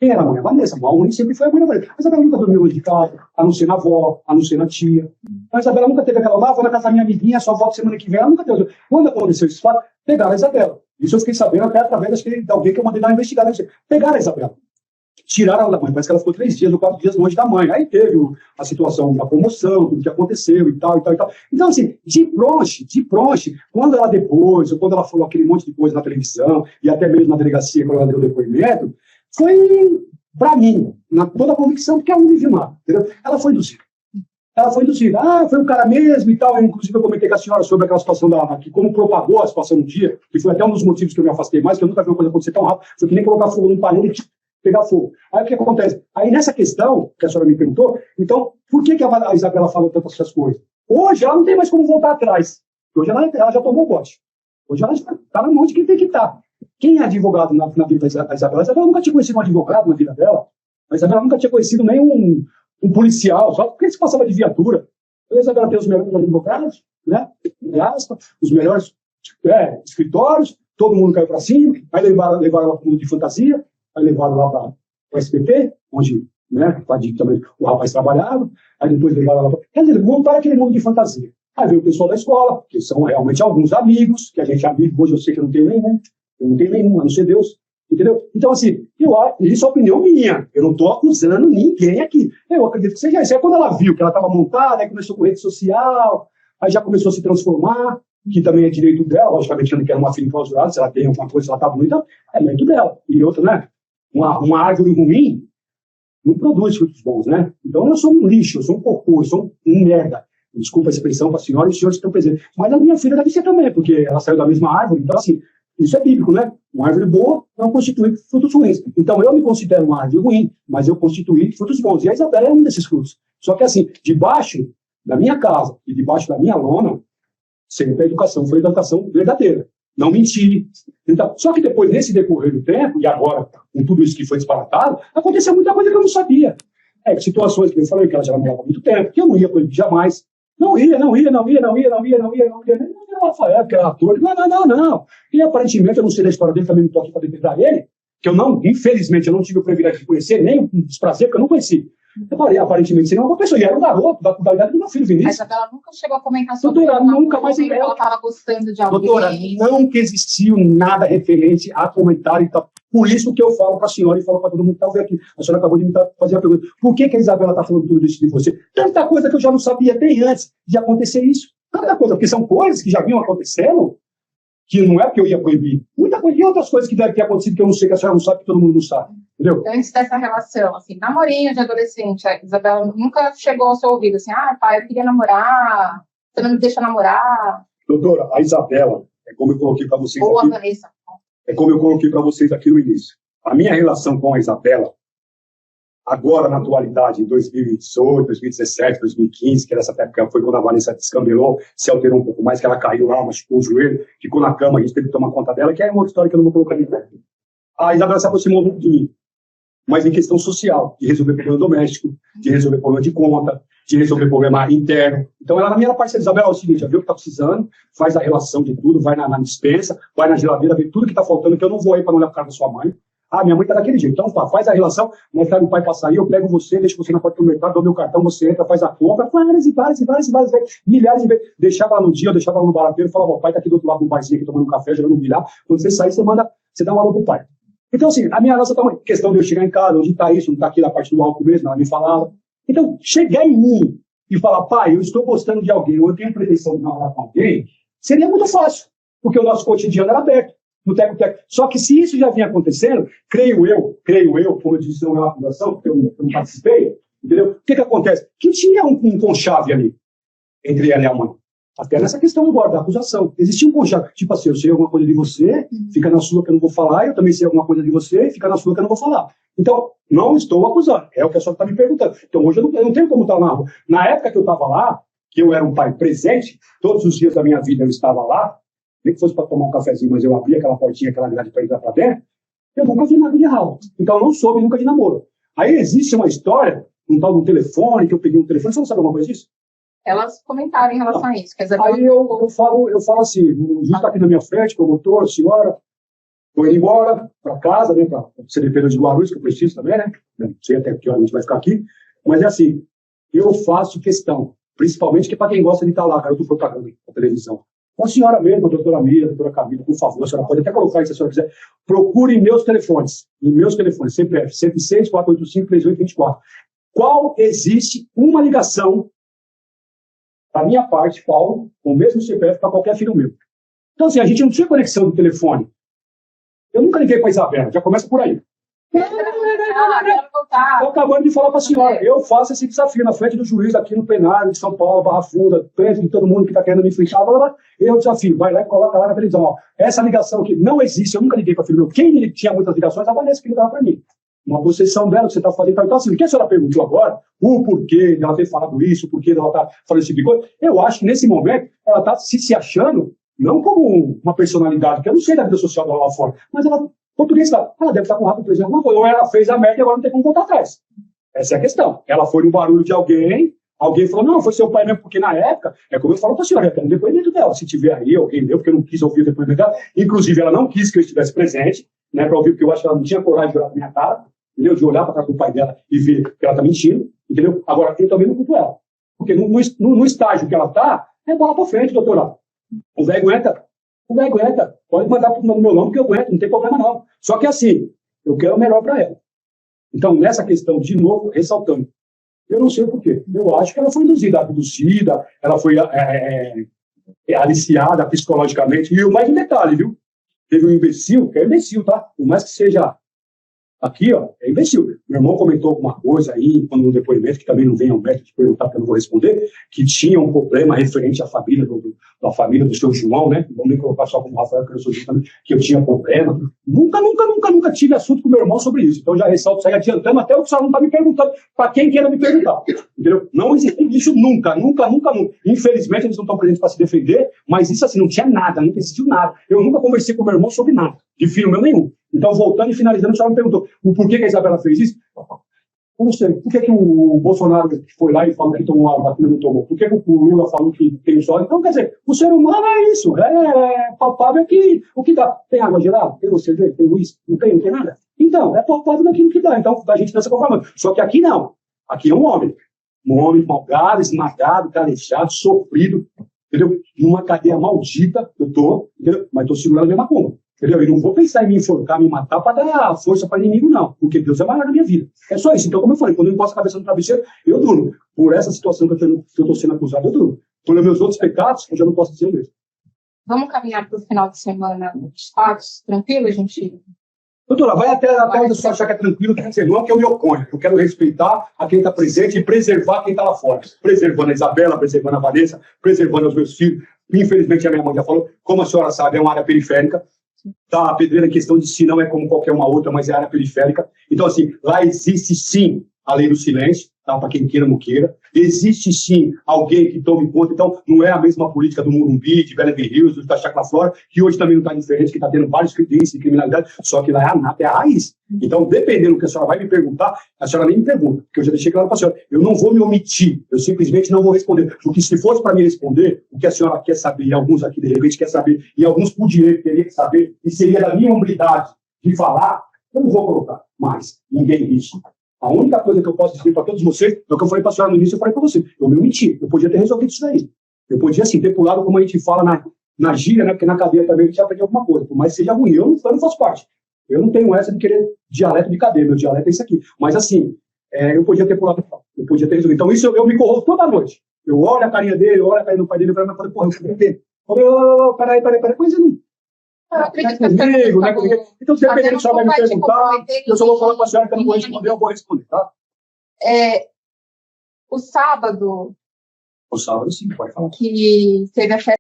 Quem era a mãe? A Vanessa. A mãe sempre foi a mãe da Vanessa. A Isabela nunca dormiu longe de casa, a não ser na avó, a não ser na tia. A Isabela nunca teve aquela, vou na casa da minha amiguinha, só volto semana que vem. Ela nunca teve. Quando aconteceu esse fato, pegaram a Isabela. Isso eu fiquei sabendo até através de alguém que eu mandei dar uma investigada. Pegaram a Isabela. Tiraram ela da mãe. Parece que ela ficou 3 dias ou 4 dias longe da mãe. Aí teve a situação da promoção, tudo que aconteceu e tal, e tal, e tal. Então, assim, de pronto, quando ela depois, ou quando ela falou aquele monte de coisa na televisão, e até mesmo na delegacia, quando ela deu o depoimento, foi, para mim, na toda a convicção, porque ela não me viu nada, entendeu? Ela foi induzida. Foi o cara mesmo e tal. Inclusive, eu comentei com a senhora sobre aquela situação que como propagou a situação no dia, que foi até um dos motivos que eu me afastei mais, que eu nunca vi uma coisa acontecer tão rápido, foi que nem colocar fogo num panela e pegar fogo. Aí o que acontece? Aí nessa questão, que a senhora me perguntou, então, por que a Isabela falou tantas essas coisas? Hoje ela não tem mais como voltar atrás. Hoje ela já tomou o bote. Hoje ela está na mão de quem tem que estar. Quem é advogado na vida da Isabela? A Isabela nunca tinha conhecido um advogado na vida dela. A Isabela nunca tinha conhecido nem um policial, só porque se passava de viatura. A Isabela tem os melhores advogados, né? Os melhores escritórios, todo mundo caiu para cima, aí levaram ela para o mundo de fantasia, aí levaram lá para o SBT, onde, né, também o rapaz trabalhava, aí depois levaram ela para... Quer dizer, montaram aquele mundo de fantasia. Aí veio o pessoal da escola, que são realmente alguns amigos, que a gente é amigo, hoje eu sei que eu não tenho nenhum, a não ser Deus, entendeu? Então, assim, isso é opinião minha, eu não estou acusando ninguém aqui. Eu acredito que seja isso. Aí quando ela viu que ela estava montada, aí começou com rede social, aí já começou a se transformar, que também é direito dela, logicamente eu não quero uma filha enclausurada, se ela tem alguma coisa, se ela está bonita, é direito dela. E outra, né? Uma árvore ruim não produz frutos bons, né? Então eu sou um lixo, eu sou um cocô, eu sou um merda. Desculpa a expressão para a senhora e os senhores que estão presentes. Mas a minha filha deve ser também, porque ela saiu da mesma árvore. Então, assim, isso é bíblico, né? Uma árvore boa não constitui frutos ruins. Então eu me considero uma árvore ruim, mas eu constituí frutos bons. E a Isabela é um desses frutos. Só que, assim, debaixo da minha casa e debaixo da minha lona, sempre a educação foi a educação verdadeira. Não mentir. Então, só que depois, nesse decorrer do tempo, e agora, com tudo isso que foi disparatado, aconteceu muita coisa que eu não sabia. Situações que eu falei que ela já namorava há muito tempo, que eu não ia proibir jamais. Não ia. Rafael, que era ator. Não. E aparentemente, eu não sei da história dele, também não estou aqui para defender ele, que eu não, infelizmente, eu não tive o privilégio de conhecer, nem o desprazer, porque eu não conheci. Aparentemente, seria uma pessoa, e era um garoto da idade do meu filho Vinícius. Mas ela nunca chegou a comentar sobre doutora, nunca mais ela estava gostando de alguém. Doutora, nunca existiu nada referente a comentário e tal. Por isso que eu falo para a senhora e falo para todo mundo que está ouvindo aqui. A senhora acabou de me fazer a pergunta. Por que a Isabela está falando tudo isso de você? Tanta coisa que eu já não sabia bem antes de acontecer isso. Tanta coisa, porque são coisas que já vinham acontecendo, que não é porque eu ia proibir. Muita coisa, e outras coisas que devem ter acontecido que eu não sei, que a senhora não sabe, que todo mundo não sabe. Entendeu? Antes dessa relação, assim, namorinho de adolescente, a Isabela nunca chegou ao seu ouvido, assim, pai, eu queria namorar, você não me deixa namorar. Doutora, a Isabela, é como eu coloquei para vocês Ou aqui. a Vanessa. É como eu coloquei para vocês aqui no início. A minha relação com a Isabela, agora na atualidade, em 2018, 2017, 2015, que nessa época foi quando a Vanessa descambelou, se alterou um pouco mais, que ela caiu lá, machucou o joelho, ficou na cama, a gente teve que tomar conta dela, que é uma outra história que eu não vou colocar aqui. A Isabela se aproximou muito de mim, mas em questão social, de resolver problema doméstico, de resolver problema de conta, de resolver problema interno. Então ela era parceira. Isabela, é o seguinte, já viu o que está precisando, faz a relação de tudo, vai na despensa, vai na geladeira, vê tudo que está faltando, que eu não vou aí para não olhar para cara da sua mãe. Minha mãe está daquele jeito. Então, faz a relação, mas traz o pai para sair, eu pego você, deixo você na porta do mercado, dou meu cartão, você entra, faz a compra, várias vezes, milhares de vezes. Deixava lá no dia, eu deixava lá no barateiro, falava, o pai está aqui do outro lado do barzinho, aqui tomando um café, jogando um bilhar. Quando você sair, você dá uma alô pro pai. Então, assim, a minha relação tá uma questão de eu chegar em casa, onde está isso, não está aqui na parte do álcool mesmo, ela me falava. Então, chegar em mim e falar, pai, eu estou gostando de alguém, ou eu tenho pretensão de namorar com alguém, seria muito fácil, porque o nosso cotidiano era aberto. No teco-teco. Só que se isso já vinha acontecendo, creio eu, como eu disse, não é uma acusação, porque eu não participei, entendeu? O que acontece? Que tinha um conchave ali, entre ela e a mãe. Até nessa questão agora da acusação. Existia um conchave. Tipo assim, eu sei alguma coisa de você, fica na sua que eu não vou falar, eu também sei alguma coisa de você, fica na sua que eu não vou falar. Então, não estou acusando. É o que a senhora está me perguntando. Então, hoje eu não tenho como estar na rua. Na época que eu estava lá, que eu era um pai presente, todos os dias da minha vida eu estava lá, nem que fosse para tomar um cafezinho, mas eu abria aquela portinha, aquela grade para entrar para dentro, eu nunca vi nada de errado. Então eu não soube nunca de namoro. Aí existe uma história, um tal de um telefone, que eu peguei um telefone, você não sabe alguma coisa disso? Elas comentaram em relação a isso. Aí eu falo assim, o juiz está aqui na minha frente, promotor, senhora, estou indo embora para casa, né, para o CDP de Guarulhos, que eu preciso também, né? Não sei até que hora a gente vai ficar aqui, mas é assim, eu faço questão, principalmente que para quem gosta de estar lá, garoto propaganda na televisão. A senhora mesmo, a doutora Mira, a doutora Camila, por favor, a senhora pode até colocar isso se a senhora quiser. Procure em meus telefones, CPF 106 485 3824. Qual existe uma ligação da minha parte, Paulo, com o mesmo CPF para qualquer filho meu. Então, assim, a gente não tinha conexão de telefone. Eu nunca liguei para a Isabela, já começa por aí. Estou acabando de falar para a senhora, eu faço esse desafio na frente do juiz aqui no plenário de São Paulo, Barra Funda, frente de todo mundo que está querendo me enfrentar, eu desafio, vai lá e coloca lá na televisão, ó, essa ligação aqui não existe, eu nunca liguei para filho meu. Quem tinha muitas ligações, a Vanessa que ligava para mim. Uma possessão dela que você está fazendo. Então, assim, o que a senhora perguntou agora, o porquê dela ter falado isso, o porquê dela estar falando esse tipo de coisa, eu acho que nesse momento ela está se achando, não como uma personalidade, que eu não sei da vida social dela lá fora, mas ela português, ela deve estar com rabo preso em alguma coisa, ou ela fez a merda e agora não tem como voltar atrás. Essa é a questão. Ela foi no barulho de alguém falou, não, foi seu pai mesmo, porque na época, é como eu falo para a senhora, é o depoimento dela. Se tiver aí, alguém deu, porque eu não quis ouvir o depoimento dela, inclusive ela não quis que eu estivesse presente, né, para ouvir, porque eu acho que ela não tinha coragem de olhar para minha cara, entendeu? De olhar para a cara do pai dela e ver que ela está mentindo, entendeu? Agora, eu também não culpo ela, porque no estágio que ela está, é bola para frente, doutora. O velho aguenta. Pode mandar no meu nome que eu aguento, não tem problema não. Só que assim, eu quero o melhor para ela. Então, nessa questão, de novo, ressaltando, eu não sei o porquê. Eu acho que ela foi induzida, abduzida, ela foi aliciada psicologicamente. E o mais um detalhe, viu? Teve um imbecil, que é imbecil, tá? Por mais que seja aqui, ó, é imbecil. Meu irmão comentou alguma coisa aí, quando no depoimento, que também não vem ao método de perguntar, porque eu não vou responder, que tinha um problema referente à família da família do seu João, né? Vamos nem colocar só como Rafael, que eu sou também, que eu tinha problema. Nunca tive assunto com meu irmão sobre isso. Então já ressalto, sair adiantando até o que o senhor não está me perguntando, para quem queira me perguntar. Entendeu? Não existiu isso nunca. Infelizmente, eles não estão presentes para se defender, mas isso assim, não tinha nada, nunca existiu nada. Eu nunca conversei com meu irmão sobre nada, de filho meu nenhum. Então, voltando e finalizando, o senhor me perguntou o porquê que a Isabela fez isso. Eu não sei, por que o Bolsonaro foi lá e falou que tomou a vacina e não tomou? Por que o Lula falou que tem só? Então, quer dizer, o ser humano é isso, é palpável que o que dá. Tem água gelada? Tem cerveja? Tem uísque? Não tem nada? Então, é palpável daquilo que dá. Então, a gente dança conformando. Só que aqui não. Aqui é um homem malgado, esmagado, calejado, sofrido, entendeu? Numa cadeia maldita, eu tô, entendeu? Mas tô segurando a minha macumba. Entendeu? Eu não vou pensar em me enforcar, me matar para dar força para inimigo, não. Porque Deus é maior na minha vida. É só isso. Então, como eu falei, quando eu encosto a cabeça no travesseiro, eu durmo. Por essa situação que eu estou sendo acusado, eu durmo. Por meus outros pecados, eu já não posso dizer o mesmo. Vamos caminhar para o final de semana de fatos, tranquilo, gente? Doutora, vai até onde você achar que é tranquilo, quer dizer, não é que eu me oponho. Eu quero respeitar a quem está presente e preservar quem está lá fora. Preservando a Isabela, preservando a Vanessa, preservando os meus filhos. Infelizmente, a minha mãe já falou, como a senhora sabe, é uma área periférica. Tá, a Pedreira, em questão de si, não é como qualquer uma outra, mas é área periférica. Então, assim, lá existe sim a lei do silêncio, tá? Para quem queira ou não queira. Existe sim alguém que tome conta. Então, não é a mesma política do Morumbi, de Beverly Hills, da Chácara Flora, que hoje também não está diferente, que está tendo vários índices de criminalidade, só que lá é a raiz. Então, dependendo do que a senhora vai me perguntar, a senhora nem me pergunta, porque eu já deixei claro para a senhora. Eu não vou me omitir, eu simplesmente não vou responder. Porque se fosse para me responder, o que a senhora quer saber, e alguns aqui de repente quer saber, e alguns por direito teriam que saber, e seria da minha humildade de falar, eu não vou colocar mais ninguém nisso. A única coisa que eu posso dizer para todos vocês, é o que eu falei para a senhora no início, eu falei para você. Eu me omiti, eu podia ter resolvido isso daí. Eu podia, assim, ter pulado, como a gente fala na gíria, né? Porque na cadeia também a gente aprende alguma coisa. Por mais que seja ruim, eu não faço parte. Eu não tenho essa de querer dialeto de cadeia, meu dialeto é isso aqui. Mas, assim, eu podia ter pulado, eu podia ter resolvido. Então, isso eu me corro toda noite. Eu olho a carinha dele, eu olho a carinha do pai dele, eu falei, porra, eu queria ter. Peraí, coisa não. Comigo, né? Então, dependendo do que a senhora vai me perguntar, eu só vou falar para a senhora que eu não vou responder, eu vou responder, tá? O sábado. O sábado, sim, pode falar. Que teve a festa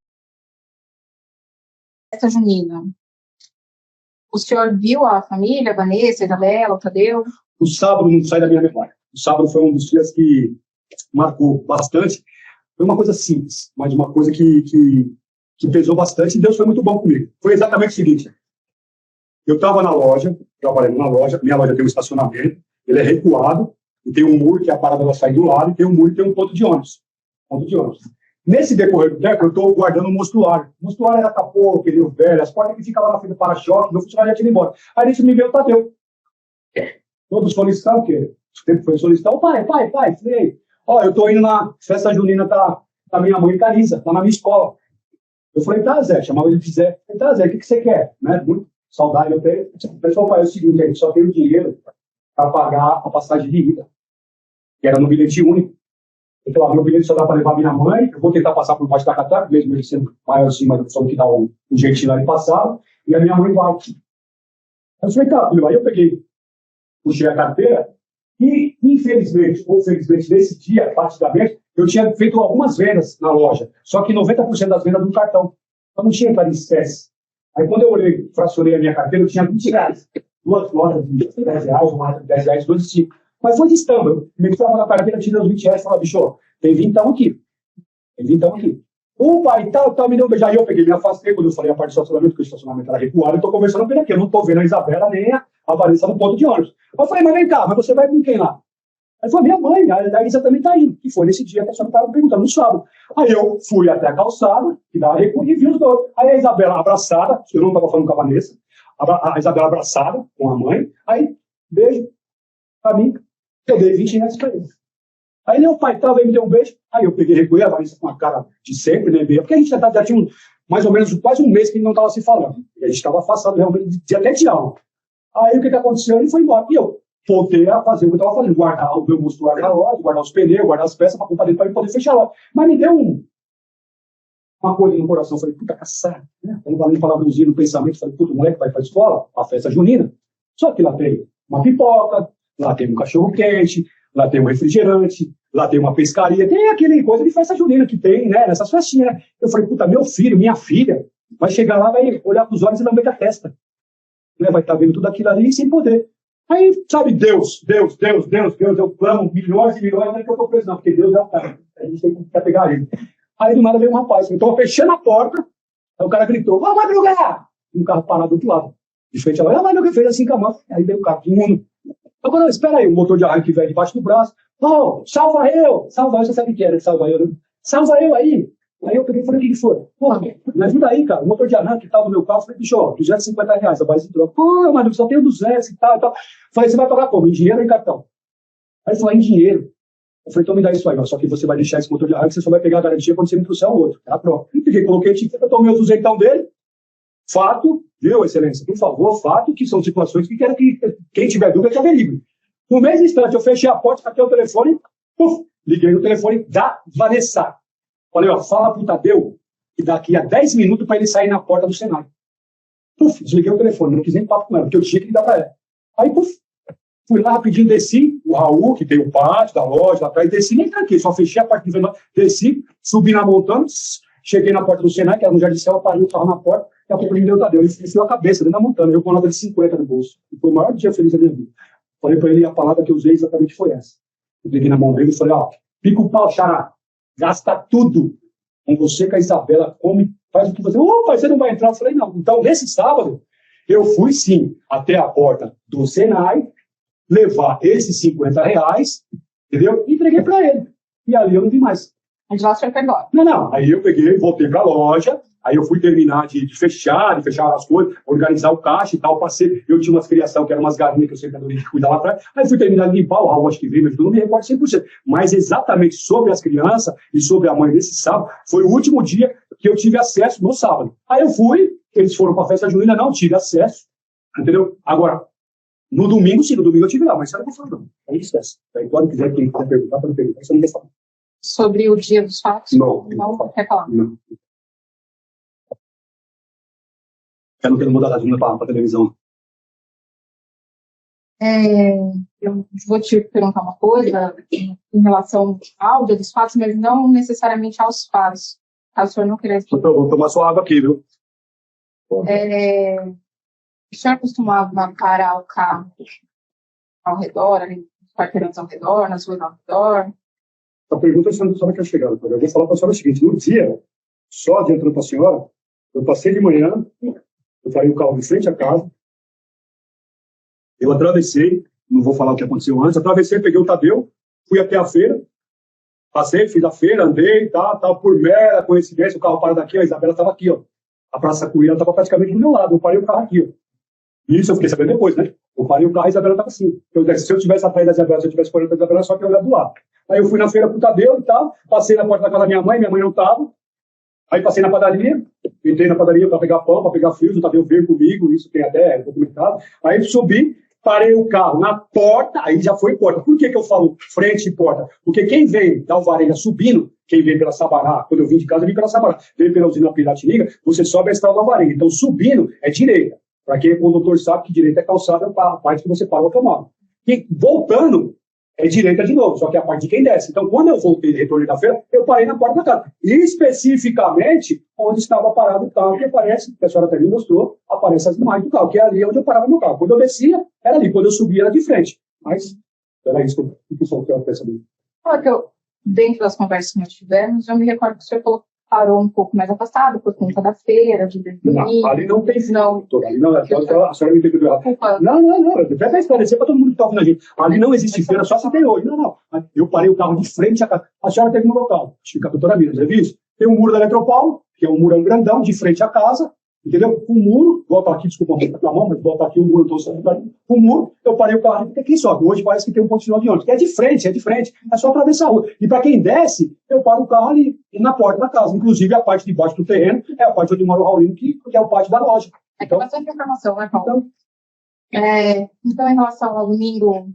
junina. O senhor viu a família, a Vanessa, a Isabela, o Tadeu? O sábado não sai da minha memória. O sábado foi um dos dias que marcou bastante. Foi uma coisa simples, mas uma coisa que pesou bastante, e Deus foi muito bom comigo. Foi exatamente o seguinte: eu estava na loja, trabalhando na loja, minha loja tem um estacionamento, ele é recuado, e tem um muro que a parada vai sair do lado, e tem um muro e tem um ponto de ônibus. Nesse decorrer do tempo, eu estou guardando um mostruário. O mostruário era capô, pneu velho, as portas que ficavam na frente do para-choque, meu funcionário já tinha ido embora. Aí a gente me veio o Tadeu. Todos solicitaram o quê? O tempo foi solicitar, pai, falei, eu estou indo na festa junina da minha mãe Carisa, tá na minha escola. Eu falei, tá, Zé, chamava ele de Zé. Eu falei, tá, Zé, o que você quer? Né? Muito saudade, eu falei, o pessoal faz o seguinte, a gente só tem o dinheiro para pagar a passagem de ida, que era no bilhete único. Então, meu bilhete só dá para levar minha mãe, eu vou tentar passar por baixo da catraca, mesmo ele sendo maior assim, mas eu só que dá um jeitinho lá e passava, e a minha mãe vai. Eu falei, tá, filho, aí eu peguei, puxei a carteira, e infelizmente, ou felizmente, nesse dia, praticamente, eu tinha feito algumas vendas na loja, só que 90% das vendas no cartão. Eu não tinha entrado em espécie. Aí quando eu olhei, fracionei a minha carteira, eu tinha R$20. Duas lojas de R$10, uma de R$10, 12 e 5. Mas foi de estampa. Eu me estava na carteira, tirei os R$20 e falei, bicho, tem vintão aqui. O pai tal, me deu um beijo. Aí eu peguei, me afastei quando eu falei a parte do estacionamento, porque o estacionamento era recuado, eu estou conversando com ele aqui. Eu não estou vendo a Isabela nem a Vanessa no ponto de ônibus. Eu falei, mas vem cá, mas você vai com quem lá? Aí foi minha mãe, a Isa também está indo. E foi nesse dia que a senhora estava me perguntando, no sábado. Aí eu fui até a calçada, que dava recuo, e vi os dois. Aí a Isabela abraçada, eu não estava falando com a Vanessa, a Isabela abraçada com a mãe, aí, beijo, pra mim, eu dei R$20 para ele. Aí meu pai estava, me deu um beijo, aí eu peguei, recuei a Vanessa com a cara de sempre, né, porque a gente já tinha mais ou menos quase um mês que a gente não estava se falando. E a gente estava afastado realmente, até de aula. Aí o que aconteceu? Ele foi embora. E eu voltei a fazer o que eu estava fazendo, guardar o meu mostruário na loja, guardar os pneus, guardar as peças para comprar dentro para poder fechar a loja. Mas me deu uma coisa no coração. Eu falei, puta, caçada, né? Eu não falei palavrãozinho no pensamento. Falei, puta, o moleque vai para a escola, a festa junina. Só que lá tem uma pipoca, lá tem um cachorro-quente, lá tem um refrigerante, lá tem uma pescaria, tem aquele coisa de festa junina que tem, né? Nessas festinhas, né? Eu falei, puta, meu filho, minha filha, vai chegar lá, vai olhar pros olhos e lamber a testa. Né? Vai estar vendo tudo aquilo ali sem poder. Aí, sabe, Deus, eu clamo milhões e milhões, não é que eu estou preso, não, porque Deus já tá. A gente tem que pegar ele. Aí, do nada, veio um rapaz, eu estava fechando a porta, aí o cara gritou, vamos madrugar! Um carro parado do outro lado. De frente, ela, mas não que fez assim com a mão. Aí veio o carro, todo mundo Agora, espera aí, o motor de arranque velho debaixo do braço. Oh, salva eu! Salva eu, você sabe o que era, salva eu, né? Salva eu aí! Aí eu peguei e falei, o que foi? Porra, me ajuda aí, cara. O motor de arranque que tava no meu carro, eu falei, bicho, ó, R$250, a base de troca. Pô, mas eu só tenho 200 e tal, e tal. Falei, você vai pagar como? Em dinheiro ou em cartão? Aí ele falou, em dinheiro. Eu falei, então me dá isso aí, ó. Só que você vai deixar esse motor de arranque, você só vai pegar a garantia quando você me trouxer o outro. Tá pronto. E peguei, coloquei, eu tomei os 200 dele. Fato, viu, excelência? Por favor, fato, que são situações que quero que quem tiver dúvida que averigüe. No mesmo instante, eu fechei a porta, catei o telefone, puf, liguei no telefone da Vanessa. Falei, ó, fala pro Tadeu que daqui a 10 minutos para ele sair na porta do Senai. Puf, desliguei o telefone, não quis nem papo com ela, porque eu tinha que ligar para ela. Aí, puf, fui lá rapidinho, desci, o Raul, que tem o pátio da loja lá atrás, desci, nem tranquei, só fechei a parte de venda, desci, subi na montanha, cheguei na porta do Senai, que era no Jardim Céu, parei o carro na porta, e a pouco ele me deu o Tadeu, ele enfiou a cabeça dentro da montanha, eu com nota de 50 no bolso. E foi o maior dia feliz da minha vida. Falei para ele, a palavra que eu usei exatamente foi essa. Eu peguei na mão dele e falei, ó, pica o pau, xará, gasta tudo. Com você, com a Isabela, come, faz o que você... Pai, você não vai entrar? Eu falei, não. Então, nesse sábado, eu fui, sim, até a porta do Senai, levar esses R$50, entendeu? E entreguei para ele. E ali eu não vi mais. A de lá você foi embora. Não. Aí eu peguei, voltei para a loja, aí eu fui terminar de fechar as coisas, organizar o caixa e tal, passei, eu tinha umas criação que eram umas galinhas que eu sempre adorei cuidar lá atrás, aí fui terminar de limpar, o Raul acho que veio, mas eu não me recordo 100%. Mas exatamente sobre as crianças e sobre a mãe desse sábado, foi o último dia que eu tive acesso no sábado. Aí eu fui, eles foram para a festa junina, não tive acesso, entendeu? Agora, no domingo, sim, no domingo eu tive lá, mas isso era por favor, não. É isso, aí quando quiser, quem quiser perguntar, pode perguntar, isso eu não quer falar. Sobre o dia dos fatos? Não. Não quer falar? Não. Eu não quero mudar a agenda para a televisão. Eu vou te perguntar uma coisa em relação ao dia dos fatos, mas não necessariamente aos fatos. Caso o senhor não queira... Vou tomar sua água aqui, viu? O senhor costumava parar o carro ao redor, ali, nos quarteirões ao redor, nas ruas ao redor? A pergunta você não sabe que eu chegar. Eu vou falar para a senhora o seguinte: no dia, só adiantando para a senhora, eu passei de manhã, eu parei o carro de frente à casa, eu atravessei, não vou falar o que aconteceu antes, atravessei, peguei o Tadeu, fui até a feira, passei, fiz a feira, andei, tal, por mera coincidência, o carro para daqui, a Isabela estava aqui, ó. A Praça Coelho estava praticamente do meu lado, eu parei o carro aqui, ó. Isso eu fiquei sabendo depois, né? Eu parei o carro e a Isabela estava assim. Se eu tivesse atrás da Isabela, se eu tivesse correndo da Isabela, só que eu olhar do lado. Aí eu fui na feira pro Tadeu e tal, passei na porta da casa da minha mãe não estava. Aí passei na padaria, entrei na padaria para pegar pão, para pegar frios, o Tadeu veio comigo, isso tem até documentado. Aí subi, parei o carro na porta, aí já foi porta. Por que eu falo frente e porta? Porque quem vem da Alvarenga subindo, quem vem pela Sabará, quando eu vim de casa, eu vim pela Sabará, vem pela usina Piratininga, você sobe a estrada da Alvarenga. Então subindo é direita. Para quem é condutor sabe que direita é calçada, é a parte que você para o automóvel. E voltando, é direita de novo, só que é a parte de quem desce. Então, quando eu voltei, retornei da feira, eu parei na porta da casa. E especificamente, onde estava parado o carro, que aparece, que a senhora até me mostrou, aparece as imagens do carro, que é ali onde eu parava meu carro. Quando eu descia, era ali. Quando eu subia, era de frente. Mas, era isso que o pessoal quer saber. Olha, que dentro das conversas que nós tivemos, eu me recordo que o senhor falou parou um pouco mais afastado por conta da feira, de não, ali não tem não. Ali não, a senhora me entendeu errado. Não, até para esclarecer para todo mundo que está ouvindo a gente. Ali não existe feira, só se tem hoje. Não. Eu parei o carro de frente à casa. A senhora teve no local, fica a doutora Mira, já viu isso? Tem um muro da Eletropaulo, que é um murão grandão, de frente à casa, entendeu? Um muro, volta aqui, desculpa, com a mão, mas volta aqui, um muro, um muro, eu parei o carro, porque quem sobe? Hoje parece que tem um ponto final de ônibus, que é de frente, é só atravessar a rua. E para quem desce, eu paro o carro ali, na porta da casa. Inclusive, a parte de baixo do terreno é a parte onde mora o Raulino, que é o pátio da loja. Então, tem bastante informação, né, Paulo? Então, em relação ao domingo,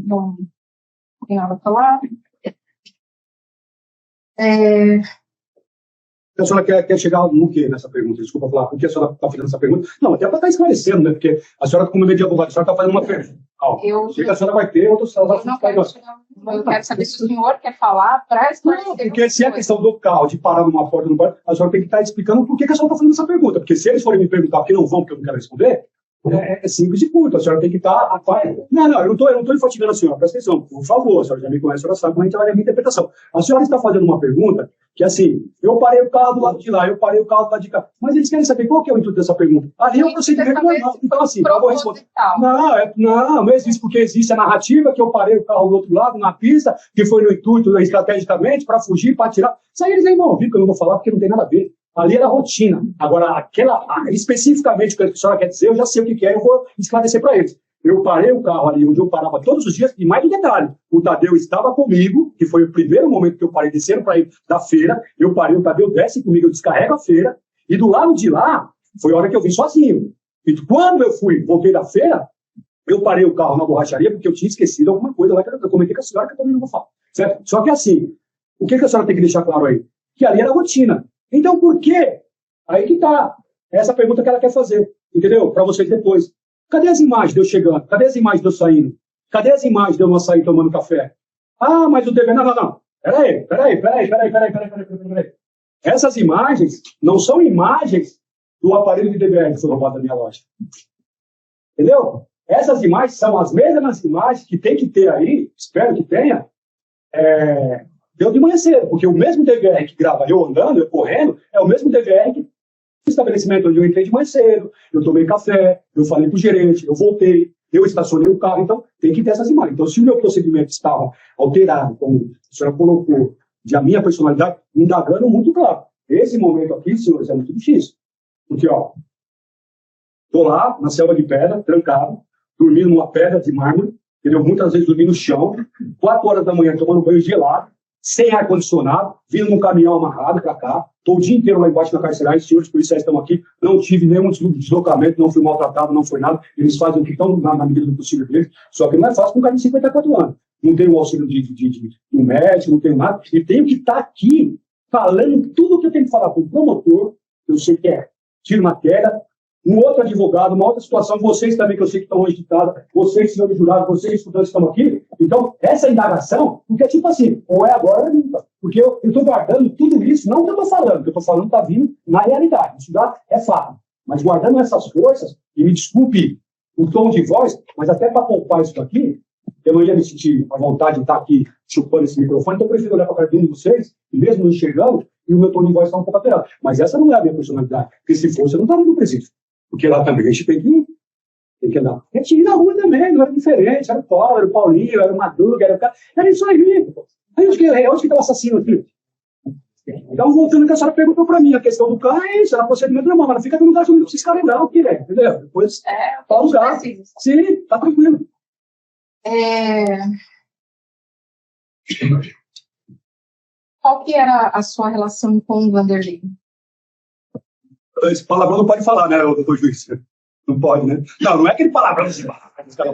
não tem nada a falar. A senhora quer chegar no quê nessa pergunta? Desculpa falar, por que a senhora está fazendo essa pergunta? Não, até para estar esclarecendo, né? Porque a senhora, como meio de advogado, a senhora está fazendo uma pergunta. Eu sei que a senhora vai ter, outras senhora vai eu quero saber se o senhor quer falar para esclarecer. Não, porque se é a questão do carro, de parar numa porta, a senhora tem que estar explicando por que a senhora está fazendo essa pergunta. Porque se eles forem me perguntar porque não vão, porque eu não quero responder, É simples e curto, a senhora tem que estar... Não, eu não estou infatigando a senhora, presta atenção, por favor, a senhora já me conhece, a senhora sabe como a gente trabalha a minha interpretação. A senhora está fazendo uma pergunta que, assim, eu parei o carro do lado de lá, eu parei o carro do lado de cá, mas eles querem saber qual que é o intuito dessa pergunta. Ali é um procedimento normal, então assim, eu vou responder. Não existe, porque existe a narrativa que eu parei o carro do outro lado, na pista, que foi no intuito, estrategicamente, para fugir, para atirar. Isso aí eles nem vão ouvir, que eu não vou falar, porque não tem nada a ver. Ali era rotina. Agora, especificamente o que a senhora quer dizer, eu já sei o que é, eu vou esclarecer para eles. Eu parei o carro ali onde eu parava todos os dias, e mais um detalhe, o Tadeu estava comigo, que foi o primeiro momento que eu parei descendo para ir da feira, eu parei, o Tadeu desce comigo, eu descarrego a feira, e do lado de lá, foi a hora que eu vim sozinho. E quando eu voltei da feira, eu parei o carro na borracharia, porque eu tinha esquecido alguma coisa lá, que eu comentei com a senhora, que eu também não vou falar. Certo? Só que assim, o que a senhora tem que deixar claro aí? Que ali era rotina. Então, por quê? Aí que tá. Essa pergunta que ela quer fazer. Entendeu? Para vocês depois. Cadê as imagens de eu chegando? Cadê as imagens de eu saindo? Cadê as imagens de eu não sair tomando café? Ah, mas o dever... Não. Peraí. Essas imagens não são imagens do aparelho de DVR que foi roubado da minha loja. Entendeu? Essas imagens são as mesmas imagens que tem que ter aí, espero que tenha, deu de manhã cedo, porque o mesmo DVR que grava eu andando, eu correndo, é o mesmo DVR que no estabelecimento onde eu entrei de manhã cedo, eu tomei café, eu falei com o gerente, eu voltei, eu estacionei o carro, então tem que ter essas imagens. Então, se o meu procedimento estava alterado, como a senhora colocou, de a minha personalidade, indagando muito claro. Esse momento aqui, senhores, é muito difícil. Porque, ó, tô lá, na selva de pedra, trancado, dormindo numa pedra de mármore, entendeu? Muitas vezes dormindo no chão, 4 horas da manhã tomando banho gelado, sem ar-condicionado, vindo num caminhão amarrado para cá, tô o dia inteiro lá embaixo na carceragem, os senhores policiais estão aqui, não tive nenhum deslocamento, não fui maltratado, não foi nada, eles fazem o que estão na medida do possível deles, só que não é fácil com um cara de 54 anos. Não tenho o auxílio do médico, não tenho nada, e tenho que estar aqui falando tudo o que eu tenho que falar para o promotor, eu sei que é tiro na queda, um outro advogado, uma outra situação, vocês também, que eu sei que estão hoje ditados, vocês, senhores jurados, vocês, estudantes, estão aqui. Então, essa indagação, porque é tipo assim, ou é agora ou é nunca. Porque eu estou guardando tudo isso, não que eu estou falando, que eu estou falando está vindo na realidade. Isso é fato. Mas guardando essas forças, e me desculpe o tom de voz, mas até para poupar isso aqui, eu não ia me sentir à vontade de estar aqui chupando esse microfone, então eu prefiro olhar para a cara de vocês, e mesmo não enxergando, e o meu tom de voz está um pouco alterado. Mas essa não é a minha personalidade, porque se fosse, eu não estaria no presídio. Porque lá também a gente tem que andar. A gente ia na rua também, não era diferente, era o Paulo, era o Paulinho, era o Madruga, era o cara, era isso aí. Aí onde que está o assassino aqui? Então, voltando que a senhora perguntou para mim, a questão do carro é isso, era procedimento normal, mas não fica dando gasolina para esses caras não, que é, entendeu? Depois, para o gasto. Sim, tá tranquilo. Qual que era a sua relação com o Vanderlei? Esse palavrão não pode falar, né, doutor juiz? Não pode, né? Não é aquele palavrão assim,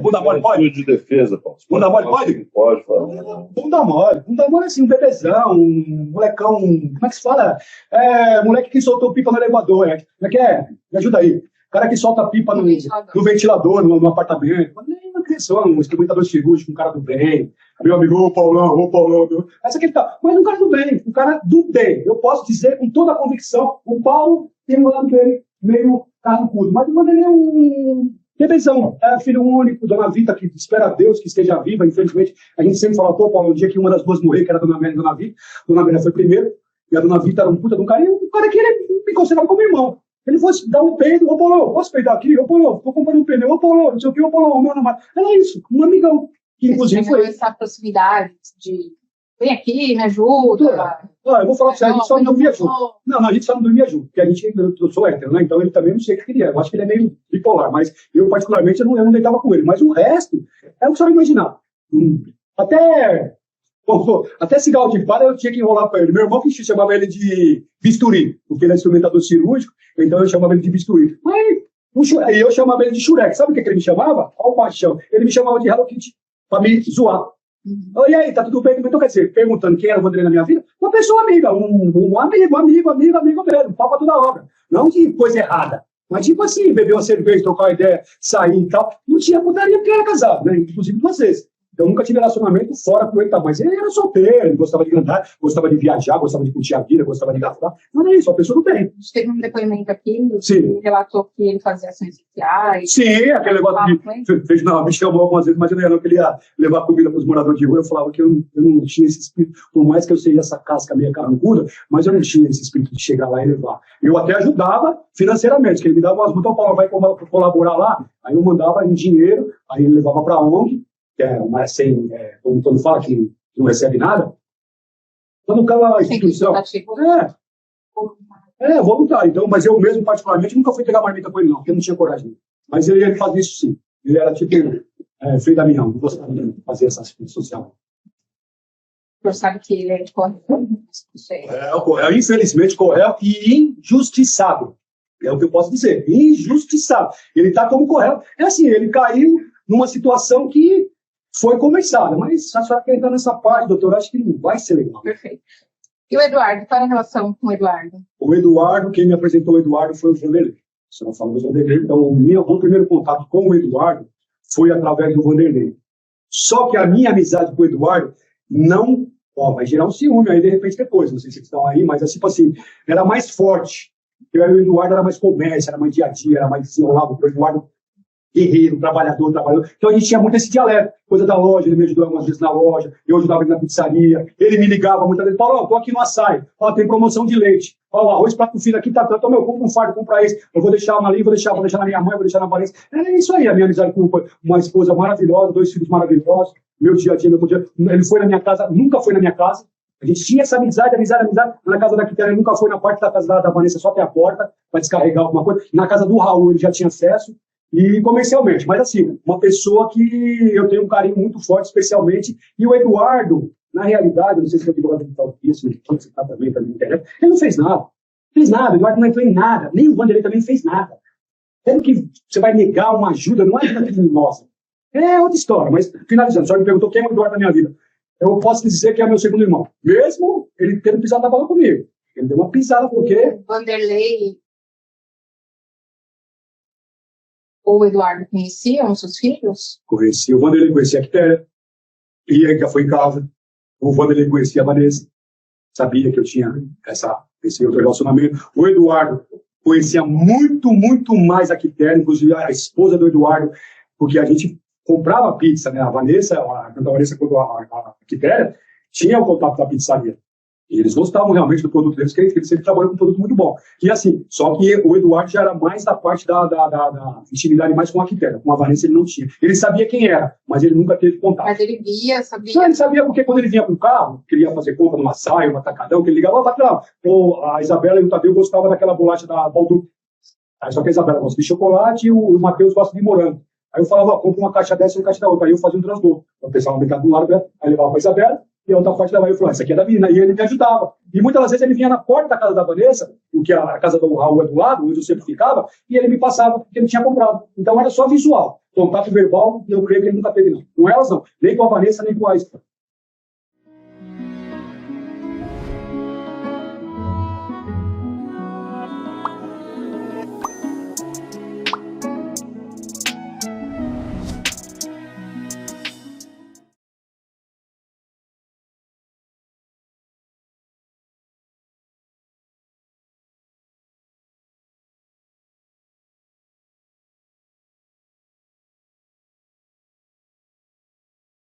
bunda mole pode? De defesa, Paulo. Bunda mole pode? Pode falar. Bunda mole assim, um bebezão, um molecão, como é que se fala? Moleque que soltou pipa no elevador, né? Como é que é? Me ajuda aí. Cara que solta pipa no ventilador, no apartamento. Uma criança, um experimentador cirúrgico, um cara do bem. Meu amigo, ô Paulão. Essa aqui tá. Mas um cara do bem, Eu posso dizer com toda a convicção, o Paulo tem um lado dele meio carrancudo, mas o Vanderlei é um bebezão, filho único, Dona Vita, que espera a Deus que esteja viva, infelizmente, a gente sempre fala, pô, Paulo, um dia que uma das duas morrer, que era a Dona Amélia e a Dona Vita, Dona Amélia foi primeiro, e a Dona Vita era um puta de um cara, e um cara que ele me considerava como irmão. Ele fosse dar um peido, ô Paulo, posso peidar aqui? Ô Paulo, tô comprando um pneu, ô Paulo, não sei o que, ô Paulo, meu namorado. Era isso, um amigão, que inclusive foi essa proximidade de vem aqui, me ajuda. Eu vou falar pra você, a gente só não dormia junto. Não, a gente só não dormia junto, porque eu sou hétero, né? Então ele também não sei o que queria. Eu acho que ele é meio bipolar, mas eu, particularmente, eu não deitava com ele. Mas o resto é o que você vai imaginar. Até cigarro de palha eu tinha que enrolar pra ele. Meu irmão que chamava ele de bisturi, porque ele é instrumentador cirúrgico, então eu chamava ele de bisturi. Mas eu chamava ele de Shurek. Sabe o que ele me chamava? Olha o paixão. Ele me chamava de Hello Kitty, pra me zoar. E aí, tá tudo bem? Então, quer dizer, perguntando quem era o Vanderlei na minha vida, uma pessoa amiga, um amigo mesmo, papo toda hora. Não de coisa errada, mas tipo assim, beber uma cerveja, trocar uma ideia, sair e tal. Não tinha putaria porque era casado, né? Inclusive vocês. Eu nunca tive relacionamento fora com ele, tá? Mas ele era solteiro, ele gostava de andar, gostava de viajar, gostava de curtir a vida, gostava de gastar. Não é isso, a pessoa não tem. Teve um depoimento aqui, Sim. Ele relatou que ele fazia ações sociais. Sim, aquele negócio de... Não, me chamou algumas vezes, mas eu não queria levar comida para os moradores de rua. Eu falava que eu não tinha esse espírito, por mais que eu seja essa casca meio carrancuda, mas eu não tinha esse espírito de chegar lá e levar. Eu até ajudava financeiramente, que ele me dava umas multas, Paulo, vai colaborar lá, aí eu mandava em dinheiro, aí ele levava para a ONG, que é uma sem, como todo fala, que não recebe nada. Quando o cara, a instituição... voluntário. Então, mas eu mesmo, particularmente, nunca fui pegar marmita com ele, não, porque eu não tinha coragem. Mas ele fazia isso sim. Ele era tipo Frei Damião, não gostava de fazer essa coisa social. O senhor sabe que ele é correto? Infelizmente, correto e injustiçado. É o que eu posso dizer. Injustiçado. Ele está como correto. É assim, ele caiu numa situação que foi conversada. Mas a senhora quer entrar nessa parte, doutor, acho que não vai ser legal. Perfeito. E o Eduardo? Qual é a relação com o Eduardo? O Eduardo, quem me apresentou o Eduardo foi o Vanderlei. Você não falou do Vanderlei. Então, o meu primeiro contato com o Eduardo foi através do Vanderlei. Só que a minha amizade com o Eduardo não... vai gerar um ciúme aí, de repente, depois. Não sei se vocês estão aí, mas tipo assim, era mais forte. O Eduardo era mais comércio, era mais dia a dia, era mais desenrolado. O Eduardo, guerreiro, trabalhador. Então a gente tinha muito esse dialeto. Coisa da loja, ele me ajudou algumas vezes na loja, eu ajudava ele na pizzaria. Ele me ligava muitas vezes, Paulo, tô aqui no açaí. Tem promoção de leite. O arroz prato filho aqui tá tanto, eu compro um fardo, compra esse. Eu vou deixar uma ali, vou deixar na minha mãe, vou deixar na Valência. É isso aí, a minha amizade com uma esposa maravilhosa, 2 filhos maravilhosos. Meu dia a dia, meu dia. Ele foi na minha casa, nunca foi na minha casa. A gente tinha essa amizade. Na casa da Quitéria, ele nunca foi na parte da casa da Vanessa, só até a porta, para descarregar alguma coisa. Na casa do Raul, ele já tinha acesso. E comercialmente, mas assim, uma pessoa que eu tenho um carinho muito forte, especialmente. E o Eduardo, na realidade, não sei se eu digo isso, você está também na internet, ele não fez nada. O Eduardo não entrou em nada. Nem o Vanderlei também fez nada. Sendo que você vai negar uma ajuda, não é ajuda criminosa. É outra história, mas finalizando, a senhora me perguntou quem é o Eduardo na minha vida. Eu posso dizer que é meu segundo irmão. Mesmo ele tendo pisado na bola comigo. Ele deu uma pisada porque... Vanderlei ou o Eduardo conheciam os seus filhos? Conhecia. O Vanderlei conhecia a Quitéria. E ele já foi em casa. O Vanderlei conhecia a Vanessa. Sabia que eu tinha esse outro relacionamento. O Eduardo conhecia muito, muito mais a Quitéria, inclusive a esposa do Eduardo, porque a gente comprava pizza, né? A Vanessa, tanto a Vanessa quanto a Quitéria, tinha o contato da pizzaria. E eles gostavam realmente do produto deles, porque ele sempre trabalhou com um produto muito bom. E assim, só que o Eduardo já era mais da parte da intimidade mais com a Quitéria. Com a Vanessa ele não tinha. Ele sabia quem era, mas ele nunca teve contato. Mas ele via, sabia? Não, ele sabia porque quando ele vinha com o carro, queria fazer compra numa saia, um atacadão, que ele ligava, patrão, a Isabela e o Tadeu gostavam daquela bolacha da Balduco. Só que a Isabela gosta de chocolate e o Matheus gosta de morango. Aí eu falava, compra uma caixa dessa e uma caixa da outra. Aí eu fazia um transbordo. Eu pensava metade do lado, aí levava para a Isabela, e a outra parte da eu falava, essa aqui é da menina. E ele me ajudava. E muitas vezes ele vinha na porta da casa da Vanessa, porque a casa do Raul é do lado, onde eu sempre ficava, e ele me passava, porque ele tinha comprado. Então era só visual. Contato verbal, eu creio que ele nunca teve, não. Com elas, não. Nem com a Vanessa, nem com a Isabela.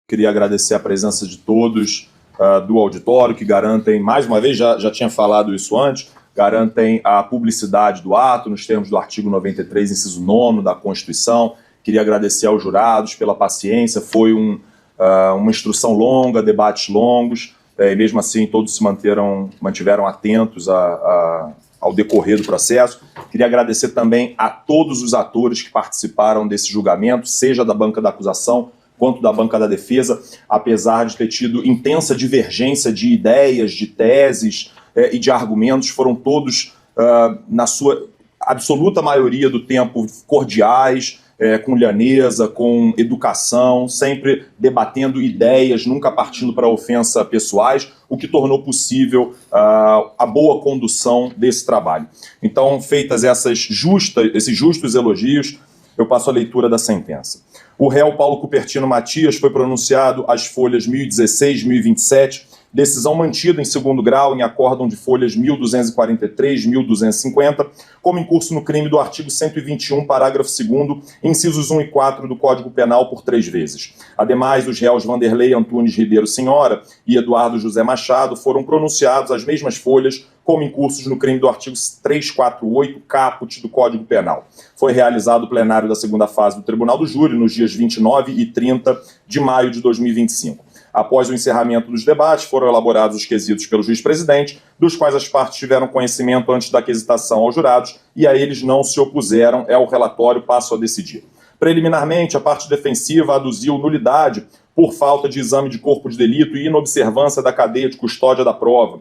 Queria agradecer a presença de todos do auditório, que garantem, mais uma vez, já tinha falado isso antes, garantem a publicidade do ato, nos termos do artigo 93, inciso 9 da Constituição. Queria agradecer aos jurados pela paciência, foi uma instrução longa, debates longos, e mesmo assim todos se mantiveram atentos ao decorrer do processo. Queria agradecer também a todos os atores que participaram desse julgamento, seja da banca da acusação, quanto da banca da defesa, apesar de ter tido intensa divergência de ideias, de teses e de argumentos, foram todos, na sua absoluta maioria do tempo, cordiais, com lhaneza, com educação, sempre debatendo ideias, nunca partindo para ofensa pessoais, o que tornou possível a boa condução desse trabalho. Então, feitas esses justos elogios, Eu passo a leitura da sentença. O réu Paulo Cupertino Matias foi pronunciado às folhas 1016 e 1027, decisão mantida em segundo grau em acórdão de folhas 1243 e 1250, como incurso no crime do artigo 121, parágrafo 2º, incisos 1 e 4 do Código Penal por 3 vezes. Ademais, os réus Vanderlei Antunes Ribeiro Senhora e Eduardo José Machado foram pronunciados às mesmas folhas como incursos no crime do artigo 348, caput do Código Penal. Foi realizado o plenário da segunda fase do Tribunal do Júri nos dias 29 e 30 de maio de 2025. Após o encerramento dos debates, foram elaborados os quesitos pelo juiz-presidente, dos quais as partes tiveram conhecimento antes da aquisitação aos jurados e a eles não se opuseram. É o relatório, passo a decidir. Preliminarmente, a parte defensiva aduziu nulidade por falta de exame de corpo de delito e inobservância da cadeia de custódia da prova.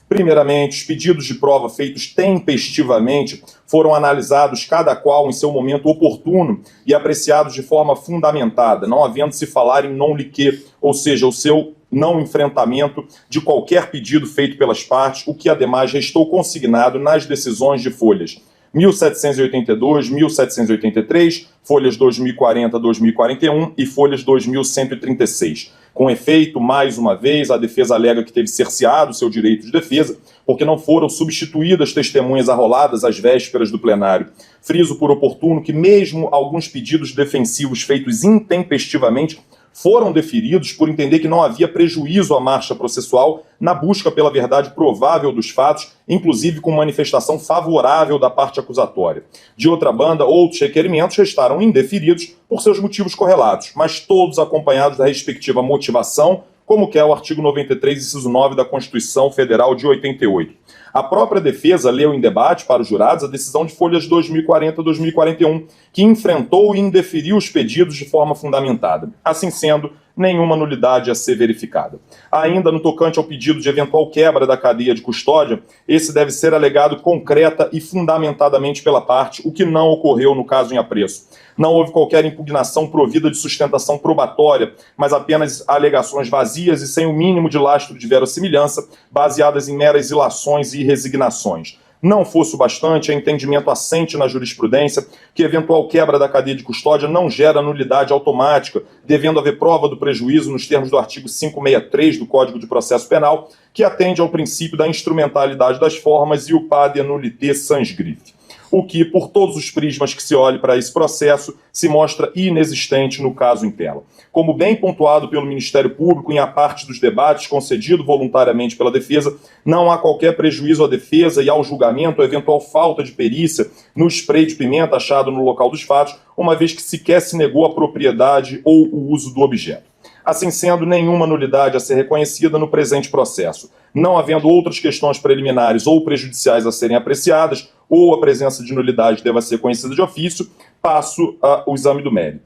Primeiramente, os pedidos de prova feitos tempestivamente foram analisados cada qual em seu momento oportuno e apreciados de forma fundamentada, não havendo se falar em non liquê, ou seja, o seu não enfrentamento de qualquer pedido feito pelas partes, o que ademais restou consignado nas decisões de folhas 1782, 1783, folhas 2040, 2041 e folhas 2136. Com efeito, mais uma vez, a defesa alega que teve cerceado seu direito de defesa, porque não foram substituídas testemunhas arroladas às vésperas do plenário. Friso por oportuno que mesmo alguns pedidos defensivos feitos intempestivamente foram deferidos por entender que não havia prejuízo à marcha processual na busca pela verdade provável dos fatos, inclusive com manifestação favorável da parte acusatória. De outra banda, outros requerimentos restaram indeferidos por seus motivos correlatos, mas todos acompanhados da respectiva motivação, como quer o artigo 93, inciso 9 da Constituição Federal de 88. A própria defesa leu em debate para os jurados a decisão de folhas 2040 e 2041, que enfrentou e indeferiu os pedidos de forma fundamentada. Assim sendo, nenhuma nulidade a ser verificada. Ainda no tocante ao pedido de eventual quebra da cadeia de custódia, esse deve ser alegado concreta e fundamentadamente pela parte, o que não ocorreu no caso em apreço. Não houve qualquer impugnação provida de sustentação probatória, mas apenas alegações vazias e sem o mínimo de lastro de verossimilhança, baseadas em meras ilações e resignações. Não fosse o bastante, é entendimento assente na jurisprudência que eventual quebra da cadeia de custódia não gera nulidade automática, devendo haver prova do prejuízo nos termos do artigo 563 do Código de Processo Penal, que atende ao princípio da instrumentalidade das formas e o pade nullité sans griffe. O que, por todos os prismas que se olhe para esse processo, se mostra inexistente no caso em tela. Como bem pontuado pelo Ministério Público em a parte dos debates concedido voluntariamente pela defesa, não há qualquer prejuízo à defesa e ao julgamento ou eventual falta de perícia no spray de pimenta achado no local dos fatos, uma vez que sequer se negou a propriedade ou o uso do objeto. Assim sendo, nenhuma nulidade a ser reconhecida no presente processo. Não havendo outras questões preliminares ou prejudiciais a serem apreciadas, ou a presença de nulidade deva ser conhecida de ofício, passo ao exame do mérito.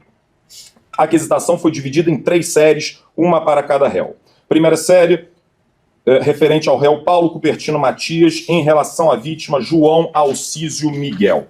A aquisitação foi dividida em 3 séries, uma para cada réu. Primeira série, referente ao réu Paulo Cupertino Matias, em relação à vítima João Alcísio Miguel.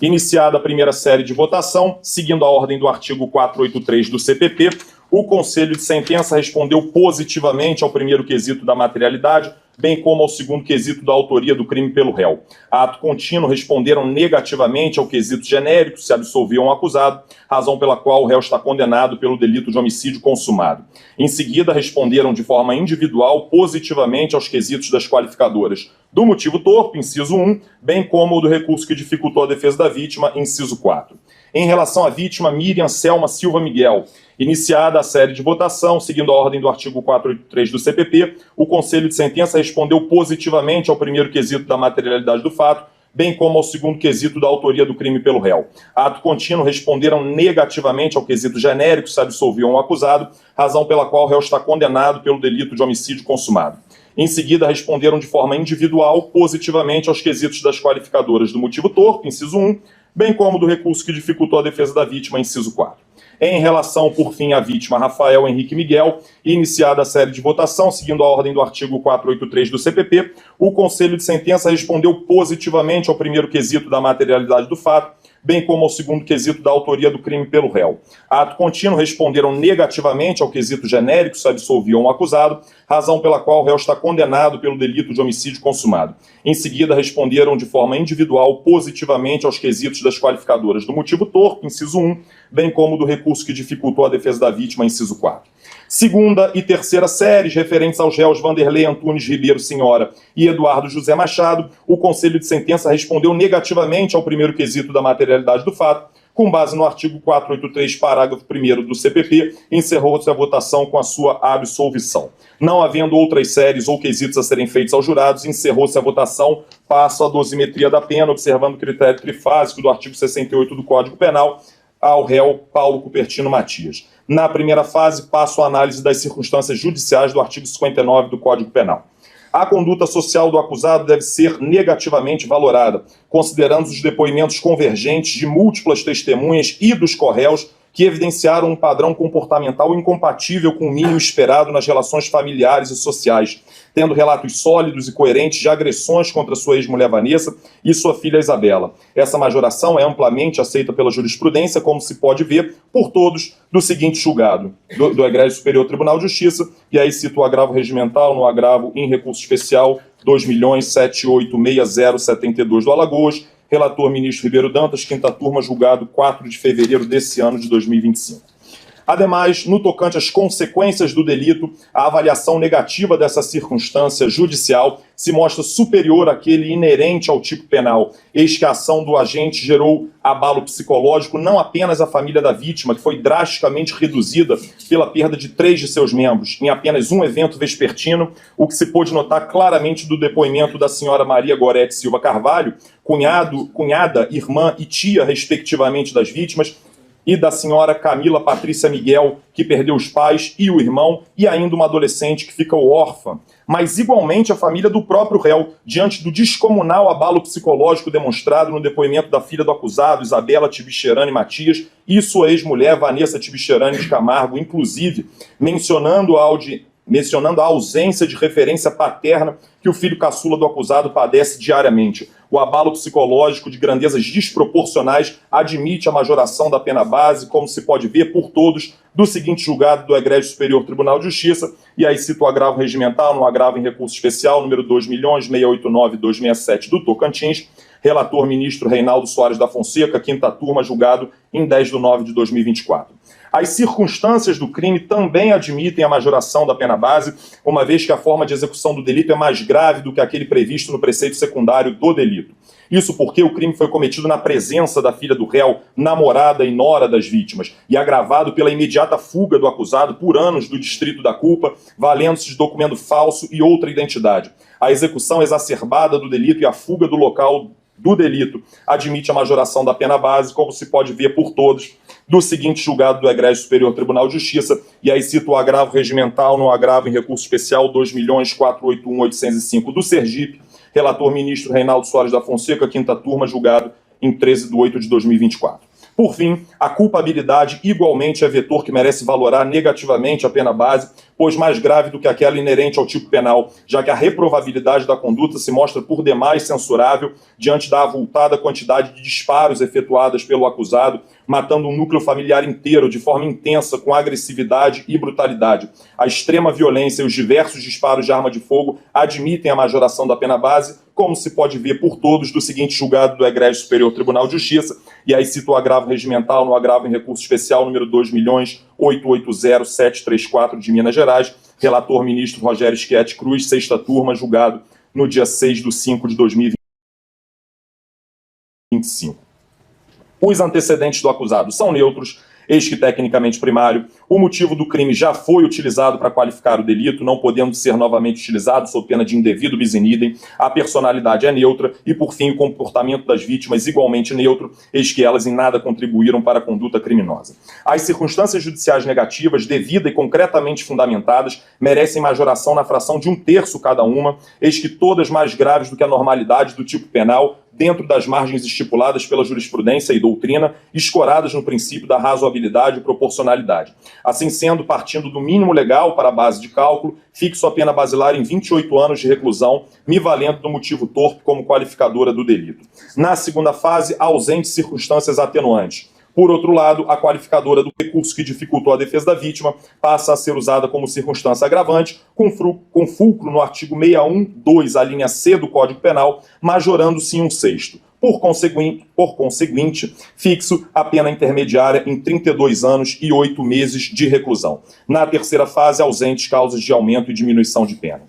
Iniciada a primeira série de votação, seguindo a ordem do artigo 483 do CPP, o Conselho de Sentença respondeu positivamente ao primeiro quesito da materialidade, bem como ao segundo quesito da autoria do crime pelo réu. A ato contínuo responderam negativamente ao quesito genérico, se absolveu um acusado, razão pela qual o réu está condenado pelo delito de homicídio consumado. Em seguida, responderam de forma individual positivamente aos quesitos das qualificadoras do motivo torpe, inciso 1, bem como o do recurso que dificultou a defesa da vítima, inciso 4. Em relação à vítima Miriam Selma Silva Miguel, iniciada a série de votação, seguindo a ordem do artigo 483 do CPP, o Conselho de Sentença respondeu positivamente ao primeiro quesito da materialidade do fato, bem como ao segundo quesito da autoria do crime pelo réu. Ato contínuo responderam negativamente ao quesito genérico, se absolveu um acusado, razão pela qual o réu está condenado pelo delito de homicídio consumado. Em seguida, responderam de forma individual positivamente aos quesitos das qualificadoras do motivo torpe, inciso 1, bem como do recurso que dificultou a defesa da vítima, inciso 4. Em relação, por fim, à vítima Rafael Henrique Miguel, iniciada a série de votação, seguindo a ordem do artigo 483 do CPP, o Conselho de Sentença respondeu positivamente ao primeiro quesito da materialidade do fato, bem como ao segundo quesito da autoria do crime pelo réu. A ato contínuo responderam negativamente ao quesito genérico se absolviam o acusado, razão pela qual o réu está condenado pelo delito de homicídio consumado. Em seguida, responderam de forma individual positivamente aos quesitos das qualificadoras do motivo torpe, inciso 1, bem como do recurso que dificultou a defesa da vítima, inciso 4. Segunda e terceira séries, referentes aos réus Vanderlei Antunes Ribeiro Senhora e Eduardo José Machado, o Conselho de Sentença respondeu negativamente ao primeiro quesito da materialidade do fato, com base no artigo 483, parágrafo 1º do CPP, encerrou-se a votação com a sua absolvição. Não havendo outras séries ou quesitos a serem feitos aos jurados, encerrou-se a votação, passo à dosimetria da pena, observando o critério trifásico do artigo 68 do Código Penal, ao réu Paulo Cupertino Matias. Na primeira fase, passo à análise das circunstâncias judiciais do artigo 59 do Código Penal. A conduta social do acusado deve ser negativamente valorada, considerando os depoimentos convergentes de múltiplas testemunhas e dos corréus que evidenciaram um padrão comportamental incompatível com o mínimo esperado nas relações familiares e sociais, tendo relatos sólidos e coerentes de agressões contra sua ex-mulher Vanessa e sua filha Isabela. Essa majoração é amplamente aceita pela jurisprudência, como se pode ver por todos do seguinte julgado, do Egrégio Superior Tribunal de Justiça, e aí cito o agravo regimental no agravo em recurso especial 2.786072 do Alagoas, relator ministro Ribeiro Dantas, quinta turma, julgado 4 de fevereiro desse ano de 2025. Ademais, no tocante às consequências do delito, a avaliação negativa dessa circunstância judicial se mostra superior àquele inerente ao tipo penal, eis que a ação do agente gerou abalo psicológico não apenas à família da vítima, que foi drasticamente reduzida pela perda de 3 de seus membros em apenas um evento vespertino, o que se pôde notar claramente do depoimento da senhora Maria Gorete Silva Carvalho, cunhada, irmã e tia, respectivamente, das vítimas, e da senhora Camila Patrícia Miguel, que perdeu os pais e o irmão, e ainda uma adolescente que fica órfã. Mas, igualmente, a família do próprio réu, diante do descomunal abalo psicológico demonstrado no depoimento da filha do acusado, Isabela Tibicherani Matias, e sua ex-mulher, Vanessa Tibicherani de Camargo, inclusive, mencionando a ausência de referência paterna que o filho caçula do acusado padece diariamente. O abalo psicológico de grandezas desproporcionais admite a majoração da pena base, como se pode ver por todos, do seguinte julgado do Egrégio Superior Tribunal de Justiça, e aí cito o agravo regimental no agravo em recurso especial, número 2.689.267 do Tocantins, relator ministro Reinaldo Soares da Fonseca, quinta turma, julgado em 10 de nove de 2024. As circunstâncias do crime também admitem a majoração da pena base, uma vez que a forma de execução do delito é mais grave do que aquele previsto no preceito secundário do delito. Isso porque o crime foi cometido na presença da filha do réu, namorada e nora das vítimas, e agravado pela imediata fuga do acusado por anos do distrito da culpa, valendo-se de documento falso e outra identidade. A execução exacerbada do delito e a fuga do local do delito admite a majoração da pena base, como se pode ver por todos, do seguinte julgado do Egrégio Superior Tribunal de Justiça, e aí cito o agravo regimental no agravo em recurso especial 2.481.805 do Sergipe, relator ministro Reinaldo Soares da Fonseca, quinta turma, julgado em 13 de 8 de 2024. Por fim, a culpabilidade igualmente é vetor que merece valorar negativamente a pena base, pois mais grave do que aquela inerente ao tipo penal, já que a reprovabilidade da conduta se mostra por demais censurável diante da avultada quantidade de disparos efetuadas pelo acusado, matando um núcleo familiar inteiro de forma intensa, com agressividade e brutalidade. A extrema violência e os diversos disparos de arma de fogo admitem a majoração da pena base, como se pode ver por todos do seguinte julgado do Egrégio Superior Tribunal de Justiça, e aí cito o agravo regimental no agravo em recurso especial número 2.880.734 de Minas Gerais, relator ministro Rogério Schietti Cruz, sexta turma, julgado no dia 6 de 5 de 2025. Os antecedentes do acusado são neutros, eis que tecnicamente primário, o motivo do crime já foi utilizado para qualificar o delito, não podendo ser novamente utilizado sob pena de indevido bis in idem, a personalidade é neutra e, por fim, o comportamento das vítimas igualmente neutro, eis que elas em nada contribuíram para a conduta criminosa. As circunstâncias judiciais negativas, devida e concretamente fundamentadas, merecem majoração na fração de 1/3 cada uma, eis que todas mais graves do que a normalidade do tipo penal, dentro das margens estipuladas pela jurisprudência e doutrina, escoradas no princípio da razoabilidade e proporcionalidade. Assim sendo, partindo do mínimo legal para a base de cálculo, fixo a pena basilar em 28 anos de reclusão, me valendo do motivo torpe como qualificadora do delito. Na segunda fase, ausentes circunstâncias atenuantes. Por outro lado, a qualificadora do recurso que dificultou a defesa da vítima passa a ser usada como circunstância agravante, com fulcro no artigo 612, a linha C do Código Penal, majorando-se em 1/6. Por conseguinte, fixo a pena intermediária em 32 anos e 8 meses de reclusão. Na terceira fase, ausentes causas de aumento e diminuição de pena.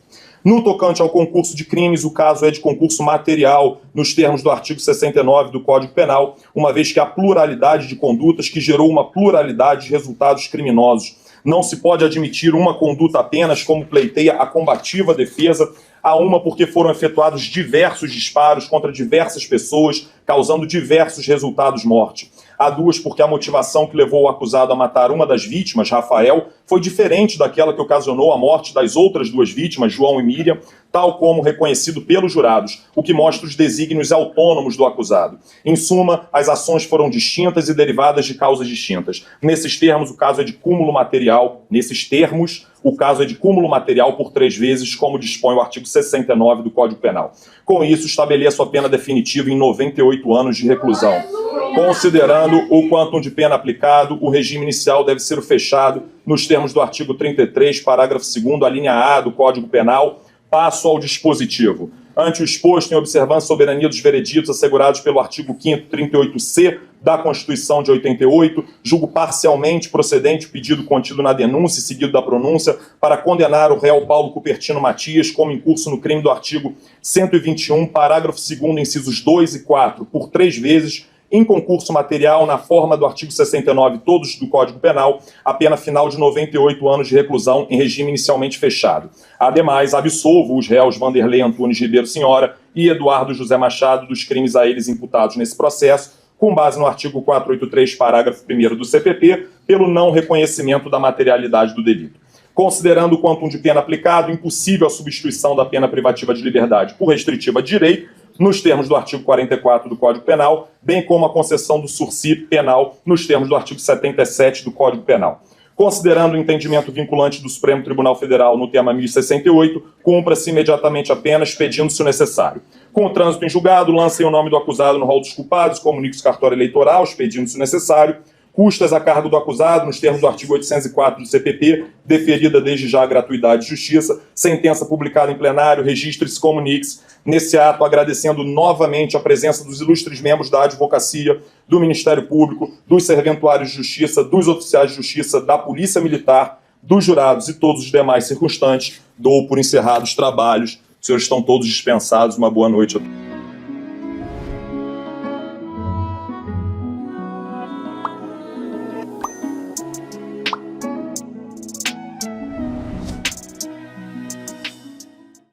No tocante ao concurso de crimes, o caso é de concurso material, nos termos do artigo 69 do Código Penal, uma vez que há pluralidade de condutas que gerou uma pluralidade de resultados criminosos. Não se pode admitir uma conduta apenas, como pleiteia a combativa defesa, a uma porque foram efetuados diversos disparos contra diversas pessoas, causando diversos resultados morte. Há duas porque a motivação que levou o acusado a matar uma das vítimas, Rafael, foi diferente daquela que ocasionou a morte das outras duas vítimas, João e Miriam, tal como reconhecido pelos jurados, o que mostra os desígnios autônomos do acusado. Em suma, as ações foram distintas e derivadas de causas distintas. Nesses termos, o caso é de cúmulo material. Por 3 vezes, como dispõe o artigo 69 do Código Penal. Com isso, estabeleço a pena definitiva em 98 anos de reclusão. Considerando o quantum de pena aplicado, o regime inicial deve ser fechado nos termos do artigo 33, parágrafo 2º, a linha A do Código Penal. Passo ao dispositivo. Ante o exposto, em observância à soberania dos vereditos assegurados pelo artigo 5º 38C da Constituição de 88, julgo parcialmente procedente o pedido contido na denúncia e seguido da pronúncia para condenar o réu Paulo Cupertino Matias como incurso no crime do artigo 121, parágrafo 2º, incisos 2 e 4, por 3 vezes, em concurso material, na forma do artigo 69, todos do Código Penal, a pena final de 98 anos de reclusão em regime inicialmente fechado. Ademais, absolvo os réus Vanderlei Antunes Ribeiro Senhora e Eduardo José Machado dos crimes a eles imputados nesse processo, com base no artigo 483, parágrafo 1º do CPP, pelo não reconhecimento da materialidade do delito. Considerando o quantum de pena aplicado, impossível a substituição da pena privativa de liberdade por restritiva de direito, nos termos do artigo 44 do Código Penal, bem como a concessão do sursi penal nos termos do artigo 77 do Código Penal. Considerando o entendimento vinculante do Supremo Tribunal Federal no tema 1068, cumpra-se imediatamente a pena, expedindo-se o necessário. Com o trânsito em julgado, lancem o nome do acusado no rol dos culpados, comunique-se cartório eleitoral, expedindo-se o necessário, custas a cargo do acusado, nos termos do artigo 804 do CPP, deferida desde já a gratuidade de justiça, sentença publicada em plenário, registre-se, comunique-se. Nesse ato, agradecendo novamente a presença dos ilustres membros da advocacia, do Ministério Público, dos serventuários de justiça, dos oficiais de justiça, da Polícia Militar, dos jurados e todos os demais circunstantes, dou por encerrados os trabalhos. Os senhores estão todos dispensados. Uma boa noite a todos.